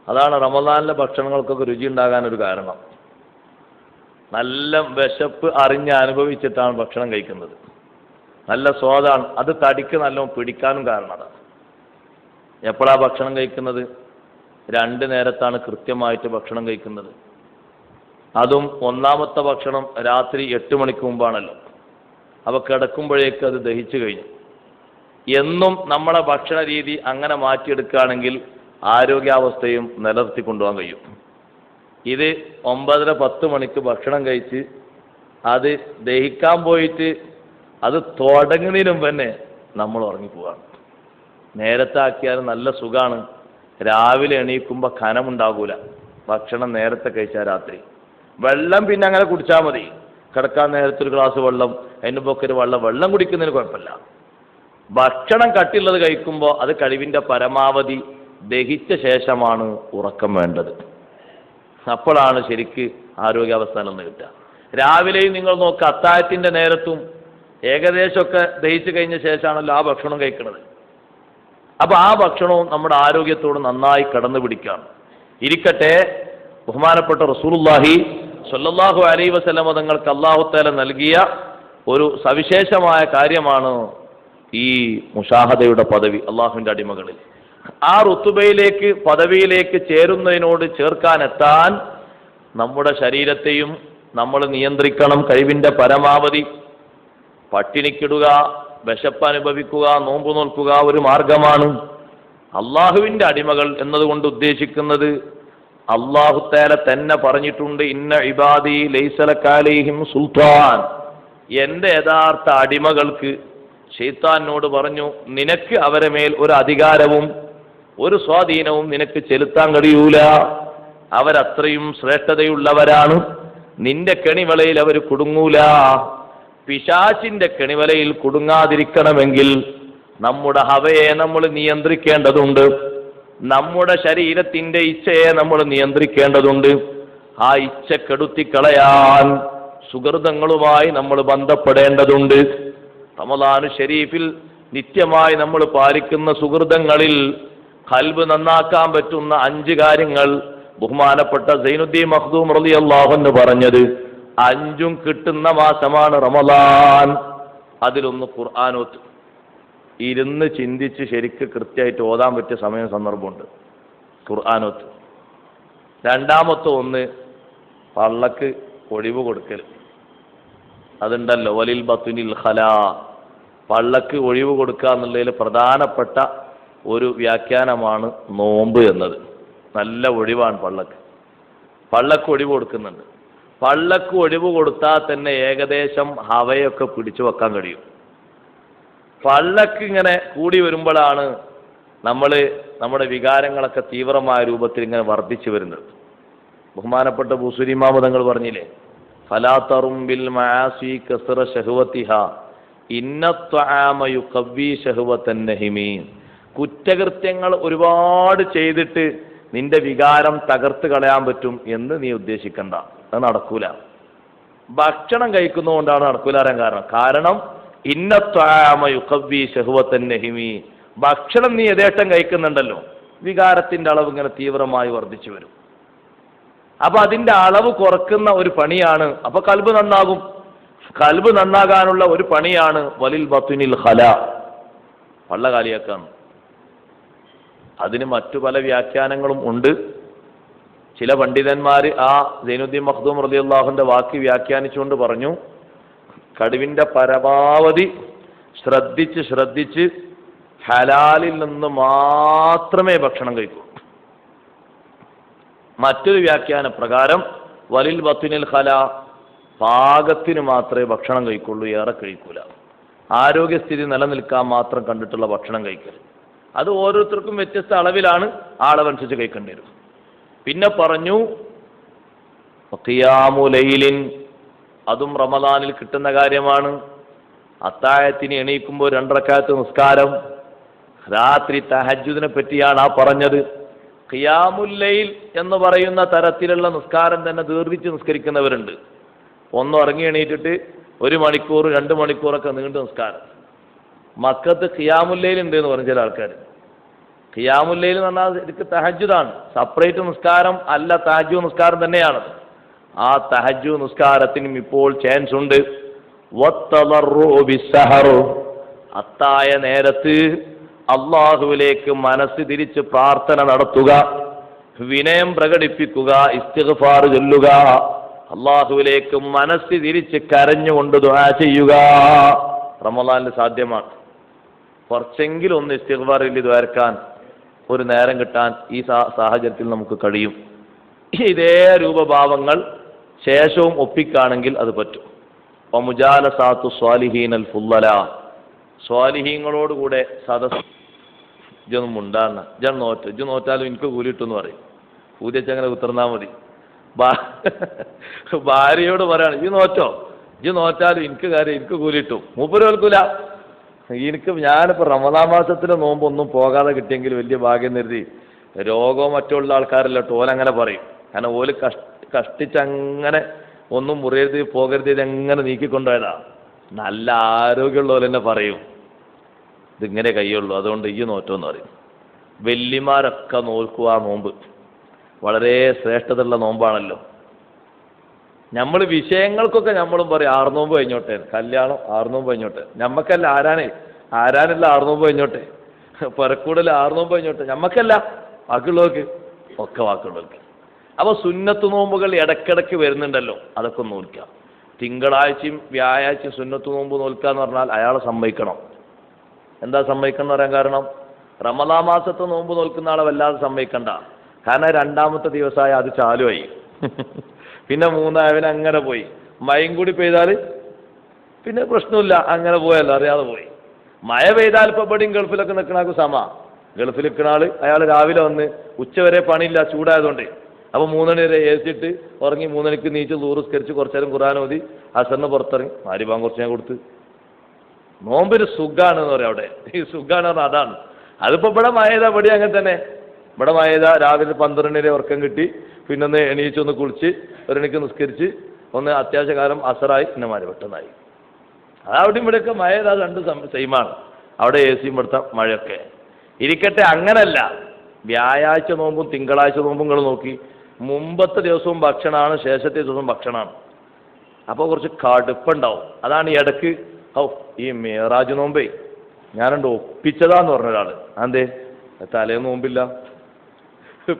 അതാണ് റമദാനിലെ ഭക്ഷണങ്ങൾക്കൊക്കെ രുചി ഉണ്ടാകാനൊരു കാരണം. നല്ല വിശപ്പ് അറിഞ്ഞ് അനുഭവിച്ചിട്ടാണ് ഭക്ഷണം കഴിക്കുന്നത്. നല്ല സ്വാദാണ്. അത് തടിക്ക് നല്ലോണം പിടിക്കാനും കാരണം അതാണ്. എപ്പോഴാണ് ഭക്ഷണം കഴിക്കുന്നത്? 2 നേരത്താണ് കൃത്യമായിട്ട് ഭക്ഷണം കഴിക്കുന്നത്. അതും ഒന്നാമത്തെ ഭക്ഷണം രാത്രി 8 മണിക്ക് മുമ്പാണല്ലോ. അപ്പോൾ കിടക്കുമ്പോഴേക്ക് അത് ദഹിച്ചു കഴിഞ്ഞു. എന്നും നമ്മളെ ഭക്ഷണ രീതി അങ്ങനെ മാറ്റിയെടുക്കുകയാണെങ്കിൽ ആരോഗ്യാവസ്ഥയും നിലനിർത്തി കൊണ്ടുപോകാൻ കഴിയും. ഇത് 9:30-10 മണിക്ക് ഭക്ഷണം കഴിച്ച് അത് ദഹിക്കാൻ പോയിട്ട് അത് തുടങ്ങുന്നതിന് മുമ്പ് തന്നെ നമ്മൾ ഉറങ്ങിപ്പോവാണ്. നേരത്തെ ആക്കിയാൽ നല്ല സുഖമാണ്. രാവിലെ എണീക്കുമ്പോൾ കനമുണ്ടാകൂല. ഭക്ഷണം നേരത്തെ കഴിച്ചാൽ രാത്രി. വെള്ളം പിന്നെ അങ്ങനെ കുടിച്ചാൽ മതി. കിടക്കാൻ നേരത്തെ ഒരു ഗ്ലാസ് വെള്ളം, അതിന് പൊക്കൊരു വെള്ളം കുടിക്കുന്നതിന് കുഴപ്പമില്ല. ഭക്ഷണം കട്ടിയുള്ളത് കഴിക്കുമ്പോൾ അത് കഴിവിൻ്റെ പരമാവധി ദഹിച്ച ശേഷമാണ് ഉറക്കം വേണ്ടത്. അപ്പോഴാണ് ശരിക്ക് ആരോഗ്യാവസ്ഥ നിന്ന് കിട്ടുക. രാവിലെയും നിങ്ങൾ നോക്കുക, അത്താഴത്തിൻ്റെ നേരത്തും ഏകദേശമൊക്കെ ദഹിച്ചു കഴിഞ്ഞ ശേഷമാണല്ലോ ആ ഭക്ഷണം കഴിക്കുന്നത്. അപ്പോൾ ആ ഭക്ഷണവും നമ്മുടെ ആരോഗ്യത്തോട് നന്നായി കടന്നു പിടിക്കുകയാണ്. ഇരിക്കട്ടെ, ബഹുമാനപ്പെട്ട റസൂലുള്ളാഹി സ്വല്ലല്ലാഹു അലൈഹി വസല്ലം തങ്ങൾക്ക് അല്ലാഹു തആല നൽകിയ ഒരു സവിശേഷമായ കാര്യമാണ് ഈ മുഷാഹദയുടെ പദവി അള്ളാഹുവിൻ്റെ അടിമകളിൽ. ആ റുത്തുബയിലേക്ക്, പദവിയിലേക്ക് ചേരുന്നതിനോട് ചേർക്കാനെത്താൻ നമ്മുടെ ശരീരത്തെയും നമ്മൾ നിയന്ത്രിക്കണം. കഴിവിൻ്റെ പരമാവധി പട്ടിണിക്കിടുക, വിശപ്പ് അനുഭവിക്കുക, നോമ്പ് നോൽക്കുക ഒരു മാർഗമാണ്. അള്ളാഹുവിൻ്റെ അടിമകൾ എന്നതുകൊണ്ട് ഉദ്ദേശിക്കുന്നത് അള്ളാഹു തആല തന്നെ പറഞ്ഞിട്ടുണ്ട്, ഇന്ന ഇബാദി ലൈസ ലക അലൈഹിം സുൽത്താൻ. എൻ്റെ യഥാർത്ഥ അടിമകൾക്ക് ശൈത്താനോട് പറഞ്ഞു, നിനക്ക് അവരെ മേൽ ഒരു അധികാരവും ഒരു സ്വാധീനവും നിനക്ക് ചെലുത്താൻ കഴിയൂല. അവരത്രയും ശ്രേഷ്ഠതയുള്ളവരാണ്. നിന്റെ കെണിവലയിൽ അവർ കുടുങ്ങൂല. പിശാചിന്റെ കെണിവലയിൽ കുടുങ്ങാതിരിക്കണമെങ്കിൽ നമ്മുടെ ഹവയെ നമ്മൾ നിയന്ത്രിക്കേണ്ടതുണ്ട്. നമ്മുടെ ശരീരത്തിന്റെ ഇച്ഛയെ നമ്മൾ നിയന്ത്രിക്കേണ്ടതുണ്ട്. ആ ഇച്ഛ കെടുത്തിക്കളയാൻ സുഹൃതങ്ങളുമായി നമ്മൾ ബന്ധപ്പെടേണ്ടതുണ്ട്. റമദാനു ശരീഫിൽ നിത്യമായി നമ്മൾ പാലിക്കുന്ന സുഹൃതങ്ങളിൽ ഖൽബ് നന്നാക്കാൻ പറ്റുന്ന 5 കാര്യങ്ങൾ ബഹുമാനപ്പെട്ട സൈനുദ്ദീൻ മഖ്ദൂം റളിയല്ലാഹു അൻഹു പറഞ്ഞത് 5ഉം കിട്ടുന്ന മാസമാണ് റമദാൻ. അതിലൊന്ന് ഖുർആനോത്ത്. ഇരുന്ന് ചിന്തിച്ച് ശരിക്ക് കൃത്യമായിട്ട് ഓതാൻ പറ്റിയ സമയം സന്ദർഭമുണ്ട് ഖുർആനോത്ത്. രണ്ടാമത്തെ ഒന്ന് പള്ളക്ക് ഒഴിവ് കൊടുക്കൽ. അതുണ്ടല്ലോ. വലിൽ ബത്നിൽ ഖലാ, പള്ളക്ക് ഒഴിവ് കൊടുക്കുക എന്നുള്ളതിൽ പ്രധാനപ്പെട്ട ഒരു വ്യാഖ്യാനമാണ് നോമ്പ് എന്നത്. നല്ല ഒഴിവാണ് പള്ളക്ക് ഒഴിവ് കൊടുക്കുന്നുണ്ട്. പള്ളക്ക് ഒഴിവ് കൊടുത്താൽ തന്നെ ഏകദേശം ഹവയൊക്കെ പിടിച്ചു വെക്കാൻ കഴിയും. പള്ളക്ക് ഇങ്ങനെ കൂടി വരുമ്പോഴാണ് നമ്മുടെ വികാരങ്ങളൊക്കെ തീവ്രമായ രൂപത്തിൽ ഇങ്ങനെ വർദ്ധിച്ചു വരുന്നത്. ബഹുമാനപ്പെട്ട ബുസൂരി ഇമാം തങ്ങൾ പറഞ്ഞില്ലേ, ഫലാ തറുംബിൽ മആസി കസ്റ ശഹവതിഹാ ഇന്നത്വആമ യുഖവ്വി ശഹവതൻ നഹിമി. കുറ്റകൃത്യങ്ങൾ ഒരുപാട് ചെയ്തിട്ട് നിന്റെ വികാരം തകർത്ത് കളയാൻ പറ്റും എന്ന് നീ ഉദ്ദേശിക്കണ്ട. അത് നടക്കൂല. ഭക്ഷണം കഴിക്കുന്നതുകൊണ്ടാണ് നടക്കൂല പറയാൻ കാരണം ഇന്നത്വആമ യുഖവ്വി ശഹവതൻ നഹിമി. ഭക്ഷണം നീ യഥേഷ്ടം കഴിക്കുന്നുണ്ടല്ലോ, വികാരത്തിന്റെ അളവ് ഇങ്ങനെ തീവ്രമായി വർദ്ധിച്ചു വരും. അപ്പൊ അതിന്റെ അളവ് കുറക്കുന്ന ഒരു പണിയാണ്. അപ്പൊ കൽബ് നന്നാകും. കൽബ് നന്നാകാനുള്ള ഒരു പണിയാണ് വലിൽ ബത്നിൽ ഖലാ, പള്ള കാലിയാക്കാണ്. അതിന് മറ്റു പല വ്യാഖ്യാനങ്ങളും ഉണ്ട്. ചില പണ്ഡിതന്മാർ ആ സൈനുദ്ദീൻ മഖ്ദൂം റളിയല്ലാഹുവിന്റെ വാക്ക് വ്യാഖ്യാനിച്ചുകൊണ്ട് പറഞ്ഞു, കഴിവിന്റെ പരമാവധി ശ്രദ്ധിച്ച് ഹലാലിൽ നിന്ന് മാത്രമേ ഭക്ഷണം കഴിക്കൂ. മറ്റൊരു വ്യാഖ്യാന പ്രകാരം വലിൽ ബത്നിൽ ഖലാ, പാകത്തിന് മാത്രമേ ഭക്ഷണം കഴിക്കുള്ളൂ, ഏറെ കഴിക്കൂല. ആരോഗ്യസ്ഥിതി നിലനിൽക്കാൻ മാത്രം കണ്ടിട്ടുള്ള ഭക്ഷണം കഴിക്കൽ. അത് ഓരോരുത്തർക്കും വ്യത്യസ്ത അളവിലാണ്, അളവനുസരിച്ച് കഴിക്കേണ്ടി വരും. പിന്നെ പറഞ്ഞു ഖിയാമു ലൈലിൻ, അതും റമദാനിൽ കിട്ടുന്ന കാര്യമാണ്. അത്താഴത്തിന് എണീക്കുമ്പോൾ 2 റക്അത്ത് നിസ്കാരം. രാത്രി തഹജ്ജുദിനെ പറ്റിയാണ് ആ പറഞ്ഞത്. ഖിയാമുൽ ലൈൽ എന്ന് പറയുന്ന തരത്തിലുള്ള നിസ്കാരം തന്നെ ദീർഘിച്ച് നിസ്കരിക്കുന്നവരുണ്ട്. ഒന്ന് ഉറങ്ങി എണീറ്റിട്ട് 1 മണിക്കൂർ 2 മണിക്കൂറൊക്കെ നീണ്ട നിസ്കാരം. മക്കത്ത് ഖിയാമുൽ ലൈൽ ഉണ്ട് എന്ന് പറഞ്ഞ ചില ആൾക്കാർ. ഖിയാമുൽ ലൈൽ എന്ന് പറഞ്ഞാൽ ഇതിക്ക് തഹജ്ജുദാണ്, സെപ്പറേറ്റ് നിസ്കാരം അല്ല, തഹജ്ജുദ് നിസ്കാരം തന്നെയാണ്. ആ തഹജ്ജുദ് നിസ്കാരത്തിനും ഇപ്പോൾ ചാൻസ് ഉണ്ട്. അത്തായ നേരത്ത് അള്ളാഹുവിലേക്ക് മനസ്സ് തിരിച്ച് പ്രാർത്ഥന നടത്തുക, വിനയം പ്രകടിപ്പിക്കുക, ഇസ്തിഗ്ഫാർ ചൊല്ലുക, അള്ളാഹുവിലേക്ക് മനസ്സ് തിരിച്ച് കരഞ്ഞുകൊണ്ട് ദുആ ചെയ്യുക. റമളാനിൽ സാധ്യമാണ്. കുറച്ചെങ്കിലും ഒന്ന് ഇസ്തിഗ്ഫാറിൽ ദ്വാരക്കാൻ ഒരു നേരം കിട്ടാൻ ഈ സാഹചര്യത്തിൽ നമുക്ക് കഴിയും. ഇതേ രൂപഭാവങ്ങൾ ശേഷവും ഒപ്പിക്കാണെങ്കിൽ അത് പറ്റും. മുജാലസാത്തു സ്വാലിഹീനൽ ഫുള്ളല, സ്വാലിഹീങ്ങളോടുകൂടെ സദസ്. ഇജൊന്നും മുണ്ടാന്ന ഇജ് നോറ്റാലും എനിക്ക് കൂലിട്ടെന്ന് പറയും. പൂജച്ചങ്ങനെ ഉത്തർന്നാൽ മതി. ഭാര്യയോട് പറയാണ്, ഇജ് നോറ്റാലും എനിക്ക് കാര്യം, എനിക്ക് കൂലിട്ടും. മൂപ്പര് കേൾക്കൂല. ഞാനിപ്പോൾ റമദാൻ മാസത്തിലെ നോമ്പൊന്നും പോകാതെ കിട്ടിയെങ്കിൽ വലിയ ഭാഗ്യം കരുതി. രോഗവും മറ്റുള്ള ആൾക്കാരല്ല ടോലങ്ങനെ പറയും. കാരണം ഓല് കഷ്ടിച്ചങ്ങനെ ഒന്നും മുറിയരുത് പോകരുത് ഇതെങ്ങനെ നീക്കിക്കൊണ്ടുപോയതാ. നല്ല ആരോഗ്യമുള്ളവർ തന്നെ പറയും ഇതിങ്ങനെ കയ്യുള്ളൂ, അതുകൊണ്ട് ഈ നോറ്റോന്ന് പറയും. വല്യമാരൊക്കെ നോക്കുക. ആ നോമ്പ് വളരെ ശ്രേഷ്ഠതയുള്ള നോമ്പാണല്ലോ. നമ്മൾ വിഷയങ്ങൾക്കൊക്കെ നമ്മളും പറയും 6 നോമ്പ് കഴിഞ്ഞോട്ടെ, കല്യാണം 6 നോമ്പ് കഴിഞ്ഞോട്ടെ. നമ്മക്കല്ല, ആരാനല്ല 6 നോമ്പ് കഴിഞ്ഞോട്ടെ, പുരക്കൂടൽ 6 നോമ്പ് കഴിഞ്ഞോട്ടെ. നമ്മക്കല്ല, ബാക്കിയുള്ളവർക്ക് ഒക്കെ ബാക്കിയുള്ളവർക്ക്. അപ്പോൾ സുന്നത്ത് നോമ്പുകൾ ഇടയ്ക്കിടയ്ക്ക് വരുന്നുണ്ടല്ലോ, അതൊക്കെ ഒന്ന് നോൽക്കുക. തിങ്കളാഴ്ചയും വ്യാഴാഴ്ചയും സുന്നത്ത് നോമ്പ് നോൽക്കുക എന്ന് പറഞ്ഞാൽ അയാളെ സമ്മതിക്കണം. എന്താ സമ്മതിക്കണം എന്ന് പറയാൻ കാരണം, റമദാൻ മാസത്തെ നോമ്പ് നോൽക്കുന്ന ആളെ വല്ലാതെ സമ്മതിക്കണ്ട. കാരണം 2ാമത്തെ ദിവസമായ അത് ചാലുമായി. പിന്നെ 3ആയവന് അങ്ങനെ പോയി. മഴയും കൂടി പെയ്താൽ പിന്നെ പ്രശ്നമില്ല, അങ്ങനെ പോയല്ലോ, അറിയാതെ പോയി. മഴ പെയ്താൽ ഇപ്പോൾ ഇവിടെയും ഗൾഫിലൊക്കെ നിൽക്കണ ഗൾഫിൽ നിൽക്കുന്ന ആൾ അയാൾ രാവിലെ വന്ന് ഉച്ചവരെ പണിയില്ല, ചൂടായതുകൊണ്ട്. അപ്പോൾ 3 മണി വരെ ഏസിട്ട് ഉറങ്ങി 3 മണിക്ക് നീച്ച് ദൂരസ്കരിച്ച് കുറച്ചു നേരം ഖുർആൻ ഓതി അസറിന് പുറത്തിറങ്ങി മാരിബാൻ കുറച്ച് ഞാൻ കൊടുത്ത്. നോമ്പിന് സുഖാണ് എന്ന് പറയാം. അവിടെ ഈ സുഖാണ് പറഞ്ഞാൽ അതാണ്. അതിപ്പോൾ ഇവിടെ മഴയതാ, ഇവിടെ അങ്ങനെ തന്നെ. ഇവിടെ മഴയതാ രാവിലെ 12 മണി വരെ ഉറക്കം കിട്ടി, പിന്നെ ഒന്ന് എണീച്ചൊന്ന് കുളിച്ച് 1 മണിക്ക് നിസ്കരിച്ച് ഒന്ന് അത്യാവശ്യകാലം അസറായി, പിന്നെ മഴ പെട്ടെന്നായി. അതവിടെയും ഇവിടെയൊക്കെ മഴയതാ, 2 സെയിമാണ്. അവിടെ AC ഇവിടുത്തെ മഴയൊക്കെ ഇരിക്കട്ടെ. അങ്ങനല്ല, വ്യാഴാഴ്ച നോമ്പും തിങ്കളാഴ്ച നോമ്പും നിങ്ങൾ നോക്കി, മുമ്പത്തെ ദിവസവും ഭക്ഷണമാണ്, ശേഷത്തെ ദിവസവും ഭക്ഷണമാണ്. അപ്പോൾ കുറച്ച് കടുപ്പുണ്ടാവും. അതാണ് ഈ ഇടയ്ക്ക് ഈ മേറാജ് നോമ്പേ ഞാനുണ്ട് ഒപ്പിച്ചതാന്ന് പറഞ്ഞ ഒരാൾ. അതെന്തേ? തലേന്ന് നോമ്പില്ല,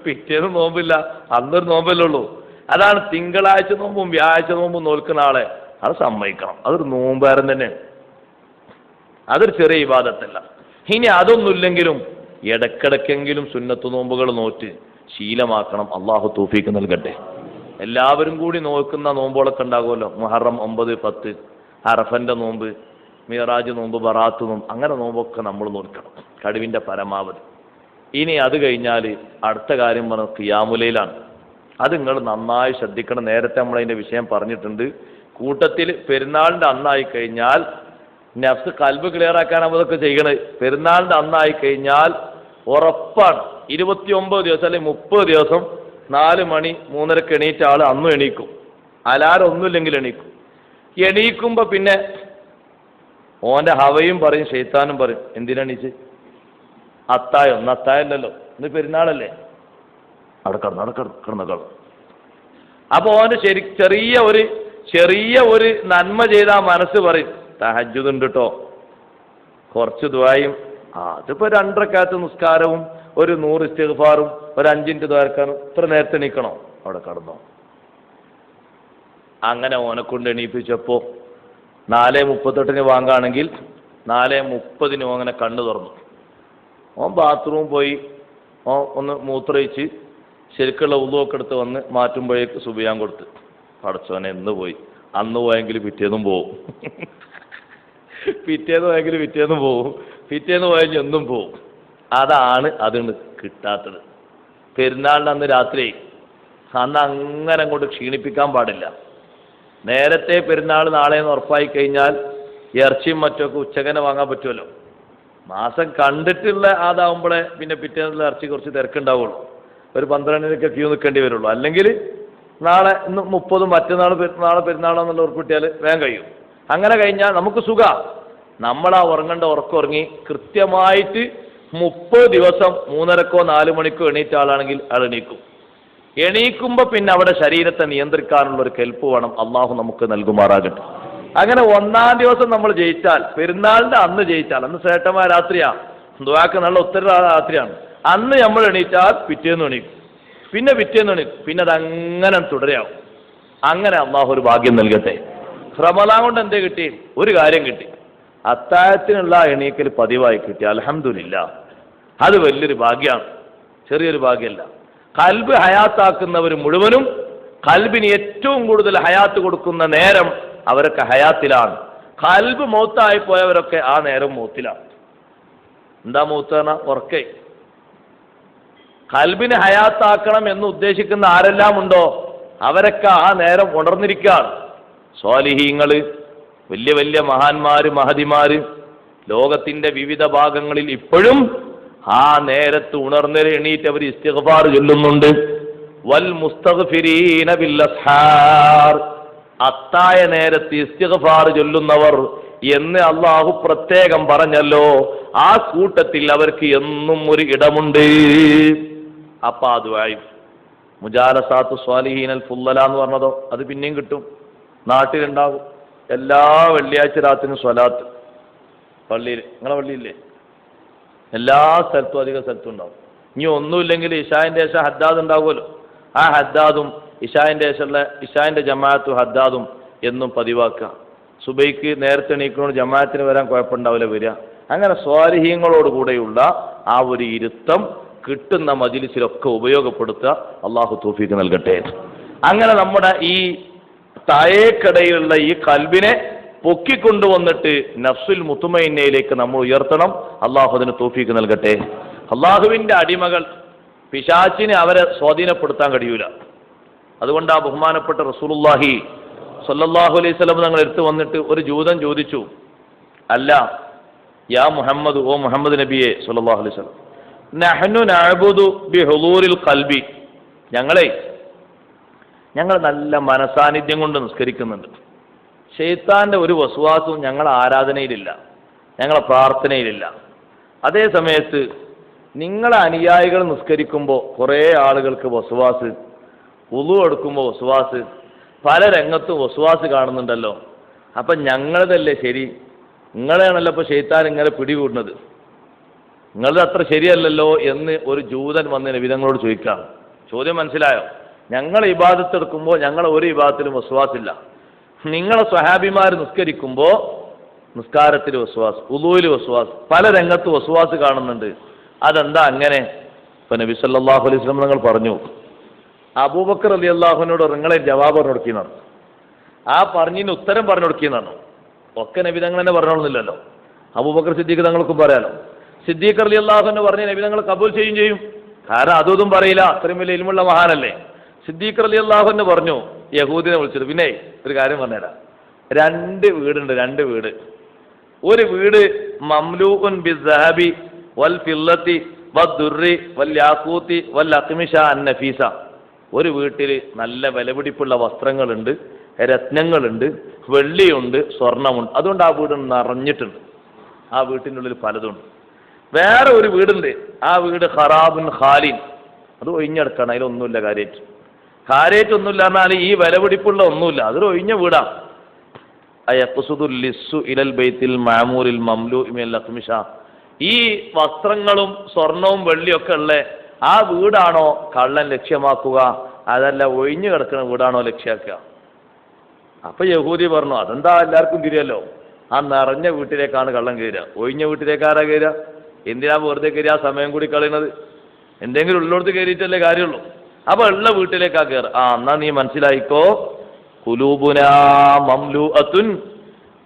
പിറ്റേന്ന് നോമ്പില്ല, അന്നൊരു നോമ്പല്ലേ ഉള്ളൂ. അതാണ് തിങ്കളാഴ്ച നോമ്പും വ്യാഴാഴ്ച നോമ്പും നോൽക്കുന്ന ആളെ അത് സമ്മതിക്കണം. അതൊരു നോമ്പുകാരൻ തന്നെയാണ്, അതൊരു ചെറിയ ഇബാദത്തല്ല. ഇനി അതൊന്നുമില്ലെങ്കിലും ഇടക്കിടക്കെങ്കിലും സുന്നത്ത് നോമ്പുകൾ നോറ്റ് ശീലമാക്കണം. അള്ളാഹു തൗഫീഖ് നൽകട്ടെ. എല്ലാവരും കൂടി നോക്കുന്ന നോമ്പുകളൊക്കെ ഉണ്ടാകുമല്ലോ, മുഹറം 9, 10, അറഫന്റെ നോമ്പ്, മിറാജ് നോമ്പ്, ബറാത്ത് നോമ്പ്, അങ്ങനെ നോമ്പൊക്കെ നമ്മൾ നോക്കണം കഴിവിൻ്റെ പരമാവധി. ഇനി അത് കഴിഞ്ഞാൽ അടുത്ത കാര്യം പറഞ്ഞ ഖിയാമുലൈലാണ്. അത് നിങ്ങൾ നന്നായി ശ്രദ്ധിക്കണം. നേരത്തെ നമ്മളതിൻ്റെ വിഷയം പറഞ്ഞിട്ടുണ്ട്. കൂട്ടത്തിൽ പെരുന്നാളിൻ്റെ അന്നായി കഴിഞ്ഞാൽ നഫ്സ് കൽബ് ക്ലിയർ ആക്കാനാണ് അതൊക്കെ ചെയ്യണത്. പെരുന്നാളിൻ്റെ അന്നായി കഴിഞ്ഞാൽ ഉറപ്പാണ് 29 ദിവസം അല്ലെങ്കിൽ 30 ദിവസം 4 മണി 3:30 എണീറ്റ ആൾ അന്നും എണീക്കും. അലാരം ഒന്നുമില്ലെങ്കിൽ എണീക്കും. എണീക്കുമ്പോൾ പിന്നെ ഓൻ്റെ ഹവയും പറയും ശൈത്താനും പറയും, എന്തിനെണീച്ച്? അത്തായം. ഒന്ന് അത്തായല്ലോ, ഇന്ന് പെരുന്നാളല്ലേ, അവിടെ കിടന്നു. അപ്പോൾ ഓൻ്റെ ചെറിയ ഒരു നന്മ ചെയ്ത മനസ്സ് പറയും, തഹജ്ജുദ് ഉണ്ട് കേട്ടോ, കുറച്ച് ദുആയും. അതിപ്പോൾ 2 റക്അത്ത് നിസ്കാരവും ഒരു 100 ഇസ്തിഗ്ഫാറും ഒരു 5 മിനിറ്റ് ദ്വാരക്കാനും ഇത്ര നേരത്തെ എണീക്കണോ? അവിടെ കടന്നോ. അങ്ങനെ ഓനെ കൊണ്ട് എണീപ്പിച്ചപ്പോൾ 4:38 വാങ്ങുകയാണെങ്കിൽ 4:30 അങ്ങനെ കണ്ണു തുറന്നു. ഓൻ ബാത്റൂം പോയി ഒന്ന് മൂത്രയിച്ച് ശരിക്കുള്ള ഉളുവൊക്കെ എടുത്ത് വന്ന് മാറ്റുമ്പോഴേക്ക് സുബിയാൻ കൊടുത്ത്. പടച്ചോനെ എന്ന് പോയി, അന്ന് പോയെങ്കിൽ പിറ്റേന്നും പോവും, പിറ്റേന്ന് പോയെങ്കിൽ പിറ്റേന്നും പോവും, പിറ്റേന്ന് പോയെങ്കിൽ എന്നും പോവും. അതാണ് അതിന് കിട്ടാത്തത്. പെരുന്നാളിന് അന്ന് രാത്രി അന്ന് അങ്ങനെ അങ്ങോട്ട് ക്ഷീണിപ്പിക്കാൻ പാടില്ല. നേരത്തെ പെരുന്നാൾ നാളെയെന്ന് ഉറപ്പായി കഴിഞ്ഞാൽ ഇറച്ചിയും മറ്റൊക്കെ ഉച്ചക്കനെ വാങ്ങാൻ പറ്റുമല്ലോ. മാസം കണ്ടിട്ടുള്ള അതാവുമ്പോഴേ പിന്നെ പിറ്റേന്നുള്ള ഇറച്ചി കുറച്ച് തിരക്കുണ്ടാവുള്ളൂ. ഒരു 12 ക്യൂ നിൽക്കേണ്ടി വരുള്ളൂ. അല്ലെങ്കിൽ നാളെ ഇന്ന് 30, നാളെ പെരുന്നാളെന്നുള്ള ഉറപ്പിട്ടിയാൽ വേഗം കഴിയും. അങ്ങനെ കഴിഞ്ഞാൽ നമുക്ക് സുഖം. നമ്മളാ ഉറങ്ങേണ്ട ഉറക്കം ഉറങ്ങി കൃത്യമായിട്ട് 30 ദിവസം 3:30 4 മണിക്കോ എണീറ്റ ആളാണെങ്കിൽ അയാൾ എണീക്കും. എണീക്കുമ്പോൾ പിന്നെ അവിടെ ശരീരത്തെ നിയന്ത്രിക്കാനുള്ള ഒരു കെൽപ്പ് വേണം. അള്ളാഹു നമുക്ക് നൽകുമാറാകട്ടെ. അങ്ങനെ 1-ാം ദിവസം നമ്മൾ ജയിച്ചാൽ, പെരുന്നാളിൻ്റെ അന്ന് ജയിച്ചാൽ, അന്ന് ശ്രേഷ്ഠമായ രാത്രിയാണ്, ദുആക്ക് നല്ല ഉത്തര രാത്രിയാണ്, അന്ന് നമ്മൾ എണീറ്റാൽ പിറ്റേന്ന് എണീക്കും, പിന്നെ പിറ്റേന്ന് എണീക്കും, പിന്നെ അതങ്ങനെ തുടരാവും. അങ്ങനെ അള്ളാഹു ഒരു ഭാഗ്യം നൽകട്ടെ. റമളാൻ കൊണ്ട് എന്തേ കിട്ടി? ഒരു കാര്യം കിട്ടി, അത്താഴത്തിനുള്ള എണീക്കൽ പതിവായി കിട്ടി. അൽഹംദുലില്ലാ, അത് വലിയൊരു ഭാഗ്യമാണ്, ചെറിയൊരു ഭാഗ്യമല്ല. കൽബ് ഹയാത്താക്കുന്നവർ മുഴുവനും കൽബിന് ഏറ്റവും കൂടുതൽ ഹയാത്ത് കൊടുക്കുന്ന നേരം അവരൊക്കെ ഹയാത്തിലാണ്. കൽബ് മൗത്തായി പോയവരൊക്കെ ആ നേരം മൗത്തിലാണ്. എന്താ മൗത്ത് പറഞ്ഞാൽ? ഉറക്കേ. കൽബിന് ഹയാത്താക്കണം എന്ന് ഉദ്ദേശിക്കുന്ന ആരെല്ലാം ഉണ്ടോ അവരൊക്കെ ആ നേരം ഉണർന്നിരിക്കുകയാണ്. സ്വാലിഹീങ്ങള്, വലിയ വലിയ മഹാന്മാര്, മഹദിമാര് ലോകത്തിന്റെ വിവിധ ഭാഗങ്ങളിൽ ഇപ്പോഴും ആ നേരത്ത് ഉണർന്നേരെ എണീറ്റ് അവർ ഇസ്തിഗ്ഫാർ ചൊല്ലുന്നുണ്ട്. വൽ മുസ്തഗ്ഫിരീന ബിൽ അസ്ഹാർ, അത്തായ നേരത്ത് ഇസ്തിഗ്ഫാർ ചൊല്ലുന്നവർ എന്ന് അള്ളാഹു പ്രത്യേകം പറഞ്ഞല്ലോ. ആ കൂട്ടത്തിൽ അവർക്ക് എന്നും ഒരു ഇടമുണ്ട്. അപ്പൊ ആ ദുആയും മുജാലസാത്തു സ്വാലിഹീനൽ ഫുല്ലല എന്ന് പറഞ്ഞതോ അത് പിന്നെയും കിട്ടും, നാട്ടിലുണ്ടാകും. എല്ലാ വെള്ളിയാഴ്ച രാത്രിനും സ്വലാത്ത് പള്ളിയിൽ, നിങ്ങളെ പള്ളിയില്ലേ? എല്ലാ സ്ഥലത്തും, അധിക സ്ഥലത്തും ഉണ്ടാവും. ഇനി ഒന്നുമില്ലെങ്കിൽ ഇശാന്റെ ശേഷം ഹദ്ദാദ് ഉണ്ടാകുമല്ലോ, ആ ഹദ്ദാദും ഇശാന്റെ ജമാഅത്തും ഹദ്ദാദും എന്നും പതിവാക്കുക. സുബൈക്ക് നേരത്തെ എണീക്കുന്നോട് ജമാഅത്തിന് വരാൻ കുഴപ്പമുണ്ടാവില്ല വരിക. അങ്ങനെ സ്വാലിഹീങ്ങളോട് കൂടെയുള്ള ആ ഒരു ഇരുത്തം കിട്ടുന്ന മജ്ലിസിലൊക്കെ ഉപയോഗപ്പെടുത്തുക. അള്ളാഹു തൗഫീഖ് നൽകട്ടെ. അങ്ങനെ നമ്മുടെ ഈ താഴേക്കടയിലുള്ള ഈ കൽബിനെ പൊക്കിക്കൊണ്ടുവന്നിട്ട് നഫ്സുൽ മുത്മയിന്നയിലേക്ക് നമ്മൾ ഉയർത്തണം. അള്ളാഹു അതിന് തൗഫീഖ് നൽകട്ടെ. അള്ളാഹുവിൻ്റെ അടിമകൾ പിശാചിനെ അവരെ സ്വാധീനപ്പെടുത്താൻ കഴിയൂല. അതുകൊണ്ട് ആ ബഹുമാനപ്പെട്ട റസൂലുള്ളാഹി സ്വല്ലല്ലാഹു അലൈഹി വസല്ലം ഞങ്ങൾ എടുത്തു വന്നിട്ട് ഒരു ജൂതൻ ചോദിച്ചു, അല്ല യാ മുഹമ്മദ്, ഓ മുഹമ്മദ് നബിയെ സ്വല്ലല്ലാഹു അലൈഹി വസല്ലം, നഹ്നു നഅബുദു ബിഹുളൂരിൽ ഖൽബി, ഞങ്ങൾ നല്ല മനസാന്നിധ്യം കൊണ്ട് നിസ്കരിക്കുന്നുണ്ട്. ശൈത്താന്റെ ഒരു വസ്വാസവും ഞങ്ങളെ ആരാധനയിലില്ല, ഞങ്ങളെ പ്രാർത്ഥനയിലില്ല. അതേ സമയത്ത് നിങ്ങളെ അനുയായികൾ നിസ്കരിക്കുമ്പോൾ കുറേ ആളുകൾക്ക് വസ്വാസ്, വുളു എടുക്കുമ്പോൾ വസ്വാസ്, പല രംഗത്തും വസ്വാസ് കാണുന്നുണ്ടല്ലോ. അപ്പം ഞങ്ങളതല്ലേ ശരി? നിങ്ങളെയാണല്ലോ ഇപ്പോൾ ശൈത്താൻ ഇങ്ങനെ പിടികൂടുന്നത്, നിങ്ങളത് അത്ര ശരിയല്ലല്ലോ എന്ന് ഒരു ജൂതൻ വന്ന് നബിതങ്ങളോട് ചോദിക്കാം. ചോദ്യം മനസ്സിലായോ? ഞങ്ങൾ ഇബാദത്ത് എടുക്കുമ്പോൾ ഞങ്ങളെ ഒരു ഇബാദത്തിലും വസ്വാസില്ല. നിങ്ങളെ സ്വഹാബിമാർ നിസ്കരിക്കുമ്പോൾ നിസ്കാരത്തിൽ വസ്വാസ്, ഉളൂയിൽ വസ്വാസ്, പല രംഗത്ത് വസ്വാസ് കാണുന്നുണ്ട്. അതെന്താ അങ്ങനെ? ഇപ്പൊ നബി സല്ലല്ലാഹു അലൈഹി വസല്ലം നിങ്ങൾ പറഞ്ഞു, അബൂബക്കർ റളിയല്ലാഹുവിനോട് നിങ്ങളെ ജവാബ് പറഞ്ഞു കൊടുക്കുന്നതാണ്, ആ പറഞ്ഞതിന് ഉത്തരം പറഞ്ഞു കൊടുക്കുന്നതാണ്. ഒക്കെ നബി തങ്ങൾ തന്നെ പറഞ്ഞോളുന്നില്ലല്ലോ. അബൂബക്കർ സിദ്ദീഖ് തങ്ങൾക്കും പറയാലോ. സിദ്ദീഖ് റളിയല്ലാഹു അൻഹു പറഞ്ഞ നബി തങ്ങൾ കബൂൽ ചെയ്യും. കാരണം അതൊന്നും പറയില്ല, അത്രയും വലിയ ഇൽമുള്ള മഹാനല്ലേ. സിദ്ദീഖ് റളിയല്ലാഹു അൻഹു പറഞ്ഞു യഹൂദിനെ വിളിച്ചിട്ട്, പിന്നെ ഒരു കാര്യം പറഞ്ഞുതരാം, 2 വീടുണ്ട്, 2 വീട്. ഒരു വീട് മംലൂഉൻ ബിസ്സഹബി വൽ ഫില്ലത്തി വദ്ദുർരി വൽ യാഖൂത്തി വൽ അഖ്മിഷ അന്നഫീസ. ഒരു വീട്ടിൽ നല്ല വിലപിടിപ്പുള്ള വസ്ത്രങ്ങളുണ്ട്, രത്നങ്ങളുണ്ട്, വെള്ളിയുണ്ട്, സ്വർണമുണ്ട്. അതുകൊണ്ട് ആ വീട് നിറഞ്ഞിട്ടുണ്ട്. ആ വീട്ടിൻ്റെ ഉള്ളിൽ പലതുണ്ട്. വേറെ ഒരു വീടുണ്ട്, ആ വീട് ഖറാബുൻ ഖാലിൻ, അത് ഒഴിഞ്ഞെടുക്കണം, അതിലൊന്നുമില്ല കാര്യമായിട്ട് ഒന്നുമില്ല. എന്നാൽ ഈ വിലപിടിപ്പുള്ള ഒന്നുമില്ല, അതൊരു ഒഴിഞ്ഞ വീടാ. ഈ വസ്ത്രങ്ങളും സ്വർണവും വെള്ളിയൊക്കെ ഉള്ള ആ വീടാണോ കള്ളൻ ലക്ഷ്യമാക്കുക, അതല്ല ഒഴിഞ്ഞു കിടക്കുന്ന വീടാണോ ലക്ഷ്യമാക്കുക? അപ്പൊ യഹൂദി പറഞ്ഞു, അതെന്താ എല്ലാവർക്കും തിരിയല്ലോ, ആ നിറഞ്ഞ വീട്ടിലേക്കാണ് കള്ളൻ കയറുക, ഒഴിഞ്ഞ വീട്ടിലേക്കാരാ കയറുക? എന്തിനാ വെറുതെ കയറി ആ സമയം കൂടി കളയുന്നത്? എന്തെങ്കിലും ഉള്ളിടത്ത് കയറിയിട്ടല്ലേ കാര്യമുള്ളൂ. അപ്പൊ ഉള്ള വീട്ടിലേക്കാ കയറുക. എന്നാ നീ മനസ്സിലായിക്കോ, ഖുലൂബുനാ മംലൂഅത്തുൻ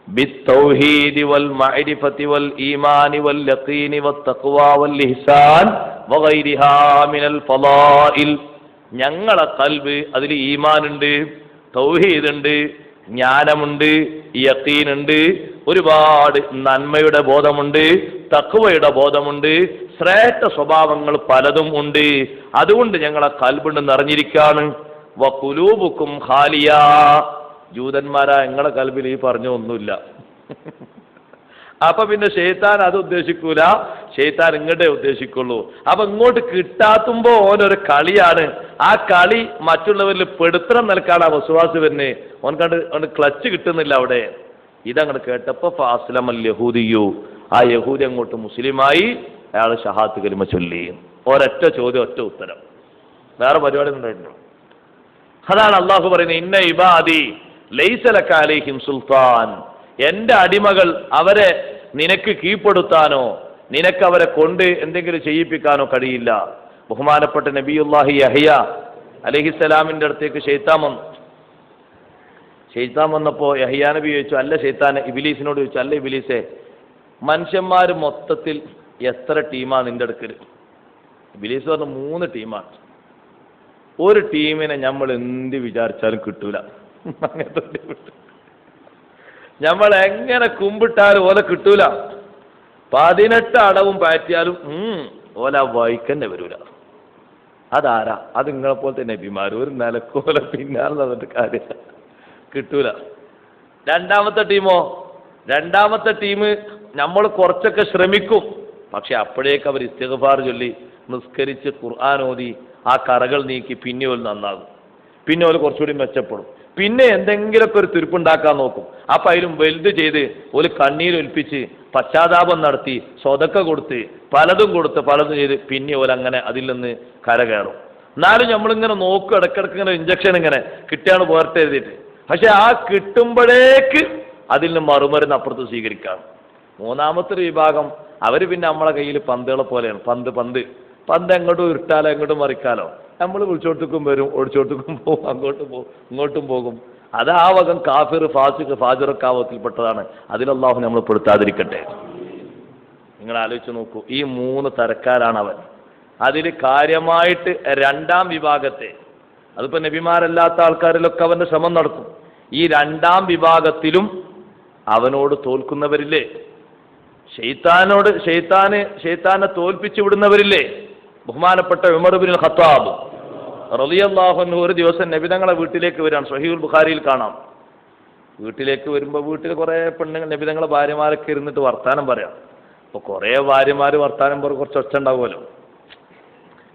ബിത്തൗഹീദി വൽ മഅരിഫതി വൽ ഈമാനി വൽ യഖീനി വത്തഖ്വാ വൽ ഇഹ്സാൻ വഗൈരിഹാ മിനൽ ഫളാഇൽ. ഞങ്ങളെ ഖൽബ് അതിൽ ഈമാനുണ്ട്, തൗഹീദുണ്ട്, ജ്ഞാനമുണ്ട്, യഖീനുണ്ട്, ഒരുപാട് നന്മയുടെ ബോധമുണ്ട്, തഖ്വയുടെ ബോധമുണ്ട്, ശ്രേഷ്ഠ സ്വഭാവങ്ങൾ പലതും ഉണ്ട്. അതുകൊണ്ട് ഞങ്ങളെ ഖൽബ് നിറഞ്ഞിരിക്കാണ്. വഖുലൂബുക്കും ഖാലിയാ. ജൂതന്മാരാ നിങ്ങളെ ഖൽബിൽ ഈ പറഞ്ഞ ഒന്നുമില്ല. അപ്പൊ പിന്നെ ശൈത്താൻ അത് ഉദ്ദേശിക്കൂല, ശൈത്താൻ ഇങ്ങോട്ടേ ഉദ്ദേശിക്കുള്ളൂ. അപ്പൊ ഇങ്ങോട്ട് കിട്ടാത്തുമ്പോ ഓനൊരു കളിയാണ്. ആ കളി മറ്റുള്ളവരിൽ പെടുത്തണം നിൽക്കാണ് ആ വസ്വാസ് വരുന്നത്. ഓൻ കണ്ട് ക്ലച്ച് കിട്ടുന്നില്ല അവിടെ. ഇതങ്ങോട്ട് കേട്ടപ്പോ ഫാസ്ലമൽ യഹൂദിയു, ആ യഹൂദി അങ്ങോട്ട് മുസ്ലിമായി, അയാൾ ഷഹാദത്ത് കലിമ ചൊല്ലി. ഒരൊറ്റ ചോദ്യം, ഒറ്റ ഉത്തരം, വേറെ പരിപാടി ഉണ്ടായിരുന്നു. അതാണ് അള്ളാഹു പറയുന്നത്, ഇന്ന ഇബാദി ലൈസ ലക അലൈഹിം സുൽത്താൻ. എന്റെ അടിമകൾ, അവരെ നിനക്ക് കീഴ്പ്പെടുത്താനോ നിനക്ക് അവരെ കൊണ്ട് എന്തെങ്കിലും ചെയ്യിപ്പിക്കാനോ കഴിയില്ല. ബഹുമാനപ്പെട്ട നബിയുല്ലാഹി യഹ്യ അലൈഹിസ്സലാമിന്റെ അടുത്തേക്ക് ശൈത്താൻ വന്നപ്പോ യഹ്യാ നബി ചോദിച്ചു, അല്ല ശൈത്താൻ, ഇബ്ലീസിനോട് ചോദിച്ചു, അല്ല ഇബ്ലീസേ, മനുഷ്യന്മാർ മൊത്തത്തിൽ എത്ര ടീമാ നിന്റെ അടുക്കൽ? ഇബ്ലീസ് പറഞ്ഞു 3 ടീമാണ്. ഒരു ടീമിനെ നമ്മൾ എന്ത് വിചാരിച്ചാലും കിട്ടൂല. അങ്ങനത്തെ നമ്മൾ എങ്ങനെ കുമ്പിട്ടാലും ഓല കിട്ടൂല. 18 അടവും പാറ്റിയാലും ഓല വൈക്കന്നെ വരൂല. അതാരാ? അത് നിങ്ങളെ പോലത്തെ നബിമാർ. ഒരു നിലക്കോല പിന്നാലെ നടന്നിട്ട് കാര്യം കിട്ടൂല. രണ്ടാമത്തെ ടീം നമ്മൾ കുറച്ചൊക്കെ ശ്രമിക്കും, പക്ഷെ അപ്പോഴേക്ക് അവർ ഇസ്തിഗ്ഫാർ ചൊല്ലി നിസ്കരിച്ച് ഖുർആൻ ഓതി ആ കറകൾ നീക്കി പിന്നെ ഓല് നന്നാകും, പിന്നെ ഓല് കുറച്ചുകൂടി മെച്ചപ്പെടും. പിന്നെ എന്തെങ്കിലുമൊക്കെ ഒരു തുരുപ്പുണ്ടാക്കാൻ നോക്കും. അപ്പൊ അതിലും വലുത് ചെയ്ത് ഓല് കണ്ണീരൊലിപ്പിച്ച് പശ്ചാത്താപം നടത്തി സ്വതക്ക കൊടുത്ത് പലതും ചെയ്ത് പിന്നെ ഓല് അങ്ങനെ അതിൽ നിന്ന് കരകയറും. എന്നാലും നമ്മളിങ്ങനെ നോക്കും, ഇടയ്ക്കിടയ്ക്ക് ഇങ്ങനെ ഇഞ്ചക്ഷൻ ഇങ്ങനെ കിട്ടിയാണ് പോരട്ടെ എഴുതിയിട്ട്. പക്ഷെ ആ കിട്ടുമ്പോഴേക്ക് അതിൽ നിന്ന് മറുമരുന്ന് അപ്പുറത്ത് സ്വീകരിക്കാം. മൂന്നാമത്തെ ഒരു വിഭാഗം, അവർ പിന്നെ നമ്മളെ കയ്യിൽ പന്തുകളെ പോലെയാണ്. പന്ത് എങ്ങോട്ടും ഉരുട്ടാലോ എങ്ങോട്ടും മറിക്കാലോ. നമ്മൾ വിളിച്ചോട്ടേക്കും വരും, ഒടിച്ചോട്ടേക്കും പോകും, അങ്ങോട്ടും പോകും ഇങ്ങോട്ടും പോകും. അത് ആ വകം കാഫിർ, ഫാസിഖ്, ഫാജിറക്കാവത്തിൽപ്പെട്ടതാണ്. അതിലല്ലാഹു നമ്മൾ പെടുത്താതിരിക്കട്ടെ. നിങ്ങൾ ആലോചിച്ച് നോക്കൂ, ഈ 3 തരക്കാരാണ് അവൻ. അതിൽ കാര്യമായിട്ട് 2ാം വിഭാഗത്തെ, അതിപ്പോ നബിമാരല്ലാത്ത ആൾക്കാരിലൊക്കെ അവന്റെ ശ്രമം നടക്കും. ഈ 2ാം വിഭാഗത്തിലും അവനോട് തോൽക്കുന്നവരില്ലേ? ശൈത്താനെ തോൽപ്പിച്ചു വിടുന്നവരില്ലേ? ബഹുമാനപ്പെട്ട ഉമർ ഇബ്നുൽ ഖത്താബ് റളിയല്ലാഹു അൻഹു ഒരു ദിവസം നബി തങ്ങളെ വീട്ടിലേക്ക് വരാൻ, സ്വഹീഹുൽ ബുഖാരിയിൽ കാണാം. വീട്ടിലേക്ക് വരുമ്പോൾ വീട്ടിൽ കുറേ പെണ്ണുങ്ങൾ, നബി തങ്ങളെ ഭാര്യമാരൊക്കെ ഇരുന്നിട്ട് വർത്താനം പറയാം. അപ്പോൾ കുറേ ഭാര്യമാർ വർത്താനം പറയും, കുറച്ച് ഒച്ച ഉണ്ടാവുമല്ലോ.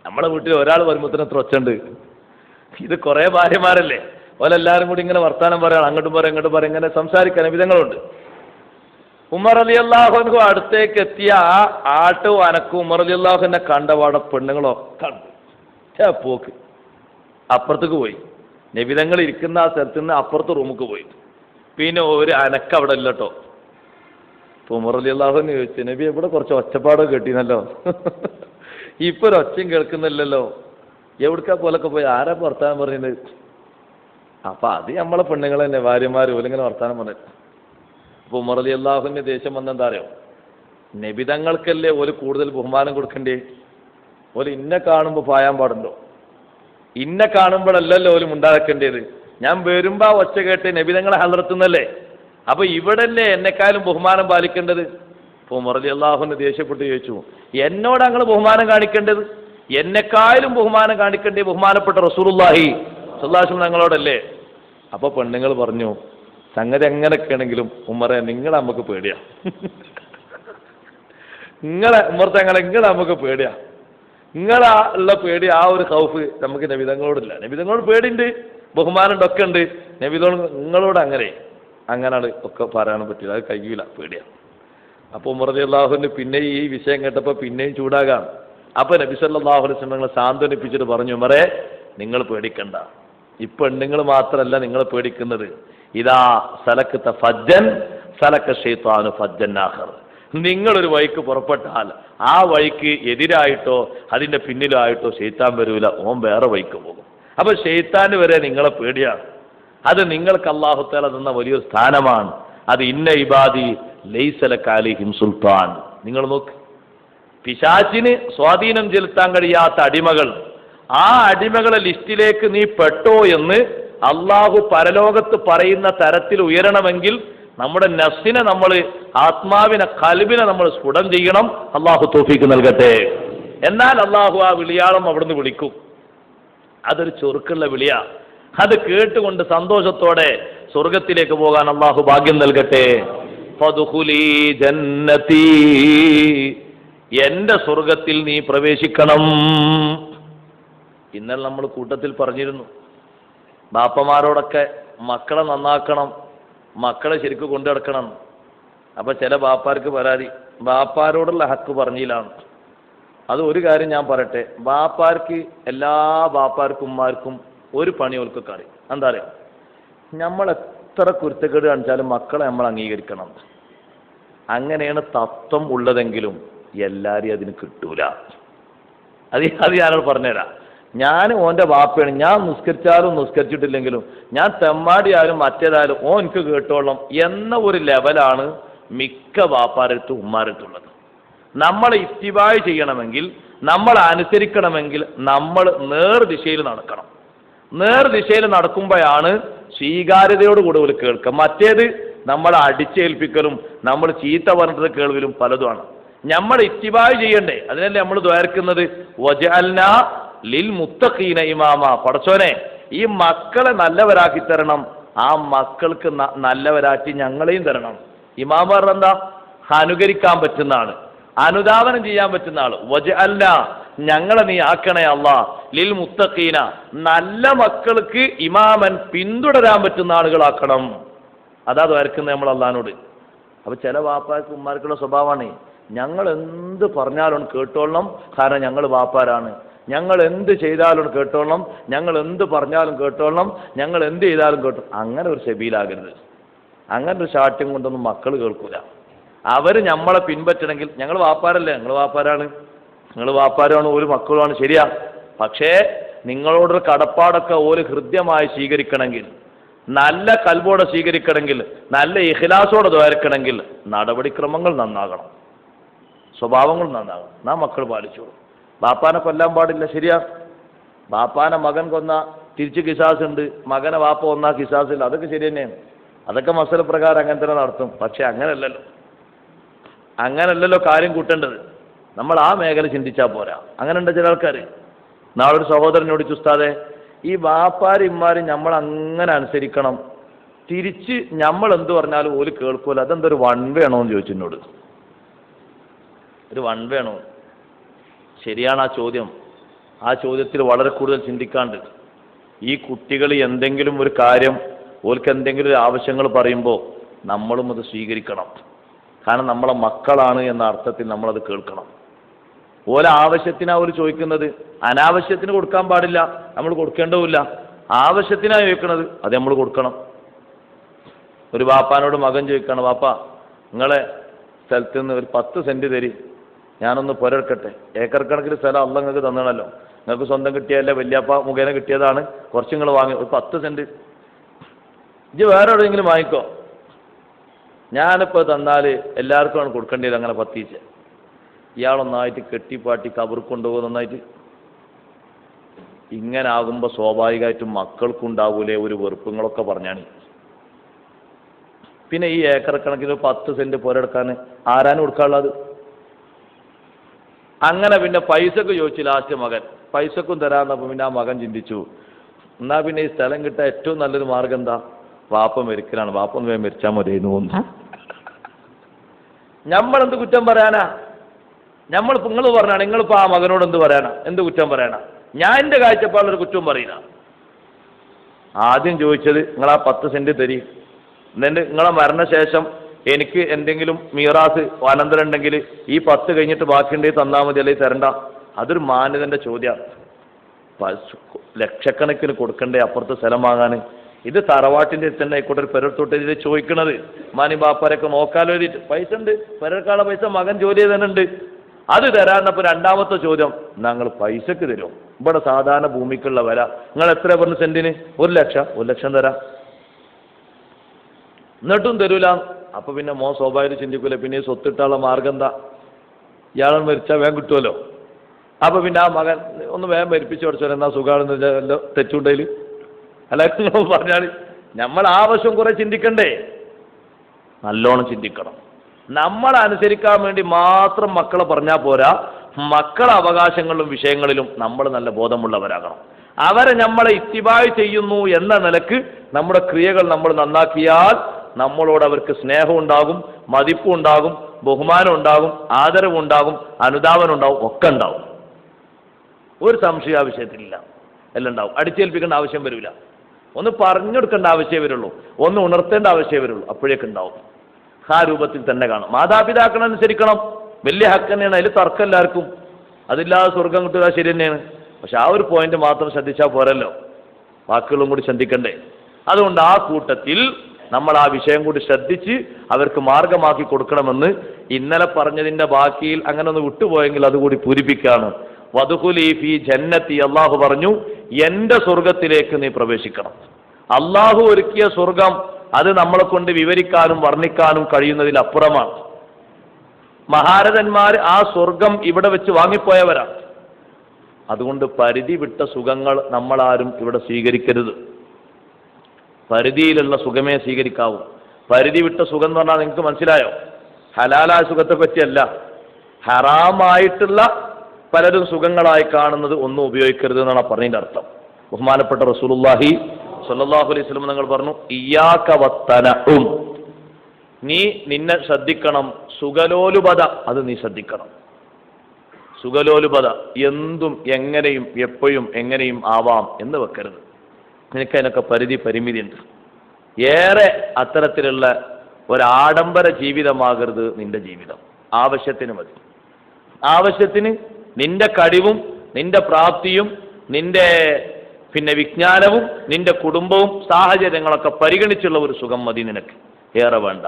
നമ്മളെ വീട്ടിൽ ഒരാൾ വരുമ്പോൾ എത്ര ഒച്ച ഉണ്ട്? ഇത് കുറേ ഭാര്യമാരല്ലേ, ഓലെല്ലാവരും കൂടി ഇങ്ങനെ വർത്താനം പറയണം, അങ്ങോട്ടും പറയാം ഇങ്ങോട്ടും പറയാം, ഇങ്ങനെ സംസാരിക്കാൻ നബി തങ്ങളുണ്ട്. ഉമർ റളിയല്ലാഹു അൻഹു അടുത്തേക്ക് എത്തിയ ആ ആട്ടും അനക്കും ഉമർ റളിയല്ലാഹുവിനെ കണ്ടപാടെ പെണ്ണുങ്ങളൊക്കെ പോക്ക് അപ്പുറത്തേക്ക് പോയി. നബിതങ്ങൾ ഇരിക്കുന്ന ആ സ്ഥലത്ത് നിന്ന് അപ്പുറത്ത് റൂമുക്ക് പോയി. പിന്നെ ഒരു അനക്ക അവിടെ ഇല്ല കേട്ടോ. ഇപ്പോൾ ഉമർ റളിയല്ലാഹു അൻഹു ചോദിച്ചു, നബി ഇവിടെ കുറച്ച് ഒച്ചപ്പാടൊക്കെ കേട്ടിനല്ലോ, ഇപ്പൊ ഒരു ഒച്ചയും കേൾക്കുന്നില്ലല്ലോ, എവിടുക്കാ പോലൊക്കെ പോയി, ആരാ വർത്താനം പറഞ്ഞത്? അപ്പൊ അത് നമ്മളെ പെണ്ണുങ്ങൾ തന്നെ, ഭാര്യമാർ ഓലിങ്ങനെ വർത്താനം പറഞ്ഞിട്ട്. അപ്പൊ ഉമർ റളിയല്ലാഹു അൻഹു ദേഷ്യം വന്നെന്താ അറിയോ? നബിതങ്ങൾക്കല്ലേ ഓല് കൂടുതൽ ബഹുമാനം കൊടുക്കണ്ടേ? ഓല് ഇന്നെ കാണുമ്പോൾ പായാൻ പാടുണ്ടോ? ഇന്നെ കാണുമ്പോഴല്ലല്ലോ ഓല് മുണ്ടാക്കേണ്ടത്. ഞാൻ വരുമ്പോ ഒച്ച കേട്ട് നബിതങ്ങളെ ഹളർത്തുന്നല്ലേ, അപ്പൊ ഇവിടല്ലേ എന്നെക്കാളും ബഹുമാനം പാലിക്കേണ്ടത്? അപ്പോൾ ഉമർ റളിയല്ലാഹു അൻഹു ദേഷ്യപ്പെട്ട് ചോദിച്ചു, എന്നോട് ഞങ്ങൾ ബഹുമാനം കാണിക്കേണ്ടത്? എന്നെക്കാളും ബഹുമാനം കാണിക്കേണ്ടേ ബഹുമാനപ്പെട്ട റസൂലുള്ളാഹി സ്വല്ലല്ലാഹു അലൈഹി വസല്ലം ഞങ്ങളോടല്ലേ? അപ്പൊ പെണ്ണുങ്ങൾ പറഞ്ഞു, സംഗതി എങ്ങനെയൊക്കെയാണെങ്കിലും ഉമറെ നിങ്ങളെ നമുക്ക് പേടിയാ, നിങ്ങളെ നമുക്ക് പേടിയാ, നിങ്ങളാ ഉള്ള പേടി, ആ ഒരു ഖൗഫ് നമുക്ക് നബിതങ്ങളോടില്ല. നബിതങ്ങളോട് പേടിയുണ്ട്, ബഹുമാനം ഒക്കെ ഉണ്ട്, നിങ്ങളോട് അങ്ങനെയാണ് ഒക്കെ പറയാനും പറ്റില്ല, അത് കഴിയില്ല, പേടിയാണ്. അപ്പോൾ ഉമർ റളിയല്ലാഹു അൻഹു പിന്നെ ഈ വിഷയം കേട്ടപ്പോൾ പിന്നെയും ചൂടാകാം. അപ്പൊ നബി സല്ലല്ലാഹു അലൈഹി വസല്ലം നിങ്ങളെ സാന്ത്വനിപ്പിച്ചിട്ട് പറഞ്ഞു, ഉമറേ നിങ്ങൾ പേടിക്കണ്ട, ഈ പെണ്ണുങ്ങൾ മാത്രമല്ല നിങ്ങൾ പേടിക്കുന്നത്, ഇതാ സലക്കത്ത ഫജ്ജൻ സലക്ക ശൈത്വാനു ഫജ്ജൻ ആഖർ, നിങ്ങളൊരു വഴിക്ക് പുറപ്പെട്ടാൽ ആ വഴിക്ക് എതിരായിട്ടോ അതിന്റെ പിന്നിലായിട്ടോ ശൈത്താൻ വരൂല, ഓൻ വേറെ വഴിക്ക് പോകും. അപ്പൊ ശൈത്താന് വരെ നിങ്ങളെ പേടിയാണ്. അത് നിങ്ങൾക്ക് അല്ലാഹു തആല തന്ന വലിയൊരു സ്ഥാനമാണ്. അത് ഇന്ന ഇബാദി ലൈസ ലക അലൈഹിം സുൽത്താൻ. നിങ്ങൾ നോക്ക്, പിശാചിന് സ്വാധീനം ചെലുത്താൻ കഴിയാത്ത അടിമകൾ, ആ അടിമകളെ ലിസ്റ്റിലേക്ക് നീ പെട്ടോ എന്ന് അള്ളാഹു പരലോകത്ത് പറയുന്ന തരത്തിൽ ഉയരണമെങ്കിൽ നമ്മുടെ നഫ്സിനെ നമ്മൾ, ആത്മാവിനെ, ഖൽബിനെ നമ്മൾ സ്ഫുടം ചെയ്യണം. അള്ളാഹു തൗഫീഖ് നൽകട്ടെ. എന്നാൽ അള്ളാഹു ആ വിളിയാളം അവിടുന്ന് വിളിക്കും. അതൊരു ചൊറുക്കുള്ള വിളിയാ. അത് കേട്ടുകൊണ്ട് സന്തോഷത്തോടെ സ്വർഗത്തിലേക്ക് പോകാൻ അള്ളാഹു ഭാഗ്യം നൽകട്ടെ. ഫദ്ഖുലീ ജന്നതി, എന്റെ സ്വർഗത്തിൽ നീ പ്രവേശിക്കണം. ഇന്നലെ നമ്മൾ കൂട്ടത്തിൽ പറഞ്ഞിരുന്നു, ബാപ്പമാരോടൊക്കെ മക്കളെ നന്നാക്കണം, മക്കളെ ശരിക്കും കൊണ്ടു നടക്കണം. അപ്പൊ ചില ബാപ്പാർക്ക് പരാതി, ബാപ്പാരോടുള്ള ഹക്ക് പറഞ്ഞില്ലാണ്. അത് ഒരു കാര്യം ഞാൻ പറയട്ടെ, ബാപ്പാർക്ക്, എല്ലാ ബാപ്പാർക്കും ഉമ്മാർക്കും ഒരു പണി ഓൽക്കൊക്കെ അറിയും. എന്താ അറിയാം, നമ്മൾ എത്ര കുരുത്തക്കേട് കാണിച്ചാലും മക്കളെ നമ്മൾ അംഗീകരിക്കണം. അങ്ങനെയാണ് തത്വം ഉള്ളതെങ്കിലും എല്ലാവരെയും അതിന് കിട്ടൂല. അത് ഞാനോട് പറഞ്ഞുതരാം. ഞാൻ ഓൻ്റെ ബാപ്പയാണ്, ഞാൻ നിസ്കരിച്ചാലും നിസ്കരിച്ചിട്ടില്ലെങ്കിലും, ഞാൻ തെമ്മാടിയായാലും മറ്റേതായാലും ഓൻ എനിക്ക് കേട്ടോളണം എന്ന ഒരു ലെവലാണ് മിക്ക ബാപ്പാരടുത്തും ഉമ്മാരടുത്തുള്ളത്. നമ്മളെ ഇത്തിബായ് ചെയ്യണമെങ്കിൽ, നമ്മൾ അനുസരിക്കണമെങ്കിൽ നമ്മൾ നേർദിശയിൽ നടക്കണം. നേർദിശയിൽ നടക്കുമ്പോഴാണ് സ്വീകാര്യതയോടുകൂടി ഒരു കേൾക്കുക. മറ്റേത് നമ്മളെ അടിച്ചേൽപ്പിക്കലും നമ്മൾ ചീത്ത പറഞ്ഞിട്ട് കേൾവിലും പലതുമാണ്. നമ്മൾ ഇത്തിബായ് ചെയ്യണ്ടേ, അതിനല്ലേ നമ്മൾ ദ്വാരക്കുന്നത്, വജഅൽനാ ലിൽ മുത്തഖീന ഇമാമ. പടച്ചോനെ, ഈ മക്കളെ നല്ലവരാക്കി തരണം, ആ മക്കൾക്ക് നല്ലവരാക്കി ഞങ്ങളെയും തരണം. ഇമാമ പറഞ്ഞ എന്താ, അനുകരിക്കാൻ പറ്റുന്ന ആള്, അനുധാവനം ചെയ്യാൻ പറ്റുന്ന ആള്. വജഅൽനാ, ഞങ്ങളെ നീ ആക്കണേ അല്ലാ, ലിൽ മുത്തഖീന, നല്ല മക്കൾക്ക് ഇമാമൻ, പിന്തുടരാൻ പറ്റുന്ന ആളുകളാക്കണം. അതാ ദ്വാരക്കുന്നത് നമ്മൾ അള്ളാഹിനോട്. അപ്പൊ ചില വാപ്പാർക്ക് ഉമ്മാർക്കുള്ള സ്വഭാവമാണ്, ഞങ്ങൾ എന്ത് പറഞ്ഞാലും കേട്ടോളണം, കാരണം ഞങ്ങൾ വാപ്പാരാണ്. ഞങ്ങൾ എന്ത് ചെയ്താലും കേട്ടോളണം, ഞങ്ങൾ എന്ത് പറഞ്ഞാലും കേട്ടോളണം, ഞങ്ങൾ എന്ത് ചെയ്താലും കേട്ടോളണം. അങ്ങനെ ഒരു സെബീലാകരുത്. അങ്ങനെ ഒരു ഷാഠ്യം കൊണ്ടൊന്നും മക്കൾ കേൾക്കൂല. അവർ നമ്മളെ പിൻപറ്റണമെങ്കിൽ, ഞങ്ങൾ വാപ്പാരല്ലേ, ഞങ്ങൾ വാപ്പാരാണ്, നിങ്ങൾ വാപ്പാരാണ്, ഒരു മക്കളുമാണ്, ശരിയാ. പക്ഷേ നിങ്ങളോടൊരു കടപ്പാടൊക്കെ ഒരു ഹൃദ്യമായി സ്വീകരിക്കണമെങ്കിൽ, നല്ല കൽബോടെ സ്വീകരിക്കണമെങ്കിൽ, നല്ല ഇഖ്ലാസോടെ ദ്വാരക്കണമെങ്കിൽ നടപടിക്രമങ്ങൾ നന്നാകണം, സ്വഭാവങ്ങൾ നന്നാകണം. നാം മക്കൾ പാലിച്ചോളൂ. ബാപ്പാനെ കൊല്ലാൻ പാടില്ല, ശരിയാ. ബാപ്പാനെ മകൻ കൊന്ന തിരിച്ച് കിസാസ് ഉണ്ട്, മകനെ വാപ്പ കൊന്ന കിസാസില്ല, അതൊക്കെ ശരി തന്നെയാണ്. അതൊക്കെ മസല പ്രകാരം അങ്ങനെ തന്നെ നടത്തും. പക്ഷെ അങ്ങനല്ലല്ലോ കാര്യം കൂട്ടേണ്ടത്. നമ്മൾ ആ മേഖല ചിന്തിച്ചാൽ പോരാ. അങ്ങനെ ഉണ്ട് ചില ആൾക്കാർ. നാളൊരു സഹോദരനോട് ഉസ്താദെ, ഈ ബാപ്പാരും ഇമ്മാരും നമ്മൾ അങ്ങനെ അനുസരിക്കണം, തിരിച്ച് നമ്മൾ എന്ത് പറഞ്ഞാലും ഓല് കേൾക്കൂല, അതെന്തൊരു വൺ വേ ആണോ എന്ന് ചോദിച്ചു എന്നോട്. ഒരു വൺ വേ ആണോ? ശരിയാണ് ആ ചോദ്യം. ആ ചോദ്യത്തിൽ വളരെ കൂടുതൽ ചിന്തിക്കാണ്ട്. ഈ കുട്ടികൾ എന്തെങ്കിലും ഒരു കാര്യം, ഓൽക്ക് എന്തെങ്കിലും ഒരു ആവശ്യങ്ങൾ പറയുമ്പോൾ നമ്മളും അത് സ്വീകരിക്കണം. കാരണം നമ്മളെ മക്കളാണ് എന്ന അർത്ഥത്തിൽ നമ്മളത് കേൾക്കണം. ഓല ആവശ്യത്തിനാണ് അവർ ചോദിക്കുന്നത്, അനാവശ്യത്തിന് കൊടുക്കാൻ പാടില്ല, നമ്മൾ കൊടുക്കേണ്ടതുമില്ല. ആവശ്യത്തിനാണ് ചോദിക്കുന്നത്, അത് നമ്മൾ കൊടുക്കണം. ഒരു വാപ്പാനോട് മകൻ ചോദിക്കുകയാണ്, വാപ്പ നിങ്ങളെ സ്ഥലത്ത് നിന്ന് ഒരു 10 സെന്റ് തരി, ഞാനൊന്ന് പുരക്കട്ടെ. ഏക്കർ കണക്കിന് സ്ഥലം അള്ള നിങ്ങൾക്ക് തന്നണല്ലോ, നിങ്ങൾക്ക് സ്വന്തം കിട്ടിയതല്ല, വല്യാപ്പ മുഖേന കിട്ടിയതാണ്, കുറച്ച് നിങ്ങൾ വാങ്ങി, ഒരു 10 സെന്റ് ഇജ്ജ് വേറെ എവിടെയെങ്കിലും വാങ്ങിക്കോ, ഞാനിപ്പോൾ തന്നാൽ എല്ലാവർക്കും ആണ് കൊടുക്കേണ്ടത്. അങ്ങനെ 10 ഇയാളൊന്നായിട്ട് കെട്ടിപ്പാട്ടി കബർ കൊണ്ടുപോകും നന്നായിട്ട്. ഇങ്ങനെ ആകുമ്പോൾ സ്വാഭാവികമായിട്ടും മക്കൾക്കുണ്ടാവൂലേ ഒരു വെറുപ്പങ്ങളൊക്കെ പറഞ്ഞാണ്. പിന്നെ ഈ ഏക്കർ കണക്കിന് 10 സെന്റ് പുരയെടുക്കാൻ ആരാനും കൊടുക്കാനുള്ളത്? അങ്ങനെ പിന്നെ പൈസക്ക് ചോദിച്ചു ലാസ്റ്റ് മകൻ, പൈസക്കും തരാന്നപ്പോൾ പിന്നെ ആ മകൻ ചിന്തിച്ചു, എന്നാ പിന്നെ ഈ സ്ഥലം കിട്ടാൻ ഏറ്റവും നല്ലൊരു മാർഗം എന്താ? വാപ്പ മരിക്കലാണ്, വാപ്പ ഒന്ന് വേഗം മരിച്ചാൽ മതി എന്ന് തോന്നുന്നു. നമ്മളെന്ത് കുറ്റം പറയാനാ? നമ്മളിപ്പോൾ നിങ്ങൾ പറഞ്ഞാണ്, നിങ്ങളിപ്പോൾ ആ മകനോട് എന്ത് പറയാനാ, എന്ത് കുറ്റം പറയാനാ? ഞാൻ എൻ്റെ കാഴ്ചപ്പാടിലൊരു കുറ്റവും പറയില്ല. ആദ്യം ചോദിച്ചത് നിങ്ങൾ ആ 10 സെന്റ് തരി, എന്നിട്ട് നിങ്ങളെ മരണശേഷം എനിക്ക് എന്തെങ്കിലും മീറാസ് അനന്തരം ഉണ്ടെങ്കിൽ ഈ 10 കഴിഞ്ഞിട്ട് ബാക്കിയുണ്ടെങ്കിൽ തന്നാൽ മതി, അല്ലെങ്കിൽ തരണ്ട. അതൊരു മാന്യതൻ്റെ ചോദ്യമാണ്. ലക്ഷക്കണക്കിന് കൊടുക്കണ്ടേ അപ്പുറത്ത് സ്ഥലം വാങ്ങാൻ? ഇത് തറവാട്ടിൻ്റെ തന്നെ ആയിക്കോട്ടെ, ഒരു പെരത്തോട്ട് ഇത് ചോദിക്കണത് മാനി ബാപ്പാരൊക്കെ നോക്കാലോ എഴുതിയിട്ട്. പൈസ ഉണ്ട്, പെരക്കാളുടെ പൈസ മകൻ ജോലി ചെയ്തതിനുണ്ട്, അത് തരാന്നപ്പോൾ രണ്ടാമത്തെ ചോദ്യം, ഞങ്ങൾ പൈസക്ക് തരുമോ? ഇവിടെ സാധാരണ ഭൂമിക്കുള്ള വില നിങ്ങൾ എത്ര പറഞ്ഞു സെന്റിന്? 1 ലക്ഷം. 1 ലക്ഷം തരാം. എന്നിട്ടും തരൂല. അപ്പൊ പിന്നെ സ്വാഭാവികം ചിന്തിക്കൂല, പിന്നെ സ്വത്തിട്ടുള്ള മാർഗം എന്താ? ഇയാളെ മരിച്ചാൽ വേഗം കിട്ടുമല്ലോ. അപ്പൊ പിന്നെ ആ മകൻ ഒന്ന് വേഗം മരിപ്പിച്ചു കൊടുച്ചോ, എന്നാ സുഖമാണെന്ന് തെറ്റുണ്ടതിൽ അല്ല പറഞ്ഞാൽ. നമ്മൾ ആവശ്യം കുറെ ചിന്തിക്കണ്ടേ? നല്ലോണം ചിന്തിക്കണം. നമ്മളെ അനുസരിക്കാൻ വേണ്ടി മാത്രം മക്കളെ പറഞ്ഞാൽ പോരാ, മക്കളെ അവകാശങ്ങളിലും വിഷയങ്ങളിലും നമ്മൾ നല്ല ബോധമുള്ളവരാകണം. അവരെ നമ്മളെ ഇത്തിബായ് ചെയ്യുന്നു എന്ന നിലക്ക് നമ്മുടെ ക്രിയകൾ നമ്മൾ നന്നാക്കിയാൽ നമ്മളോട് അവർക്ക് സ്നേഹം ഉണ്ടാകും, മതിപ്പും ഉണ്ടാകും, ബഹുമാനം ഉണ്ടാകും, ആദരവുണ്ടാകും, അനുതാപനം ഒക്കെ ഉണ്ടാവും. ഒരു സംശയം ആ വിഷയത്തിലില്ല, എല്ലാം ഉണ്ടാവും. അടിച്ചേൽപ്പിക്കേണ്ട ആവശ്യം വരില്ല, ഒന്ന് പറഞ്ഞു കൊടുക്കേണ്ട ആവശ്യമേ വരുള്ളൂ, ഒന്ന് ഉണർത്തേണ്ട ആവശ്യമേ വരുള്ളൂ, അപ്പോഴേക്ക് ഉണ്ടാവും. ആ രൂപത്തിൽ തന്നെ കാണും. മാതാപിതാക്കളനുസരിക്കണം, വലിയ ഹക്ക് തന്നെയാണ്, അതിൽ തർക്കം എല്ലാവർക്കും. അതില്ലാതെ സ്വർഗം കിട്ടുക ശരി തന്നെയാണ്. പക്ഷെ ആ ഒരു പോയിന്റ് മാത്രം ശ്രദ്ധിച്ചാൽ പോരല്ലോ, ബാക്കികളും കൂടി ശ്രദ്ധിക്കണ്ടേ? അതുകൊണ്ട് ആ കൂട്ടത്തിൽ നമ്മൾ ആ വിഷയം കൂടി ശ്രദ്ധിച്ച് അവർക്ക് മാർഗമാക്കി കൊടുക്കണമെന്ന് ഇന്നലെ പറഞ്ഞതിന്റെ ബാക്കിയിൽ അങ്ങനെ ഒന്ന് വിട്ടുപോയെങ്കിൽ അതുകൂടി പൂരിപ്പിക്കുകയാണ്. വദ്ഖുലീ ഫീ ജന്നത്തി, അള്ളാഹു പറഞ്ഞു എന്റെ സ്വർഗത്തിലേക്ക് നീ പ്രവേശിക്കണം. അള്ളാഹു ഒരുക്കിയ സ്വർഗം അത് നമ്മളെ കൊണ്ട് വിവരിക്കാനും വർണ്ണിക്കാനും കഴിയുന്നതിലപ്പുറമാണ്. മഹാരഥന്മാർ ആ സ്വർഗം ഇവിടെ വെച്ച് വാങ്ങിപ്പോയവരാണ്. അതുകൊണ്ട് പരിധി വിട്ട സുഖങ്ങൾ നമ്മളാരും ഇവിടെ സ്വീകരിക്കരുത്. പരിധിയിലുള്ള സുഖമേ സ്വീകരിക്കാവൂ. പരിധി വിട്ട സുഖം എന്ന് പറഞ്ഞാൽ നിങ്ങൾക്ക് മനസ്സിലായോ? ഹലാലായ സുഖത്തെ പറ്റിയല്ല, ഹറാമായിട്ടുള്ള പലരും സുഖങ്ങളായി കാണുന്നത് ഒന്നും ഉപയോഗിക്കരുത് എന്നാണ് പറഞ്ഞതിൻ്റെ അർത്ഥം. ബഹുമാനപ്പെട്ട റസൂലുള്ളാഹി സ്വല്ലല്ലാഹു അലൈഹി വസല്ലം നിങ്ങൾ പറഞ്ഞു, ഇയ്യാക വത്തനഉം, നീ നിന്നെ ശ്രദ്ധിക്കണം, സുഖലോലുപത അത് നീ ശ്രദ്ധിക്കണം. സുഖലോലുപത എന്തും എങ്ങനെയും എപ്പോഴും എങ്ങനെയും ആവാം എന്ന് വെക്കരുത്. നിനക്ക് അതിനൊക്കെ പരിമിതി ഉണ്ട്. ഏറെ അത്തരത്തിലുള്ള ഒരാഡംബര ജീവിതമാകരുത് നിന്റെ ജീവിതം. ആവശ്യത്തിന് മതി. ആവശ്യത്തിന് നിന്റെ കഴിവും നിന്റെ പ്രാപ്തിയും നിന്റെ വിജ്ഞാനവും നിന്റെ കുടുംബവും സാഹചര്യങ്ങളൊക്കെ പരിഗണിച്ചുള്ള ഒരു സുഖം മതി നിനക്ക്, ഏറെ വേണ്ട.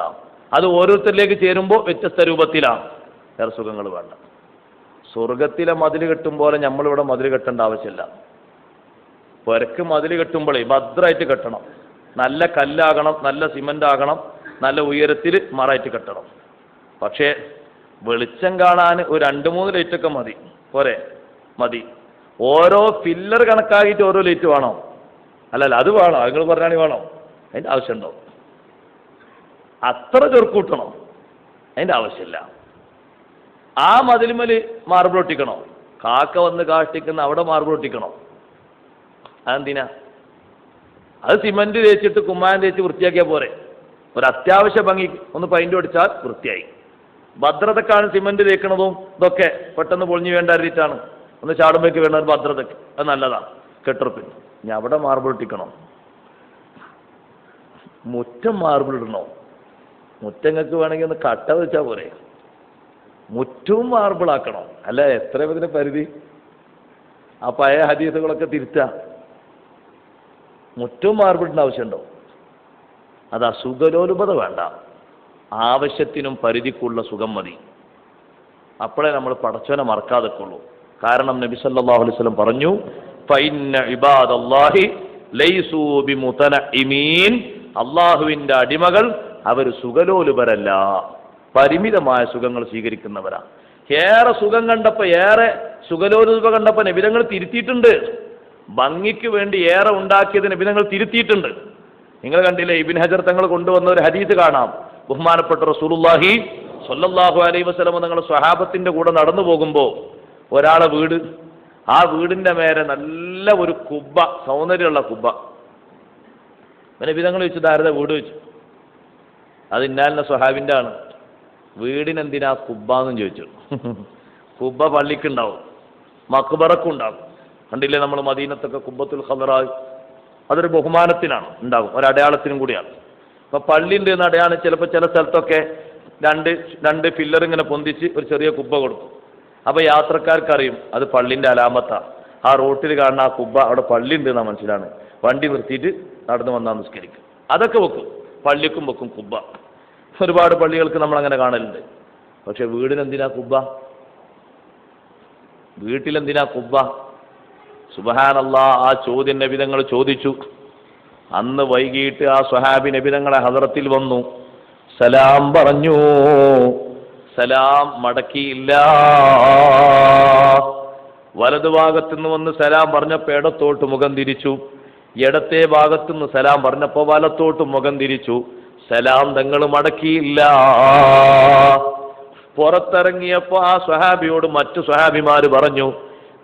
അത് ഓരോരുത്തരിലേക്ക് ചേരുമ്പോൾ വ്യത്യസ്ത രൂപത്തിലാണ്. വേറെ സുഖങ്ങൾ വേണ്ട. സ്വർഗത്തിലെ മതിൽ കെട്ടും പോലെ നമ്മളിവിടെ മതിൽ കെട്ടേണ്ട ആവശ്യമില്ല. പുരക്ക് മതിൽ കെട്ടുമ്പോഴേ ഭദ്രമായിട്ട് കെട്ടണം. നല്ല കല്ലാകണം, നല്ല സിമൻ്റ് ആകണം, നല്ല ഉയരത്തിൽ മറായിട്ട് കെട്ടണം. പക്ഷേ വെളിച്ചം കാണാൻ ഒരു 2-3 ലൈറ്റൊക്കെ മതി, പോരെ? മതി. ഓരോ പില്ലർ കണക്കാക്കിയിട്ട് ഓരോ ലൈറ്റ് വേണോ? അല്ലല്ല, അത് വേണോ? നിങ്ങൾ പറഞ്ഞാണെങ്കിൽ വേണോ? അതിൻ്റെ ആവശ്യമുണ്ടോ? അത്ര ചെറുക്കൂട്ടണോ? അതിൻ്റെ ആവശ്യമില്ല. ആ മതിലുമേൽ മാർബിൾ ഒട്ടിക്കണോ? കാക്ക വന്ന് കാഷ്ടിക്കുന്ന അവിടെ മാർബിൾ ഒട്ടിക്കണോ? അതെന്തിനാ? അത് സിമന്റ് തേച്ചിട്ട് കുമ്മായം തേച്ച് വൃത്തിയാക്കിയാൽ പോരെ? ഒരു അത്യാവശ്യ ഭംഗി ഒന്ന് പെയിന്റ് അടിച്ചാൽ വൃത്തിയായി. ഭദ്രതക്കാണ് സിമന്റ് തേക്കണതും ഇതൊക്കെ പെട്ടെന്ന് പൊളിഞ്ഞു വേണ്ട രീതിയിട്ടാണ്, ഒന്ന് ചാടുമ്പോഴേക്ക് വേണ്ട ഒരു ഭദ്രതക്ക്. അത് നല്ലതാണ്, കെട്ടുറപ്പിന്. ഇനി അവിടെ മാർബിൾ ഇട്ടിക്കണോ? മുറ്റം മാർബിൾ ഇടണോ? മുറ്റങ്ങൾക്ക് വേണമെങ്കിൽ ഒന്ന് കട്ട വെച്ചാൽ പോരെ? മുറ്റവും മാർബിൾ ആക്കണോ? അല്ല, എത്ര ഇതിന് പരിധി? ആ പഴയ ഹദീസുകളൊക്കെ തിരുത്താം. മുറ്റവും മാർബിളിൻ്റെ ആവശ്യമുണ്ടോ? അതാ സുഖലോലുപത വേണ്ട, ആവശ്യത്തിനും പരിധിക്കുള്ള സുഖം മതി. അപ്പോഴേ നമ്മൾ പടച്ചവനെ മറക്കാതെക്കുള്ളൂ. കാരണം നബി സല്ലല്ലാഹു അലൈഹി വസല്ലം പറഞ്ഞു, ഫഇന്ന ഇബാദല്ലാഹി ലൈസൂ ബിമുതനഇമീൻ, അള്ളാഹുവിൻ്റെ അടിമകൾ അവർ സുഖലോലുപരല്ല, പരിമിതമായ സുഖങ്ങൾ സ്വീകരിക്കുന്നവരാ. ഏറെ സുഖം കണ്ടപ്പോ, ഏറെ സുഖലോലുപ കണ്ടപ്പോ നബിതങ്ങൾ തിരുത്തിയിട്ടുണ്ട്. ഭംഗിക്ക് വേണ്ടി ഏറെ ഉണ്ടാക്കിയത് നബിതങ്ങൾ തിരുത്തിയിട്ടുണ്ട്. നിങ്ങൾ കണ്ടില്ലേ, ഇബ്നു ഹജർ തങ്ങൾ കൊണ്ടുവന്ന ഒരു ഹദീസ് കാണാം. ബഹുമാനപ്പെട്ട റസൂലുള്ളാഹി സ്വല്ലല്ലാഹു അലൈഹി വസല്ലം തങ്ങൾ സ്വഹാബത്തിന്റെ കൂടെ നടന്നു പോകുമ്പോൾ ഒരാളെ വീട്, ആ വീടിന്റെ മേലെ നല്ല ഒരു കുബ്ബ, സൗന്ദര്യമുള്ള കുബ്ബ. നബിതങ്ങൾ ചോദിച്ചു, ധാരത വീട് വെച്ചു. അത് ഇന്നാലിന്റെ സ്വഹാബിന്റെ ആണ്. വീടിനെന്തിനാ കുബ്ബ എന്നും ചോദിച്ചു. കുബ്ബ പള്ളിക്കുണ്ടാവും, മക്ബറക്കും ഉണ്ടാവും. കണ്ടില്ലേ നമ്മൾ മദീനത്തൊക്കെ കുബ്ബത്തുൽ ഖദറാ, അതൊരു ബഹുമാനത്തിനാണ് ഉണ്ടാകും, ഒരടയാളത്തിനും കൂടിയാണ്. അപ്പൊ പള്ളിൻ്റെ അടയാളം ചിലപ്പോൾ ചില സ്ഥലത്തൊക്കെ രണ്ട് പില്ലർ ഇങ്ങനെ പൊന്തിച്ച് ഒരു ചെറിയ കുബ്ബ കൊടുക്കും. അപ്പൊ യാത്രക്കാർക്ക് അറിയും അത് പള്ളിന്റെ അലാമത്താ. ആ റോട്ടിൽ കാണുന്ന ആ കുബ്ബ അവിടെ പള്ളി ഉണ്ട് എന്നാ മനസ്സിലാണ്. വണ്ടി നിർത്തിയിട്ട് നടന്നു വന്നാൽ നിസ്കരിക്കും. അതൊക്കെ വെക്കും, പള്ളിക്കും വെക്കും കുബ്ബ. ഒരുപാട് പള്ളികൾക്ക് നമ്മൾ അങ്ങനെ കാണലുണ്ട്. പക്ഷെ വീടിനെന്തിനാ കുബ്ബ? വീട്ടിലെന്തിനാ കുബ്ബ? സുബ്ഹാനല്ലാഹ്, ആ ചോദ്യം നബിതങ്ങൾ ചോദിച്ചു. അന്ന് വൈകിട്ട് ആ സ്വഹാബി നബിതങ്ങളെ ഹദറത്തിൽ വന്നു, സലാം പറഞ്ഞു. സലാം മടക്കിയില്ല. വലതുഭാഗത്തുനിന്ന് വന്ന് സലാം പറഞ്ഞപ്പോൾ ഇടത്തോട്ട് മുഖം തിരിച്ചു. ഇടത്തെ ഭാഗത്തുനിന്ന് സലാം പറഞ്ഞപ്പോൾ വലത്തോട്ട് മുഖം തിരിച്ചു. സലാം തങ്ങൾ മടക്കിയില്ല. പുറത്തിറങ്ങിയപ്പോൾ ആ സ്വഹാബിയോട് മറ്റു സ്വഹാബിമാര് പറഞ്ഞു,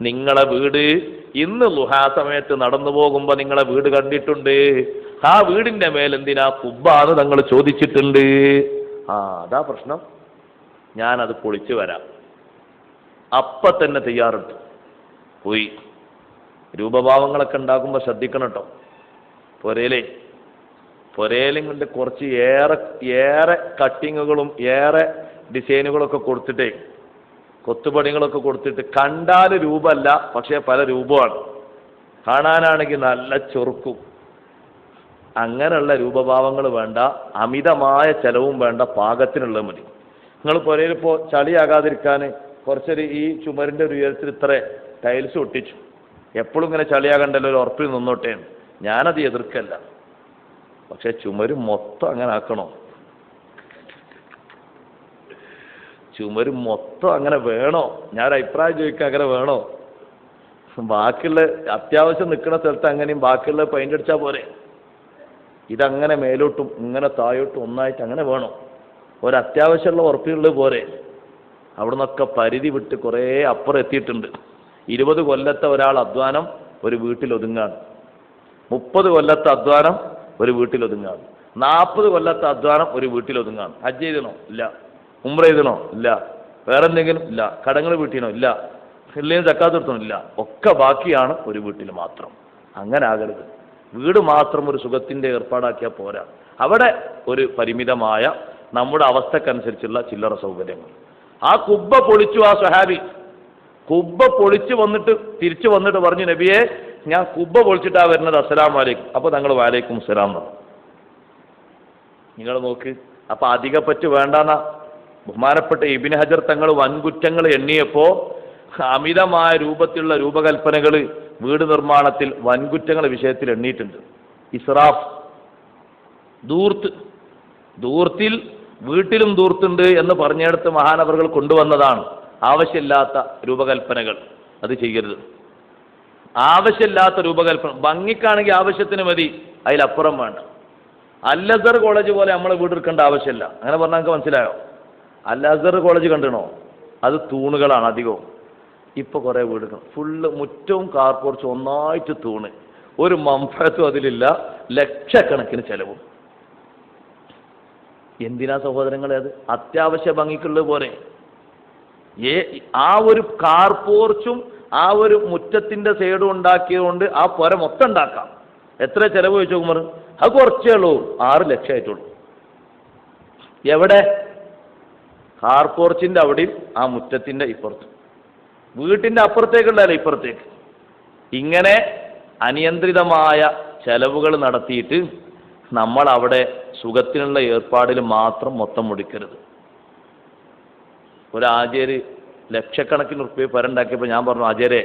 നിങ്ങളെ വീട് ഇന്ന് ളുഹാ സമയത്ത് നടന്നു പോകുമ്പോ നിങ്ങളെ വീട് കണ്ടിട്ടുണ്ട്, ആ വീടിന്റെ മേലെന്തിനാ കുബ്ബാന്ന് തങ്ങൾ ചോദിച്ചിട്ടുണ്ട്. അതാ പ്രശ്നം, ഞാനത് പൊളിച്ചു വരാം. അപ്പൊ തന്നെ തയ്യാറെടുത്തു പോയി. രൂപഭാവങ്ങളൊക്കെ ഉണ്ടാക്കുമ്പോ ശ്രദ്ധിക്കണം കേട്ടോ. പൊരേലും കൊണ്ട് കുറച്ച് ഏറെ കട്ടിങ്ങുകളും ഏറെ ഡിസൈനുകളൊക്കെ കൊടുത്തിട്ടേ, കൊത്തുപണികളൊക്കെ കൊടുത്തിട്ട് കണ്ടാൽ രൂപമല്ല, പക്ഷേ പല രൂപമാണ്. കാണാനാണെങ്കിൽ നല്ല ചൊറുക്കും. അങ്ങനെയുള്ള രൂപഭാവങ്ങൾ വേണ്ട, അമിതമായ ചെലവും വേണ്ട, പാകത്തിനുള്ളത് മതി. നിങ്ങൾ പുരയിലിപ്പോൾ ചളിയാകാതിരിക്കാൻ കുറച്ചൊരു ഈ ചുമരിൻ്റെ ഒരു ഉയരത്തിൽ ഇത്ര ടൈൽസ് ഒട്ടിച്ചു. എപ്പോഴും ഇങ്ങനെ ചളിയാകണ്ടല്ലോ, ഒരു ഉറപ്പിൽ നിന്നോട്ടേ. ഞാനത് എതിർക്കല്ല, പക്ഷെ ചുമര് മൊത്തം അങ്ങനെ ആക്കണോ? ചുമര് മൊത്തം അങ്ങനെ വേണോ? ഞാൻ അഭിപ്രായം ചോദിക്കുക, അങ്ങനെ വേണോ? ബാക്കിയുള്ള അത്യാവശ്യം നിൽക്കുന്ന സ്ഥലത്ത് അങ്ങനെയും ബാക്കിയുള്ള പെയിന്റ് അടിച്ചാൽ പോരെ? ഇതങ്ങനെ മേലോട്ടും ഇങ്ങനെ താഴോട്ടും ഒന്നായിട്ട് അങ്ങനെ വേണോ? ഒരത്യാവശ്യമുള്ള ഉറപ്പിലുള്ളത് പോരെ? അവിടെ നിന്നൊക്കെ പരിധി വിട്ട് കുറേ അപ്പുറം എത്തിയിട്ടുണ്ട്. 20 കൊല്ലത്തെ ഒരാൾ അധ്വാനം ഒരു വീട്ടിലൊതുങ്ങാണ്. 30 കൊല്ലത്തെ അധ്വാനം ഒരു വീട്ടിലൊതുങ്ങാണ്. 40 കൊല്ലത്തെ അധ്വാനം ഒരു വീട്ടിലൊതുങ്ങാണ്. ഹജ്ജ് ചെയ്തണോ? ഇല്ല. ഉംറ ചെയ്തണോ? ഇല്ല. വേറെ എന്തെങ്കിലും? ഇല്ല. കടങ്ങൾ വീട്ടിനോ? ഇല്ല. ഇല്ലെങ്കിൽ സക്കാത്ത് കൊടുത്തണോ? ഇല്ല. ഒക്കെ ബാക്കിയാണ് ഒരു വീട്ടിൽ മാത്രം. അങ്ങനെ ആകരുത്. വീട് മാത്രം ഒരു സുഖത്തിന്റെ ഏർപ്പാടാക്കിയാൽ പോരാ. അവിടെ ഒരു പരിമിതമായ നമ്മുടെ അവസ്ഥക്കനുസരിച്ചുള്ള ചില്ലറ സൗകര്യങ്ങൾ. ആ കുബ്ബ പൊളിച്ചു. ആ സ്വഹാബി കുബ്ബ പൊളിച്ചു വന്നിട്ട് തിരിച്ചു വന്നിട്ട് പറഞ്ഞു, നബിയെ ഞാൻ കുബ്ബ പൊളിച്ചിട്ടാ വരുന്നത്, അസ്സലാമു അലൈക്കും. അപ്പൊ തങ്ങൾ വലൈക്കും സലാം പറഞ്ഞു. നിങ്ങൾ നോക്ക്. അപ്പൊ അധികപ്പറ്റ് വേണ്ടെന്ന ബഹുമാനപ്പെട്ട ഇബ്നു ഹജർ തങ്ങൾ വൻകുറ്റങ്ങൾ എണ്ണിയപ്പോ അമിതമായ രൂപത്തിലുള്ള രൂപകൽപ്പനകൾ വീട് നിർമ്മാണത്തിൽ വൻകുറ്റങ്ങളുടെ വിഷയത്തിൽ എണ്ണിയിട്ടുണ്ട്. ഇസ്രാഫ്, ദൂർത്തിൽ വീട്ടിലും ദൂർത്തുണ്ട് എന്ന് പറഞ്ഞെടുത്ത് മഹാനവറുകൾ കൊണ്ടുവന്നതാണ്. ആവശ്യമില്ലാത്ത രൂപകൽപ്പനകൾ അത് ചെയ്യരുത്. ആവശ്യമില്ലാത്ത രൂപകൽപ്പന ഭംഗിക്കാണെങ്കിൽ ആവശ്യത്തിന് മതി, അതിലപ്പുറം വേണ്ട. അൽ-അസ്ഹർ കോളേജ് പോലെ നമ്മൾ വീട് എടുക്കേണ്ട ആവശ്യമില്ല. അങ്ങനെ പറഞ്ഞാൽ നിങ്ങൾക്ക് മനസ്സിലായോ? അൽ-അസ്ഹർ കോളേജ് കണ്ടിണോ? അത് തൂണുകളാണ് അധികവും. ഇപ്പൊ കുറെ വീട് ഫുള്ള് മുറ്റവും കാർ പോർച്ചും ഒന്നായിട്ട് തൂണ്, ഒരു മംഫത്തും അതിലില്ല, ലക്ഷക്കണക്കിന് ചെലവും. എന്തിനാ സഹോദരങ്ങളെ? അത് അത്യാവശ്യ ഭംഗിക്കുള്ളത് പോലെ. ആ ഒരു കാർ പോർച്ചും ആ ഒരു മുറ്റത്തിന്റെ സൈഡും ഉണ്ടാക്കിയതുകൊണ്ട് ആ പുര മൊത്തം ഉണ്ടാക്കാം. എത്ര ചെലവ് ചോദിച്ചു ഉമർ? അത് കുറച്ചേ ഉള്ളൂ, 6 ലക്ഷമായിട്ടുള്ളൂ. എവിടെ? കാർ പോർച്ചിന്റെ അവിടെയും ആ മുറ്റത്തിന്റെ ഇപ്പുറത്തും. വീട്ടിന്റെ അപ്പുറത്തേക്കുള്ളതല്ല, ഇപ്പുറത്തേക്ക്. ഇങ്ങനെ അനിയന്ത്രിതമായ ചെലവുകൾ നടത്തിയിട്ട് നമ്മൾ അവിടെ സുഖത്തിനുള്ള ഏർപ്പാടിൽ മാത്രം മൊത്തം മുടിക്കരുത്. ഒരു ആചാര്യ ലക്ഷക്കണക്കിന് റുപ്യ പെരണ്ടാക്കിയപ്പോൾ ഞാൻ പറഞ്ഞു, ആചാര്യ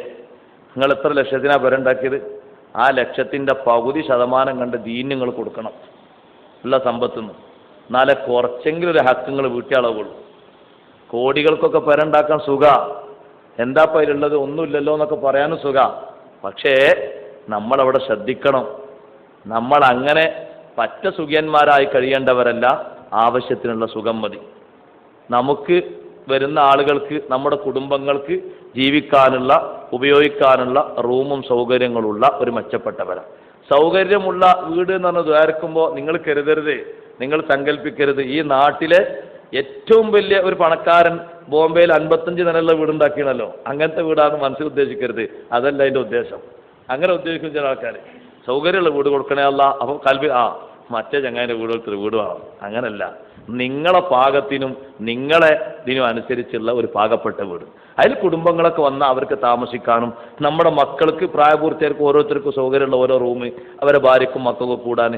നിങ്ങൾ എത്ര ലക്ഷത്തിനാണ് പെരണ്ടാക്കിയത്? ആ ലക്ഷത്തിൻ്റെ പകുതി ശതമാനം കണ്ട് ദീന് നിങ്ങൾ കൊടുക്കണം ഉള്ള സമ്പത്തുനിന്ന്. എന്നാലേ കുറച്ചെങ്കിലും ഒരു ഹക്ക് നിങ്ങൾ വീട്ടിയാളവുള്ളൂ. കോടികൾക്കൊക്കെ പെരണ്ടാക്കാൻ സുഖ, എന്താ അതിലുള്ളത്, ഒന്നുമില്ലല്ലോ എന്നൊക്കെ പറയാനും സുഖ. പക്ഷേ നമ്മളവിടെ ശ്രദ്ധിക്കണം. നമ്മൾ അങ്ങനെ പറ്റ സുഖ്യന്മാരായി കഴിയേണ്ടവരല്ല. ആവശ്യത്തിനുള്ള സുഖം മതി. നമുക്ക് വരുന്ന ആളുകൾക്ക്, നമ്മുടെ കുടുംബങ്ങൾക്ക് ജീവിക്കാനുള്ള, ഉപയോഗിക്കാനുള്ള റൂമും സൗകര്യങ്ങളുള്ള ഒരു മെച്ചപ്പെട്ടവരാണ്. സൗകര്യമുള്ള വീട് എന്ന് പറഞ്ഞ് ദ്വാരക്കുമ്പോൾ നിങ്ങൾ കരുതരുത്, നിങ്ങൾ സങ്കല്പിക്കരുത് ഈ നാട്ടിലെ ഏറ്റവും വലിയ ഒരു പണക്കാരൻ ബോംബെയിൽ 55 നിലയുള്ള വീടുണ്ടാക്കിയണല്ലോ, അങ്ങനത്തെ വീടാണെന്ന് മനസ്സിൽ ഉദ്ദേശിക്കരുത്. അതല്ല അതിൻ്റെ ഉദ്ദേശം. അങ്ങനെ ഉദ്ദേശിക്കുന്ന ചില ആൾക്കാർ സൗകര്യമുള്ള വീട് കൊടുക്കണേ അല്ല, അപ്പോൾ കൽവി മറ്റേ ചങ്ങായിൻ്റെ വീട് കൊടുത്തൊരു വീട് വേണം. അങ്ങനല്ല, നിങ്ങളെ പാകത്തിനും നിങ്ങളെ ഇതിനും അനുസരിച്ചുള്ള ഒരു പാകപ്പെട്ട വീട്. അതിൽ കുടുംബങ്ങളൊക്കെ വന്നാൽ അവർക്ക് താമസിക്കാനും, നമ്മുടെ മക്കൾക്ക് പ്രായപൂർത്തിയാർക്ക് ഓരോരുത്തർക്കും സൗകര്യമുള്ള ഓരോ റൂം, അവരെ ഭാര്യക്കും മക്കൾക്കും കൂടാൻ,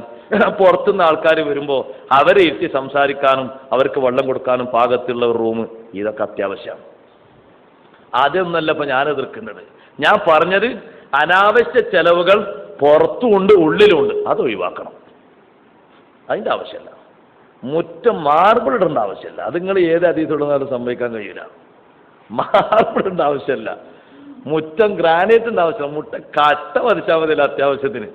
പുറത്തുനിന്ന് ആൾക്കാർ വരുമ്പോൾ അവരെ ഇരുത്തി സംസാരിക്കാനും അവർക്ക് വെള്ളം കൊടുക്കാനും പാകത്തിലുള്ള ഒരു റൂം, ഇതൊക്കെ അത്യാവശ്യമാണ്. അതൊന്നല്ല ഇപ്പം ഞാൻ എതിർക്കുന്നത്. ഞാൻ പറഞ്ഞത് അനാവശ്യ ചെലവുകൾ പുറത്തുമുണ്ട് ഉള്ളിലുണ്ട്, അത് ഒഴിവാക്കണം. അതിൻ്റെ ആവശ്യമില്ല. മുറ്റം മാർബിൾ ഇടേണ്ട ആവശ്യമില്ല. അത് നിങ്ങൾ ഏത് അതീതുള്ളതാലും സംഭവിക്കാൻ കഴിയില്ല. മാർബിൾ ഇടേണ്ട ആവശ്യമില്ല. മുറ്റം ഗ്രാനൈറ്റിൻ്റെ ആവശ്യമില്ല. കട്ട പതിച്ചാൽ മതിയല്ല അത്യാവശ്യത്തിന്.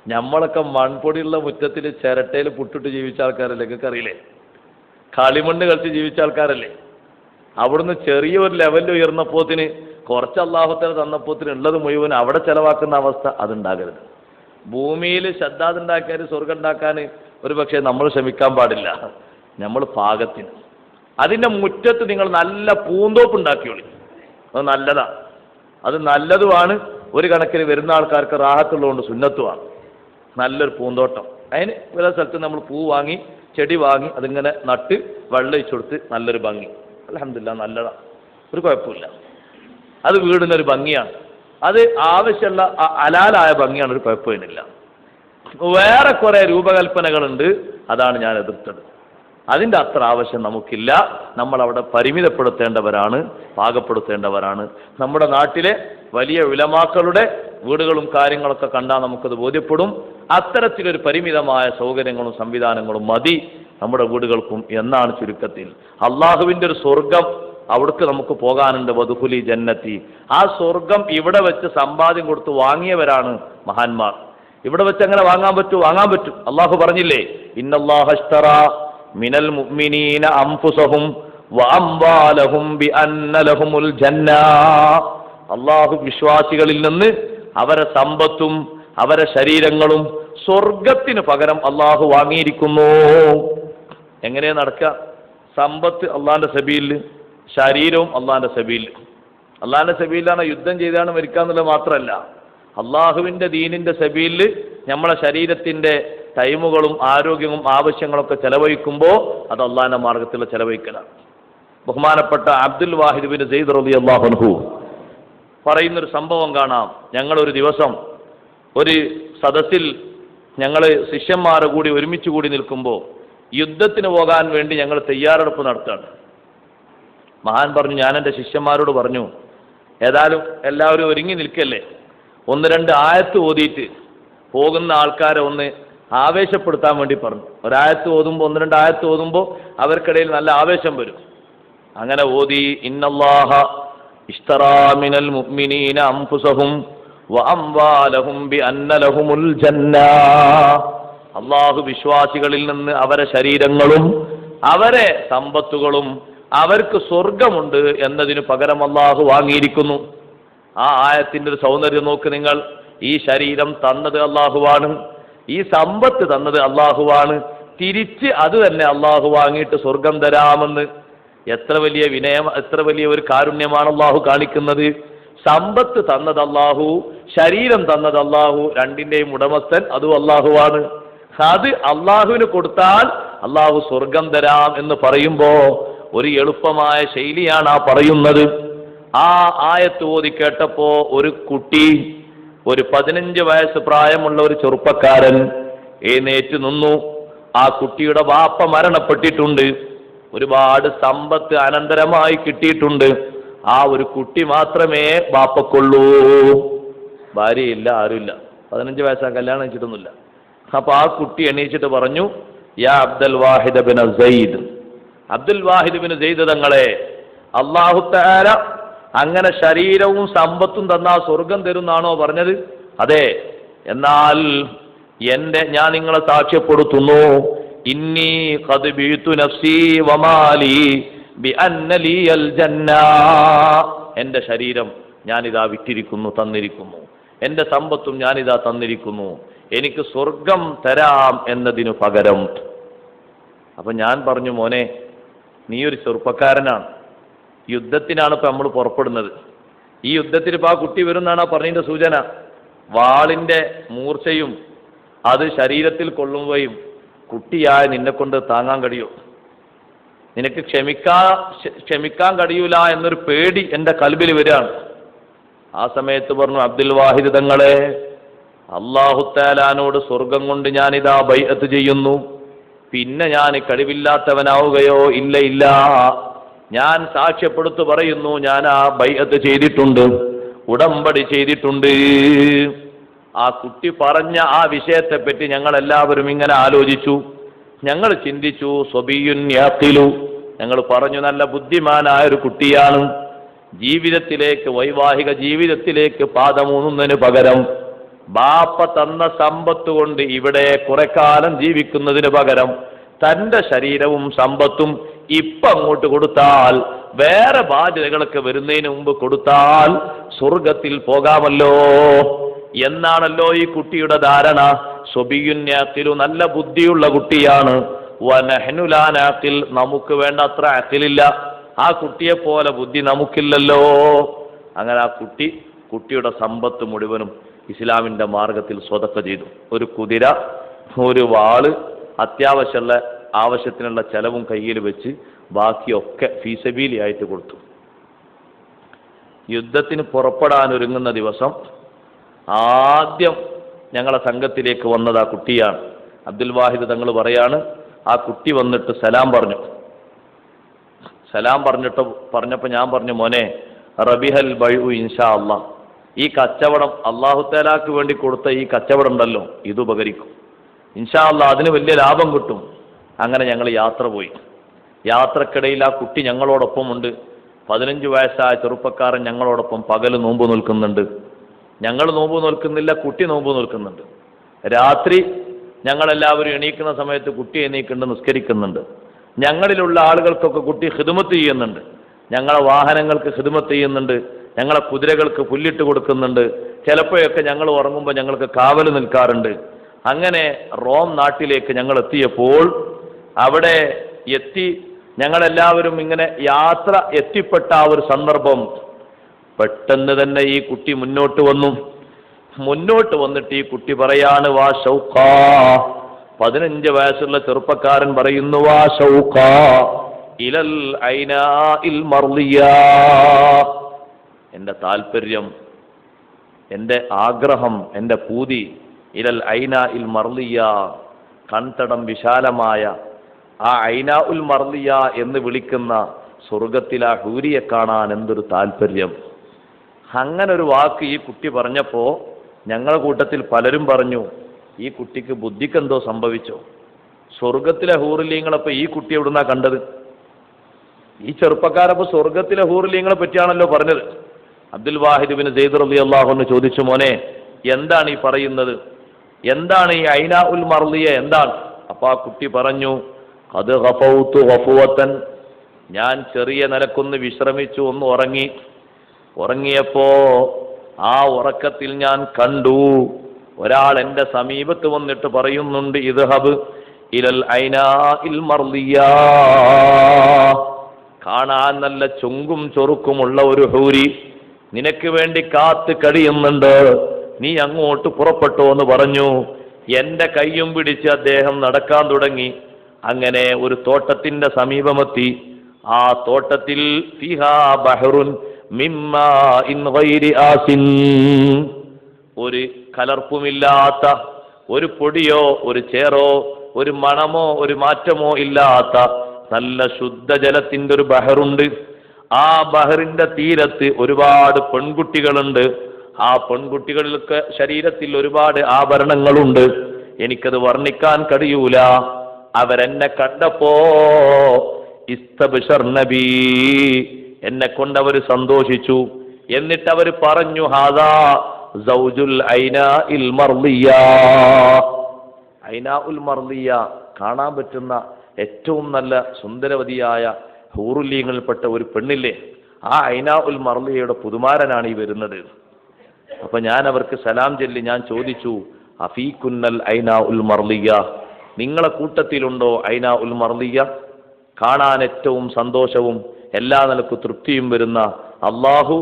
നമ്മളൊക്കെ മൺപൊടിയുള്ള മുറ്റത്തിൽ ചിരട്ടയിൽ പുട്ടിട്ട് ജീവിച്ച ആൾക്കാരല്ലേ, നിങ്ങൾക്ക് അറിയില്ലേ? കളിമണ്ണ് കളിച്ച് ജീവിച്ച ആൾക്കാരല്ലേ? അവിടുന്ന് ചെറിയൊരു ലെവലിൽ ഉയർന്നപ്പോത്തിന്, കുറച്ച് അള്ളാഹുത്തല തന്നപ്പോത്തിന് ഉള്ളത് മുഴുവൻ അവിടെ ചെലവാക്കുന്ന അവസ്ഥ അതുണ്ടാകരുത്. ഭൂമിയിൽ ശ്രദ്ധാതുണ്ടാക്കിയാൽ സ്വർഗം ഉണ്ടാക്കാൻ ഒരു പക്ഷേ നമ്മൾ ശ്രമിക്കാൻ പാടില്ല. നമ്മൾ പാകത്തിന്. അതിൻ്റെ മുറ്റത്ത് നിങ്ങൾ നല്ല പൂന്തോപ്പ് ഉണ്ടാക്കിയോളി, അത് നല്ലതാണ്. അത് നല്ലതുമാണ്. ഒരു കണക്കിന് വരുന്ന ആൾക്കാർക്ക് റാഹത്തുള്ളതുകൊണ്ട് സുന്നത്തുമാണ്. നല്ലൊരു പൂന്തോട്ടം. അതിന് പല സ്ഥലത്ത് നമ്മൾ പൂ വാങ്ങി, ചെടി വാങ്ങി, അതിങ്ങനെ നട്ട് വെള്ളം ഒഴിച്ചു കൊടുത്ത് നല്ലൊരു ഭംഗി. അൽഹംദുലില്ലാഹ് നല്ലതാണ്, ഒരു കുഴപ്പമില്ല. അത് വീടിനൊരു ഭംഗിയാണ്. അത് ആവശ്യമുള്ള ഹലാലായ ഭംഗിയാണ്, ഒരു കുഴപ്പമില്ല. വേറെ കുറേ രൂപകൽപ്പനകളുണ്ട്, അതാണ് ഞാൻ എതിർത്തത്. അതിൻ്റെ അത്ര ആവശ്യം നമുക്കില്ല. നമ്മളവിടെ പരിമിതപ്പെടുത്തേണ്ടവരാണ്, പാകപ്പെടുത്തേണ്ടവരാണ്. നമ്മുടെ നാട്ടിലെ വലിയ ഉലമാക്കളുടെ വീടുകളും കാര്യങ്ങളൊക്കെ കണ്ടാൽ നമുക്കത് ബോധ്യപ്പെടും. അത്തരത്തിലൊരു പരിമിതമായ സൗകര്യങ്ങളും സംവിധാനങ്ങളും മതി നമ്മുടെ വീടുകൾക്കും എന്നാണ് ചുരുക്കത്തിൽ. അള്ളാഹുവിൻ്റെ ഒരു സ്വർഗം അവിടേക്ക് നമുക്ക് പോകാനുണ്ട്. വദുഖുലി ജന്നത്തി. ആ സ്വർഗം ഇവിടെ വെച്ച് സമ്പാദ്യം കൊടുത്ത് വാങ്ങിയവരാണ് മഹാന്മാർ. ഇവിടെ വെച്ച് അങ്ങനെ വാങ്ങാൻ പറ്റൂ? വാങ്ങാൻ പറ്റും. അള്ളാഹു പറഞ്ഞില്ലേ, ഇന്നല്ലാഹ ഇശ്തറാ മിനൽ മുഅ്മിനീന അൻഫുസഹും വഅംവാലഹും ബിഅന്ന ലഹുമുൽ ജന്ന. അള്ളാഹു വിശ്വാസികളിൽ നിന്ന് അവരെ സമ്പത്തും അവരെ ശരീരങ്ങളും സ്വർഗത്തിന് പകരം അള്ളാഹു വാങ്ങിയിരിക്കുന്നു. എങ്ങനെയാ നടക്കുക? സമ്പത്ത് അള്ളാഹിന്റെ സബീലിൽ, ശരീരവും അള്ളാഹിന്റെ സബീലിൽ. അള്ളാഹിന്റെ സബീലിലാണ് യുദ്ധം ചെയ്താണ് മരിക്കാന്നുള്ളത് മാത്രമല്ല, അള്ളാഹുവിൻ്റെ ദീനിൻ്റെ സബീലിൽ നമ്മളെ ശരീരത്തിൻ്റെ ടൈമുകളും ആരോഗ്യവും ആവശ്യങ്ങളൊക്കെ ചെലവഴിക്കുമ്പോൾ അത് അള്ളാഹിന്റെ മാർഗത്തിൽ ചെലവഴിക്കലാണ്. ബഹുമാനപ്പെട്ട അബ്ദുൽ വാഹിദ് ബിൻ സയ്യിദ് റളിയല്ലാഹു അൻഹു പറയുന്നൊരു സംഭവം കാണാം. ഞങ്ങളൊരു ദിവസം ഒരു സദസ്സിൽ ഞങ്ങൾ ശിഷ്യന്മാരെ കൂടി ഒരുമിച്ച് കൂടി നിൽക്കുമ്പോൾ യുദ്ധത്തിന് പോകാൻ വേണ്ടി ഞങ്ങൾ തയ്യാറെടുപ്പ് നടത്തുകയാണ്. മഹാൻ പറഞ്ഞു, ഞാൻ എൻ്റെ ശിഷ്യന്മാരോട് പറഞ്ഞു, ഏതായാലും എല്ലാവരും ഒരുങ്ങി നിൽക്കല്ലേ, 1-2 ആയത്ത് ഓതിയിട്ട് പോകുന്ന ആൾക്കാരെ ഒന്ന് ആവേശപ്പെടുത്താൻ വേണ്ടി പറഞ്ഞു. ഒരായത്ത് ഓതുമ്പോൾ, 1-2 ആയത്ത് ഓതുമ്പോൾ അവർക്കിടയിൽ നല്ല ആവേശം വരും. അങ്ങനെ ഓതി, ഇന്നല്ലാഹ ഇശ്തറാ മിനൽ മുഅ്മിനീന അൻഫുസഹും വഅംവാലഹും ബിഅന്ന ലഹുമുൽ ജന്ന. അള്ളാഹു വിശ്വാസികളിൽ നിന്ന് അവരെ ശരീരങ്ങളും അവരെ സമ്പത്തുകളും അവർക്ക് സ്വർഗമുണ്ട് എന്നതിന് പകരം അള്ളാഹു വാങ്ങിയിരിക്കുന്നു. ആ ആയത്തിൻ്റെ ഒരു സൗന്ദര്യം നോക്ക് നിങ്ങൾ. ഈ ശരീരം തന്നത് അള്ളാഹുവാണ്, ഈ സമ്പത്ത് തന്നത് അള്ളാഹുവാണ്, തിരിച്ച് അത് തന്നെ അള്ളാഹു വാങ്ങിയിട്ട് സ്വർഗം തരാമെന്ന്. എത്ര വലിയ വിനയം, എത്ര വലിയ ഒരു കാരുണ്യമാണ് അള്ളാഹു കാണിക്കുന്നത്. സമ്പത്ത് തന്നത് അള്ളാഹു, ശരീരം തന്നത് അള്ളാഹു, രണ്ടിൻ്റെയും ഉടമസ്ഥൻ അതും അള്ളാഹുവാണ്. അത് അള്ളാഹുവിന് കൊടുത്താൽ അള്ളാഹു സ്വർഗം തരാം എന്ന് പറയുമ്പോ ഒരു എളുപ്പമായ ശൈലിയാണ് ആ പറയുന്നത്. ആ ആയത്ത് ഓതി കേട്ടപ്പോ ഒരു കുട്ടി, ഒരു 15 വയസ്സ് പ്രായമുള്ള ഒരു ചെറുപ്പക്കാരൻ എഴുന്നേറ്റ് നിന്നു. ആ കുട്ടിയുടെ വാപ്പ മരണപ്പെട്ടിട്ടുണ്ട്, ഒരുപാട് സമ്പത്ത് അനന്തരമായി കിട്ടിയിട്ടുണ്ട്. ആ ഒരു കുട്ടി മാത്രമേ വാപ്പക്കുള്ളൂ, ഭാര്യയില്ല, ആരുമില്ല. 15 വയസ്സാ, കല്യാണം കഴിച്ചിട്ടൊന്നുമില്ല. അപ്പൊ ആ കുട്ടി എണീച്ചിട്ട് പറഞ്ഞു, യാ അബ്ദുൽ വാഹിദ് ബിൻ സയ്യിദ്, അബ്ദുൽ വാഹിദ് ബിൻ സയ്യിദ് തങ്ങളെ, അല്ലാഹു തആല അങ്ങനെ ശരീരവും സമ്പത്തും തന്നാ സ്വർഗം തരുന്നാണോ പറഞ്ഞത്? അതെ. എന്നാൽ ഞാൻ നിങ്ങളെ സാക്ഷ്യപ്പെടുത്തുന്നു, ഇന്നി ഖദ് ബീതു നഫ്സി വമാലി ബിഅന്ന ലിയൽ ജന്ന, എന്റെ ശരീരം ഞാനിതാ വിറ്റിരിക്കുന്നു, തന്നിരിക്കുന്നു. എന്റെ സമ്പത്തും ഞാനിതാ തന്നിരിക്കുന്നു, എനിക്ക് സ്വർഗം തരാം എന്നതിനു പകരം. അപ്പൊ ഞാൻ പറഞ്ഞു, മോനെ, നീ ഒരു ചെറുപ്പക്കാരനാണ്, യുദ്ധത്തിനാണ് ഇപ്പൊ നമ്മൾ പുറപ്പെടുന്നത്. ഈ യുദ്ധത്തിൽ ഇപ്പൊ ആ കുട്ടി വരുന്നാണ് ആ പറഞ്ഞതിന്റെ സൂചന. വാളിന്റെ മൂർച്ചയും അത് ശരീരത്തിൽ കൊള്ളുകയും കുട്ടിയായ നിന്നെ കൊണ്ട് താങ്ങാൻ കഴിയോ? നിനക്ക് ക്ഷമിക്കാൻ കഴിയൂല എന്നൊരു പേടി എൻ്റെ കൽബിൽ വരികയാണ്. ആ സമയത്ത് പറഞ്ഞു, അബ്ദുൽ വാഹിദ് തങ്ങളെ, അല്ലാഹു തആലാനോട് സ്വർഗം കൊണ്ട് ഞാനിതാ ബൈഅത്ത് ചെയ്യുന്നു, പിന്നെ ഞാൻ കഴിവില്ലാത്തവനാവുകയോ? ഇല്ല ഇല്ല, ഞാൻ സാക്ഷ്യപ്പെടുത്തു പറയുന്നു, ഞാൻ ആ ബൈഅത്ത് ചെയ്തിട്ടുണ്ട്, ഉടമ്പടി ചെയ്തിട്ടുണ്ട്. ആ കുട്ടി പറഞ്ഞ ആ വിഷയത്തെപ്പറ്റി ഞങ്ങൾ എല്ലാവരും ഇങ്ങനെ ആലോചിച്ചു, ഞങ്ങൾ ചിന്തിച്ചു. സ്വബിയുൻ യാഖിലു, ഞങ്ങൾ പറഞ്ഞു, നല്ല ബുദ്ധിമാനായ ഒരു കുട്ടിയാണ്. ജീവിതത്തിലേക്ക്, വൈവാഹിക ജീവിതത്തിലേക്ക് പാദമൂന്നുന്നതിന് പകരം ബാപ്പ തന്ന സമ്പത്ത് കൊണ്ട് ഇവിടെ കുറെ കാലം ജീവിക്കുന്നതിന് പകരം തന്റെ ശരീരവും സമ്പത്തും ഇപ്പൊ അങ്ങോട്ട് കൊടുത്താൽ, വേറെ ബാധ്യതകളൊക്കെ വരുന്നതിന് മുമ്പ് കൊടുത്താൽ സ്വർഗത്തിൽ പോകാമല്ലോ എന്നാണല്ലോ ഈ കുട്ടിയുടെ ധാരണ. സ്വബിയുന്യാക്കിലു, നല്ല ബുദ്ധിയുള്ള കുട്ടിയാണ്. വനഹ്നു ലാ നാഖിൽ, നമുക്ക് വേണ്ട അത്ര അഖിലില്ല, ആ കുട്ടിയെ പോലെ ബുദ്ധി നമുക്കില്ലല്ലോ. അങ്ങനെ ആ കുട്ടിയുടെ സമ്പത്ത് മുഴുവനും ഇസ്ലാമിന്റെ മാർഗത്തിൽ സ്വതക്ക ചെയ്തു. ഒരു കുതിര, ഒരു വാള്, ആവശ്യത്തിനുള്ള ചെലവും കയ്യിൽ വെച്ച് ബാക്കിയൊക്കെ ഫീസബീലിയായിട്ട് കൊടുത്തു. യുദ്ധത്തിന് പുറപ്പെടാനൊരുങ്ങുന്ന ദിവസം ആദ്യം ഞങ്ങളെ സംഘത്തിലേക്ക് വന്നത് ആ കുട്ടിയാണ്. അബ്ദുൽ വാഹിദ് തങ്ങൾ പറയാണ്, ആ കുട്ടി വന്നിട്ട് സലാം പറഞ്ഞു. സലാം പറഞ്ഞപ്പോൾ ഞാൻ പറഞ്ഞു, മോനെ, റബിഹൽ ബൈഉ ഇൻഷാ അല്ലാ, ഈ കച്ചവടം അല്ലാഹു തആലാക്ക് വേണ്ടി കൊടുത്ത ഈ കച്ചവടം ഉണ്ടല്ലോ, ഇത് ഉപകരിക്കും ഇൻഷാ അല്ലാ, അതിന് വലിയ ലാഭം കിട്ടും. അങ്ങനെ ഞങ്ങൾ യാത്ര പോയി. യാത്രക്കിടയിൽ ആ കുട്ടി ഞങ്ങളോടൊപ്പം ഉണ്ട്. 15 വയസ്സായ ചെറുപ്പക്കാരൻ ഞങ്ങളോടൊപ്പം പകല് നോമ്പ് നിൽക്കുന്നുണ്ട്. ഞങ്ങൾ നോമ്പ് നിൽക്കുന്നില്ല, കുട്ടി നോമ്പ് നിൽക്കുന്നുണ്ട്. രാത്രി ഞങ്ങളെല്ലാവരും എണീക്കുന്ന സമയത്ത് കുട്ടി എണീക്കുന്നുണ്ട്, നിസ്കരിക്കുന്നുണ്ട്. ഞങ്ങളിലുള്ള ആളുകൾക്കൊക്കെ കുട്ടി ഖിദ്മത്ത് ചെയ്യുന്നുണ്ട്. ഞങ്ങളെ വാഹനങ്ങൾക്ക് ഖിദ്മത്ത് ചെയ്യുന്നുണ്ട്, ഞങ്ങളെ കുതിരകൾക്ക് പുല്ലിട്ട് കൊടുക്കുന്നുണ്ട്. ചിലപ്പോഴൊക്കെ ഞങ്ങൾ ഉറങ്ങുമ്പോൾ ഞങ്ങൾക്ക് കാവൽ നിൽക്കാറുണ്ട്. അങ്ങനെ റോം നാട്ടിലേക്ക് ഞങ്ങൾ എത്തിയപ്പോൾ അവിടെ എത്തി ഞങ്ങളെല്ലാവരും ഇങ്ങനെ യാത്ര എത്തിപ്പെട്ട ആ ഒരു സന്ദർഭം, പെട്ടെന്ന് തന്നെ ഈ കുട്ടി മുന്നോട്ട് വന്നിട്ട് ഈ കുട്ടി പറയാണ്, വാ ഷൗഖാ, 15 വയസ്സുള്ള ചെറുപ്പക്കാരൻ പറയുന്നു, വാ ഷൗഖാ ഇലൽ ഐനാഇൽ മർളിയാ, എൻ്റെ താല്പര്യം, എൻ്റെ ആഗ്രഹം, എൻ്റെ പൂതി, ഇലൽ ഐനാഇൽ മർളിയാ, കൺതടം വിശാലമായ ആ ഐനാ ഉൽ മർളിയ എന്ന് വിളിക്കുന്ന സ്വർഗത്തിലെ ആ ഹൂരിയെ കാണാൻ എന്തൊരു താല്പര്യം. അങ്ങനെ ഒരു വാക്ക് ഈ കുട്ടി പറഞ്ഞപ്പോൾ ഞങ്ങളുടെ കൂട്ടത്തിൽ പലരും പറഞ്ഞു, ഈ കുട്ടിക്ക് ബുദ്ധിക്കെന്തോ സംഭവിച്ചോ? സ്വർഗത്തിലെ ഹൂറിലീങ്ങളപ്പോൾ ഈ കുട്ടി എവിടുന്നാ കണ്ടത്? ഈ ചെറുപ്പക്കാരപ്പോൾ സ്വർഗത്തിലെ ഹൂറിലീങ്ങളെ പറ്റിയാണല്ലോ പറഞ്ഞത്. അബ്ദുൽ വാഹിദ് ബിൻ സയ്യിദ് റളിയല്ലാഹു അൻഹു ചോദിച്ചു, മോനെ, എന്താണ് ഈ പറയുന്നത്? എന്താണ് ഈ ഐനാ ഉൽ മർളിയ, എന്താണ്? അപ്പോൾ ആ കുട്ടി പറഞ്ഞു, ഖദ് ഗഫൗതു ഗഫവതൻ, ഞാൻ ചെറിയ നിലക്കൊന്ന് വിശ്രമിച്ചു, ഒന്ന് ഉറങ്ങിയപ്പോ ആ ഉറക്കത്തിൽ ഞാൻ കണ്ടു, ഒരാൾ എൻ്റെ സമീപത്ത് വന്നിട്ട് പറയുന്നുണ്ട്, ഇദ്ഹബ് ഇലൽ ഐനാഇൽ മർളിയ, കാണാൻ നല്ല ചുങ്കും ചൊറുക്കുമുള്ള ഒരു ഹൂരി നിനക്ക് വേണ്ടി കാത്ത് കഴിയുന്നുണ്ട്, നീ അങ്ങോട്ട് പുറപ്പെട്ടോ എന്ന് പറഞ്ഞു. എൻ്റെ കയ്യും പിടിച്ച് അദ്ദേഹം നടക്കാൻ തുടങ്ങി. അങ്ങനെ ഒരു തോട്ടത്തിന്റെ സമീപമെത്തി. ആ തോട്ടത്തിൽ ഫിഹാ ബഹറുൻ മിമ്മാ ഇൻ ഗൈരി ആസിൻ, ഒരു കലർപ്പുമില്ലാത്ത ഒരു പൊടിയോ ഒരു ചേറോ ഒരു മണമോ ഒരു മാറ്റമോ ഇല്ലാത്ത നല്ല ശുദ്ധജലത്തിന്റെ ഒരു ബഹറുണ്ട്. ആ ബഹറിന്റെ തീരത്ത് ഒരുപാട് പെൺകുട്ടികളുണ്ട്. ആ പെൺകുട്ടികൾക്ക് ശരീരത്തിൽ ഒരുപാട് ആഭരണങ്ങളുണ്ട്. എനിക്കത് വർണ്ണിക്കാൻ കഴിയൂല. അവരെന്നെ കണ്ടപ്പോ ഇസ്തബ്ശർ നബി, എന്നെ കൊണ്ടവർ സന്തോഷിച്ചു. എന്നിട്ട് അവർ പറഞ്ഞു, ഹാദാ സൗജുൽ ഐനാഇൽ മർളിയ. ഐനാഉൽ മർളിയ, കാണാൻ പറ്റുന്ന ഏറ്റവും നല്ല സുന്ദരവതിയായ ഹൂറുല്ലീങ്ങളിൽപ്പെട്ട ഒരു പെണ്ണില്ലേ, ആ ഐനാഉൽ മർളിയയുടെ പുതുമാരനാണ് ഈ വരുന്നത്. അപ്പൊ ഞാൻ അവർക്ക് സലാം ചൊല്ലി ഞാൻ ചോദിച്ചു, അഫീകുന്നൽ ഐനാഉൽ മർളിയ, നിങ്ങളെ കൂട്ടത്തിലുണ്ടോ ഐനാഉൽ മർളിയ? കാണാൻ ഏറ്റവും സന്തോഷവും എല്ലാ നിലക്കും തൃപ്തിയും വരുന്ന അള്ളാഹു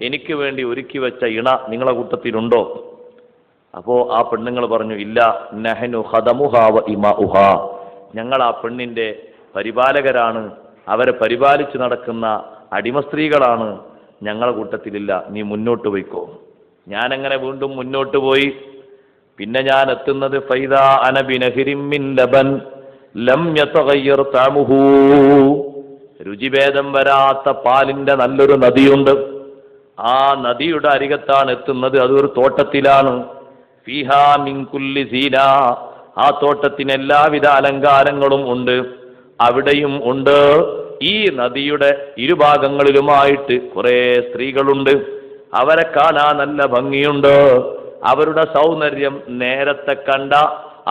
എനിക്ക് വേണ്ടി ഒരുക്കി വെച്ച ഇണ നിങ്ങളെ കൂട്ടത്തിലുണ്ടോ? അപ്പോ ആ പെണ്ണുങ്ങൾ പറഞ്ഞു, ഇല്ല, നഹ്നു ഖദമുഹാ വ ഇമാഉഹാ, ഞങ്ങൾ ആ പെണ്ണിന്റെ പരിപാലകരാണ്, അവരെ പരിപാലിച്ച് നടക്കുന്ന അടിമ സ്ത്രീകളാണ്, ഞങ്ങളെ കൂട്ടത്തിലില്ല, നീ മുന്നോട്ട് പോയിക്കോ. ഞാനങ്ങനെ വീണ്ടും മുന്നോട്ട് പോയി. പിന്നെ ഞാൻ എത്തുന്നത് ഫൈദാ അന ബിനഹ്രിൻ മിൻ ലബൻ ലം യതഗയ്യർ തഅമുഹു, രുചിഭേദം വരാത്ത പാലിന്റെ നല്ലൊരു നദിയുണ്ട്. ആ നദിയുടെ അരികത്താണ് എത്തുന്നത്. അതൊരു തോട്ടത്തിലാണ്. ഫീഹാ മിൻ കുല്ലി സീന, ആ തോട്ടത്തിന് എല്ലാവിധ അലങ്കാരങ്ങളും ഉണ്ട്. അവിടെയും ഉണ്ട് ഈ നദിയുടെ ഇരുഭാഗങ്ങളിലുമായിട്ട് കുറെ സ്ത്രീകളുണ്ട്. അവരെ കാണാൻ നല്ല ഭംഗിയുണ്ട്. അവരുടെ സൗന്ദര്യം നേരത്തെ കണ്ട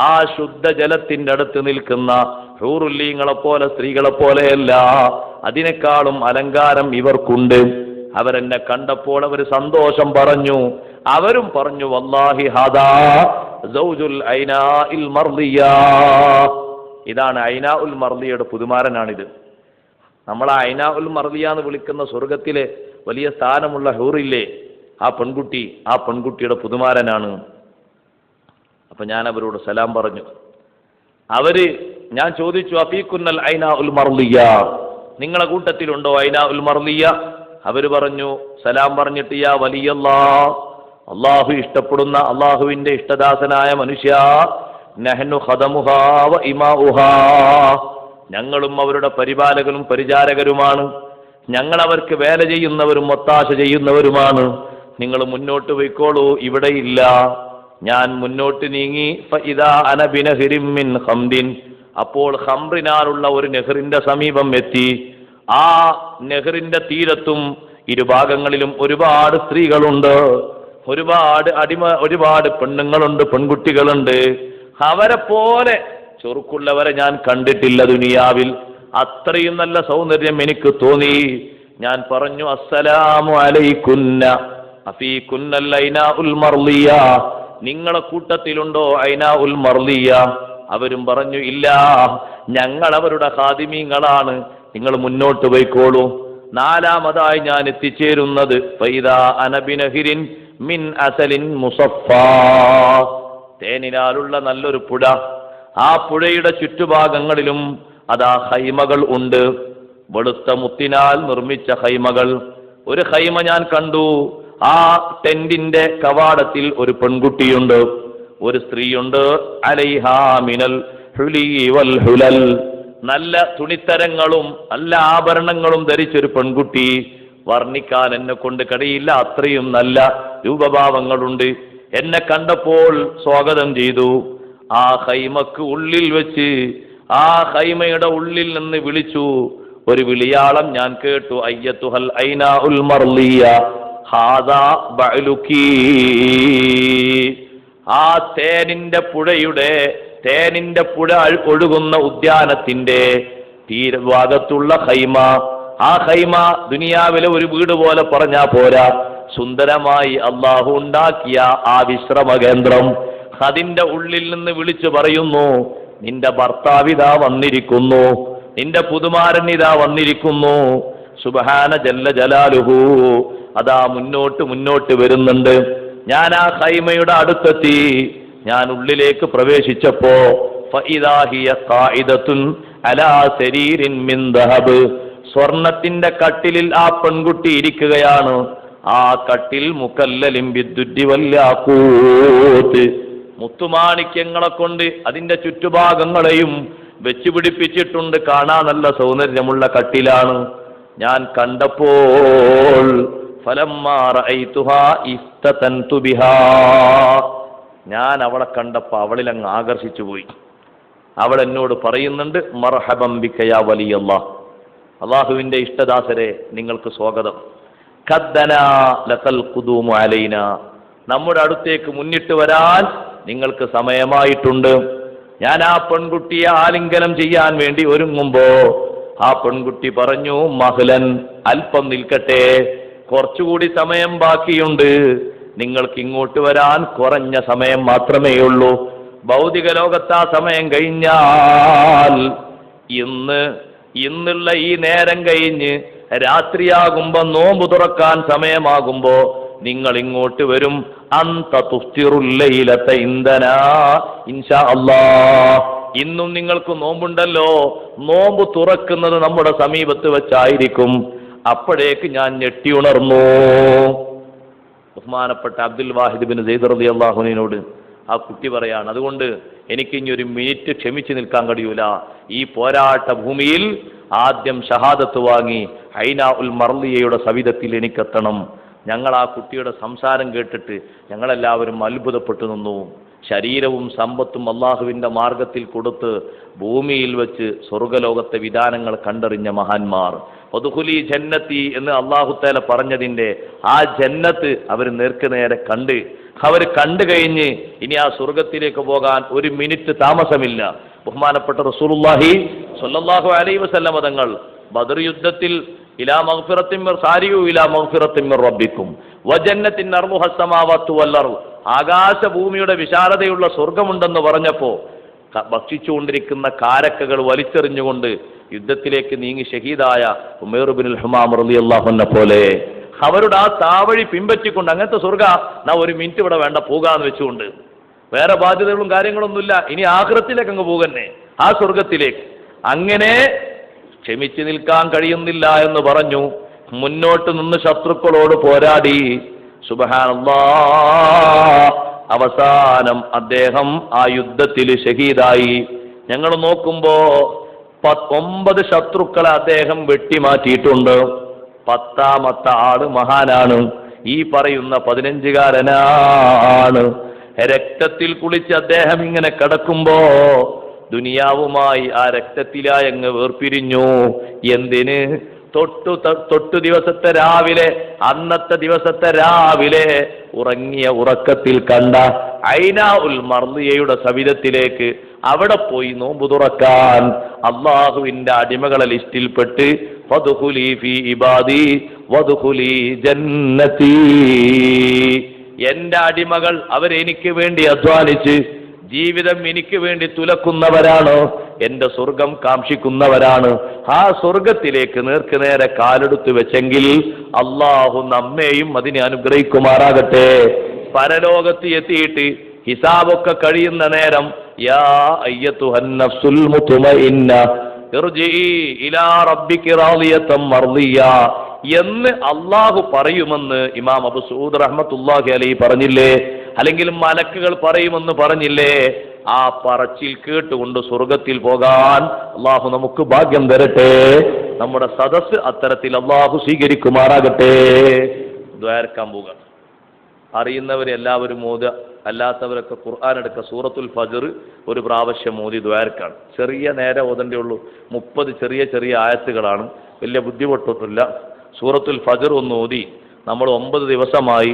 ആ ശുദ്ധജലത്തിന്റെ അടുത്ത് നിൽക്കുന്ന ഹൂറുല്ലീങ്ങളെ പോലെ സ്ത്രീകളെ പോലെയല്ല, അതിനേക്കാളും അലങ്കാരം ഇവർക്കുണ്ട്. അവരെന്നെ കണ്ടപ്പോൾ അവർ സന്തോഷം പറഞ്ഞു. അവരും പറഞ്ഞു, വല്ലാഹി ഹാദാ സൗജുൽ ഐനാഇൽ മർളിയ, ഇതാണ് ഐനാഉൽ മർളിയയുടെ പുതുമാരനാണിത്. നമ്മൾ ഐനാഉൽ മർളിയ എന്ന് വിളിക്കുന്ന സ്വർഗത്തിലെ വലിയ സ്ഥാനമുള്ള ഹൂറില്ലേ, ആ പെൺകുട്ടി, ആ പെൺകുട്ടിയുടെ പുതുമാരനാണ്. അപ്പൊ ഞാൻ അവരോട് സലാം പറഞ്ഞു. ഞാൻ ചോദിച്ചു, അഫീകുന്നൽ ഐനാഉൽ മർളിയ, നിങ്ങളെ കൂട്ടത്തിലുണ്ടോ ഐനാഉൽ മർളിയ? അവര് പറഞ്ഞു, സലാം പറഞ്ഞിട്ട്, യാ വലിയല്ലാഹ്, അള്ളാഹു ഇഷ്ടപ്പെടുന്ന അള്ളാഹുവിന്റെ ഇഷ്ടദാസനായ മനുഷ്യ, നഹ്നു ഖദമുഹാ വ ഇമാഉഹാ, ഞങ്ങളും അവരുടെ പരിപാലകരും പരിചാരകരുമാണ്. ഞങ്ങൾ അവർക്ക് വേല ചെയ്യുന്നവരും ഒത്താശ ചെയ്യുന്നവരുമാണ്. നിങ്ങൾ മുന്നോട്ട് പോയിക്കോളൂ, ഇവിടെയില്ല. ഞാൻ മുന്നോട്ട് നീങ്ങി. ഫഇദാ അന ബിനഹ്രിൻ മിൻ ഖംദിൻ, അപ്പോൾ ഖംറിനാലുള്ള ഒരു നെഹ്റിന്റെ സമീപം എത്തി. ആ നെഹ്റിന്റെ തീരത്തും ഇരുഭാഗങ്ങളിലും ഒരുപാട് സ്ത്രീകളുണ്ട്, ഒരുപാട് പെണ്ണുങ്ങളുണ്ട്, പെൺകുട്ടികളുണ്ട്. അവരെ പോലെ ചൊറുക്കുള്ളവരെ ഞാൻ കണ്ടിട്ടില്ല ദുനിയാവിൽ. അത്രയും നല്ല സൗന്ദര്യം എനിക്ക് തോന്നി. ഞാൻ പറഞ്ഞു, അസ്സലാമു അലൈകുന്ന അഫീകുന്നൽ ഐനാഉൽ മർളിയ, നിങ്ങളെ കൂട്ടത്തിലുണ്ടോ ഐനാഉൽ മർളിയ? അവരും പറഞ്ഞു, ഇല്ല, ഞങ്ങൾ അവരുടെ ഖാദിമീങ്ങളാണ്, നിങ്ങൾ മുന്നോട്ട് പോയിക്കോളൂ. നാലാമതായി ഞാൻ എത്തിച്ചേരുന്നത് ഫൈദാ അന ബിനഹ്രിൻ മിൻ അസലിൻ മുസഫാ, തേനിലാലുള്ള നല്ലൊരു പുഴ. ആ പുഴയുടെ ചുറ്റുഭാഗങ്ങളിലും അതാ ഹൈമകൾ ഉണ്ട്, വെളുത്ത മുത്തിനാൽ നിർമ്മിച്ച ഹൈമകൾ. ഒരു ഹൈമ ഞാൻ കണ്ടു. ആ ടെന്റിന്റെ കവാടത്തിൽ ഒരു പെൺകുട്ടിയുണ്ട്, ഒരു സ്ത്രീയുണ്ട്. അലൈഹാ മിനൽ ഹുലി വൽ ഹുലൽ, നല്ല തുണിത്തരങ്ങളും നല്ല ആഭരണങ്ങളും ധരിച്ചൊരു പെൺകുട്ടി. വർണ്ണിക്കാൻ എന്നെ കൊണ്ട് കഴിയില്ല, അത്രയും നല്ല രൂപഭാവങ്ങളുണ്ട്. എന്നെ കണ്ടപ്പോൾ സ്വാഗതം ചെയ്തു. ആ ഹൈമക്ക് ഉള്ളിൽ വെച്ച്, ആ ഹൈമയുടെ ഉള്ളിൽ നിന്ന് വിളിച്ചു. ഒരു വിളിയാളം ഞാൻ കേട്ടു, അയ്യത്തുഹൽ ഐനാഉൽ മർളിയ ഹാദാ ബഅലുകി. ആ തേനിന്റെ പുഴ ഒഴുകുന്ന ഉദ്യാനത്തിന്റെ തീരഭാഗത്തുള്ള ഹൈമ. ആ ഹൈമ ദുനിയാവിലെ ഒരു വീട് പോലെ പറഞ്ഞാ പോരാ, സുന്ദരമായി അള്ളാഹു ഉണ്ടാക്കിയ ആ വിശ്രമ കേന്ദ്രം. അതിന്റെ ഉള്ളിൽ നിന്ന് വിളിച്ചു പറയുന്നു, നിന്റെ ഭർത്താവിതാ വന്നിരിക്കുന്നു, നിന്റെ പുതുമാരൻ ഇതാ വന്നിരിക്കുന്നു. സുബ്ഹാന ജല്ല ജലാലുഹു, അതാ മുന്നോട്ട് വരുന്നുണ്ട്. ഞാൻ ആ ഖൈമയുടെ അടുത്തെത്തി. ഞാൻ ഉള്ളിലേക്ക് പ്രവേശിച്ചപ്പോ ഫഇദാ ഹിയ ഖായിദത്തുൻ അലാ സരീരിൻ മിൻ ദഹബ്, സ്വർണത്തിന്റെ കട്ടിലിൽ ആ പെൺകുട്ടി ഇരിക്കുകയാണ്. ആ കട്ടിൽ മുകല്ലലിൻ ബിദ്ദുരി വൽ യാഖൂത്ത്, മുത്തുമാണിക്യങ്ങളെ കൊണ്ട് അതിന്റെ ചുറ്റുഭാഗങ്ങളെയും വെച്ചു പിടിപ്പിച്ചിട്ടുണ്ട്. കാണാൻ നല്ല സൗന്ദര്യമുള്ള കട്ടിലാണ്. ഞാൻ കണ്ടപ്പോൾ ഫലമ്മാ റഅയ്തുഹാ ഇഫ്തതൻതു ബിഹാ, ഞാൻ അവളെ കണ്ടപ്പോൾ അവളിൽ അങ്ങ് ആകർഷിച്ചു പോയി. അവൾ എന്നോട് പറയുന്നുണ്ട്, മർഹബൻ ബിക യാ വലിയല്ലാഹ്, അള്ളാഹുവിന്റെ ഇഷ്ടദാസരെ നിങ്ങൾക്ക് സ്വാഗതം. ഖദ്ദനാ ലകൽ ഖുദൂമു അലൈനാ, നമ്മുടെ അടുത്തേക്ക് മുന്നിട്ട് വരാൻ നിങ്ങൾക്ക് സമയമായിട്ടുണ്ട്. ഞാൻ ആ പെൺകുട്ടിയെ ആലിംഗനം ചെയ്യാൻ വേണ്ടി ഒരുങ്ങുമ്പോ ആ പെൺകുട്ടി പറഞ്ഞു, മഹ്ലൻ, അല്പം നിൽക്കട്ടെ, കുറച്ചുകൂടി സമയം ബാക്കിയുണ്ട്. നിങ്ങൾക്ക് ഇങ്ങോട്ട് വരാൻ കുറഞ്ഞ സമയം മാത്രമേ ഉള്ളൂ. ഭൗതിക ലോകത്ത് ആ സമയം കഴിഞ്ഞാൽ ഇന്നുള്ള ഈ നേരം കഴിഞ്ഞ് രാത്രിയാകുമ്പോ നോമ്പ് തുറക്കാൻ സമയമാകുമ്പോ നിങ്ങൾ ഇങ്ങോട്ട് വരും. അന്ത തുഫ്തിറുൽ ലൈലത ഇൻദനാ ഇൻഷാ അല്ലാഹ്, ഇന്നും നിങ്ങൾക്ക് നോമ്പുണ്ടല്ലോ, നോമ്പ് തുറക്കുന്നത് നമ്മുടെ സമീപത്ത് വെച്ചായിരിക്കും. അപ്പോഴേക്ക് ഞാൻ ഞെട്ടി ഉണർന്നു. ബഹുമാനപ്പെട്ട അബ്ദുൽ വാഹിദ് ബിൻ സെയ്ദ് റളിയല്ലാഹു അൻഹുവിനോട് ആ കുട്ടി പറയാണ്, അതുകൊണ്ട് എനിക്ക് ഇനി ഒരു മിനിറ്റ് ക്ഷമിച്ചു നിൽക്കാൻ കഴിയൂല. ഈ പോരാട്ട ഭൂമിയിൽ ആദ്യം ഷഹാദത്ത് വാങ്ങി ഐനാ ഉൽ മർലിയയുടെ സവിധത്തിൽ എനിക്കെത്തണം. ഞങ്ങൾ ആ കുട്ടിയുടെ സംസാരം കേട്ടിട്ട് ഞങ്ങളെല്ലാവരും അത്ഭുതപ്പെട്ടു നിന്നു. ശരീരവും സമ്പത്തും അള്ളാഹുവിൻ്റെ മാർഗത്തിൽ കൊടുത്ത് ഭൂമിയിൽ വെച്ച് സ്വർഗലോകത്തെ വിധാനങ്ങൾ കണ്ടറിഞ്ഞ മഹാന്മാർ. വദ്ഖുലി ജന്നത്തി എന്ന് അള്ളാഹു തആല പറഞ്ഞതിൻ്റെ ആ ജന്നത്ത് അവർ നേർക്കുനേരെ കണ്ട്. അവർ കണ്ടു കഴിഞ്ഞ് ഇനി ആ സ്വർഗത്തിലേക്ക് പോകാൻ ഒരു മിനിറ്റ് താമസമില്ല. ബഹുമാനപ്പെട്ട റസൂലുള്ളാഹി സ്വല്ലല്ലാഹു അലൈഹി വസല്ലം തങ്ങൾ ബദർ യുദ്ധത്തിൽ ഇലാ മഗ്ഫിറത്തിൻ മിർ സാരിയു ഇലാ മഗ്ഫിറത്തിൻ മിർ റബ്ബിക്കും വജന്നത്തിൻ അർളുഹ അസ്സമാവാതു വൽ അർള്, ആകാശഭൂമിയുടെ വിശാലതയുള്ള സ്വർഗമുണ്ടെന്ന് പറഞ്ഞപ്പോ ഭക്ഷിച്ചുകൊണ്ടിരിക്കുന്ന കാരക്കകൾ വലിച്ചെറിഞ്ഞുകൊണ്ട് യുദ്ധത്തിലേക്ക് നീങ്ങി ഷഹീദായ ഉമൈർ ഇബ്നുൽ ഹുമാം റളിയല്ലാഹു അൻഹു പോലെ അവരുടെ ആ താവഴി പിൻപറ്റിക്കൊണ്ട് അങ്ങനത്തെ സ്വർഗ ഒരു മിനിറ്റ് ഇവിടെ വേണ്ട പോകാന്ന് വെച്ചുകൊണ്ട്, വേറെ ബാധ്യതകളും കാര്യങ്ങളൊന്നുമില്ല, ഇനി ആഖിറത്തിലേക്ക് അങ്ങ് പോകന്നെ ആ സ്വർഗത്തിലേക്ക്. അങ്ങനെ ക്ഷമിച്ചു നിൽക്കാൻ കഴിയുന്നില്ല എന്ന് പറഞ്ഞു. മുന്നോട്ട് നിന്ന് ശത്രുക്കളോട് പോരാടി. സുബ്ഹാനല്ലാഹ്, അവസാനം അദ്ദേഹം ആ യുദ്ധത്തിൽ ഷഹീദായി. ഞങ്ങൾ നോക്കുമ്പോ 9 ശത്രുക്കളെ അദ്ദേഹം വെട്ടിമാറ്റിയിട്ടുണ്ട്. 10ാമത്തെ ആള് മഹാനാണ്, ഈ പറയുന്ന 15കാരനാണ്. രക്തത്തിൽ കുളിച്ച് അദ്ദേഹം ഇങ്ങനെ കിടക്കുമ്പോ ദുനിയാവുമായി ആ രക്തത്തിലായി അങ്ങ് വേർപിരിഞ്ഞു. എന്തിന്? തൊട്ടു ദിവസത്തെ രാവിലെ, അന്നത്തെ ദിവസത്തെ രാവിലെ ഉറങ്ങിയ ഉറക്കത്തിൽ കണ്ട ഐനാ ഉൽ മർലിയയുടെ സവിധത്തിലേക്ക് അവിടെ പോയി നോമ്പ് തുറക്കാൻ അള്ളാഹുവിന്റെ അടിമകളെ ലിസ്റ്റിൽപ്പെട്ട് ഫദ്ഖുലി ഫീ ഇബാദി വദ്ഖുലി ജന്നതി, എന്റെ അടിമകൾ അവരെനിക്ക് വേണ്ടി അധ്വാനിച്ച് ജീവിതം എനിക്ക് വേണ്ടി തുലക്കുന്നവരാണ്, എന്റെ സ്വർഗം കാക്ഷിക്കുന്നവരാണ്. ആ സ്വർഗത്തിലേക്ക് നേർക്കുനേരെ കാലെടുത്ത് വെച്ചെങ്കിൽ അള്ളാഹു നമ്മെയും അതിനെ അനുഗ്രഹിക്കുമാറാകട്ടെ. പരലോകത്ത് എത്തിയിട്ട് ഹിസാബൊക്കെ കഴിയുന്ന നേരം യാ അയ്യത്തുഹൻ നഫ്സുൽ മുത്മഇന്ന ഇർജിഇ ഇലാ റബ്ബിക റാളിയതൻ മർദിയ എന്ന് അള്ളാഹു പറയുമെന്ന് ഇമാം അബൂ സഊദ് റഹ്മത്തുള്ളാഹി അലൈഹി പറഞ്ഞില്ലേ? അല്ലെങ്കിൽ മലക്കുകൾ പറയുമെന്ന് പറഞ്ഞില്ലേ? ആ പറച്ചിൽ കേട്ടുകൊണ്ട് സ്വർഗത്തിൽ പോകാൻ അള്ളാഹു നമുക്ക് ഭാഗ്യം തരട്ടെ. നമ്മുടെ സദസ്സ് അത്തരത്തിൽ അള്ളാഹു സ്വീകരിക്കുമാറാകട്ടെ. ദ്വാരക്കാൻ പോവുക. അറിയുന്നവരെല്ലാവരും ഓതുക, അല്ലാത്തവരൊക്കെ ഖുർആൻ എടുക്കുക. സൂറത്തുൽ ഫജ്ർ ഒരു പ്രാവശ്യം ഓതി ദ്വാരക്കാണ്. ചെറിയ നേരം ഓതണ്ടേ ഉള്ളൂ. 30 ചെറിയ ചെറിയ ആയത്തുകളാണ്, വലിയ ബുദ്ധിമുട്ടൊന്നുമില്ല. സൂറത്തുൽ ഫജ്ർ ഒന്ന് ഓതി. നമ്മൾ 9 ദിവസമായി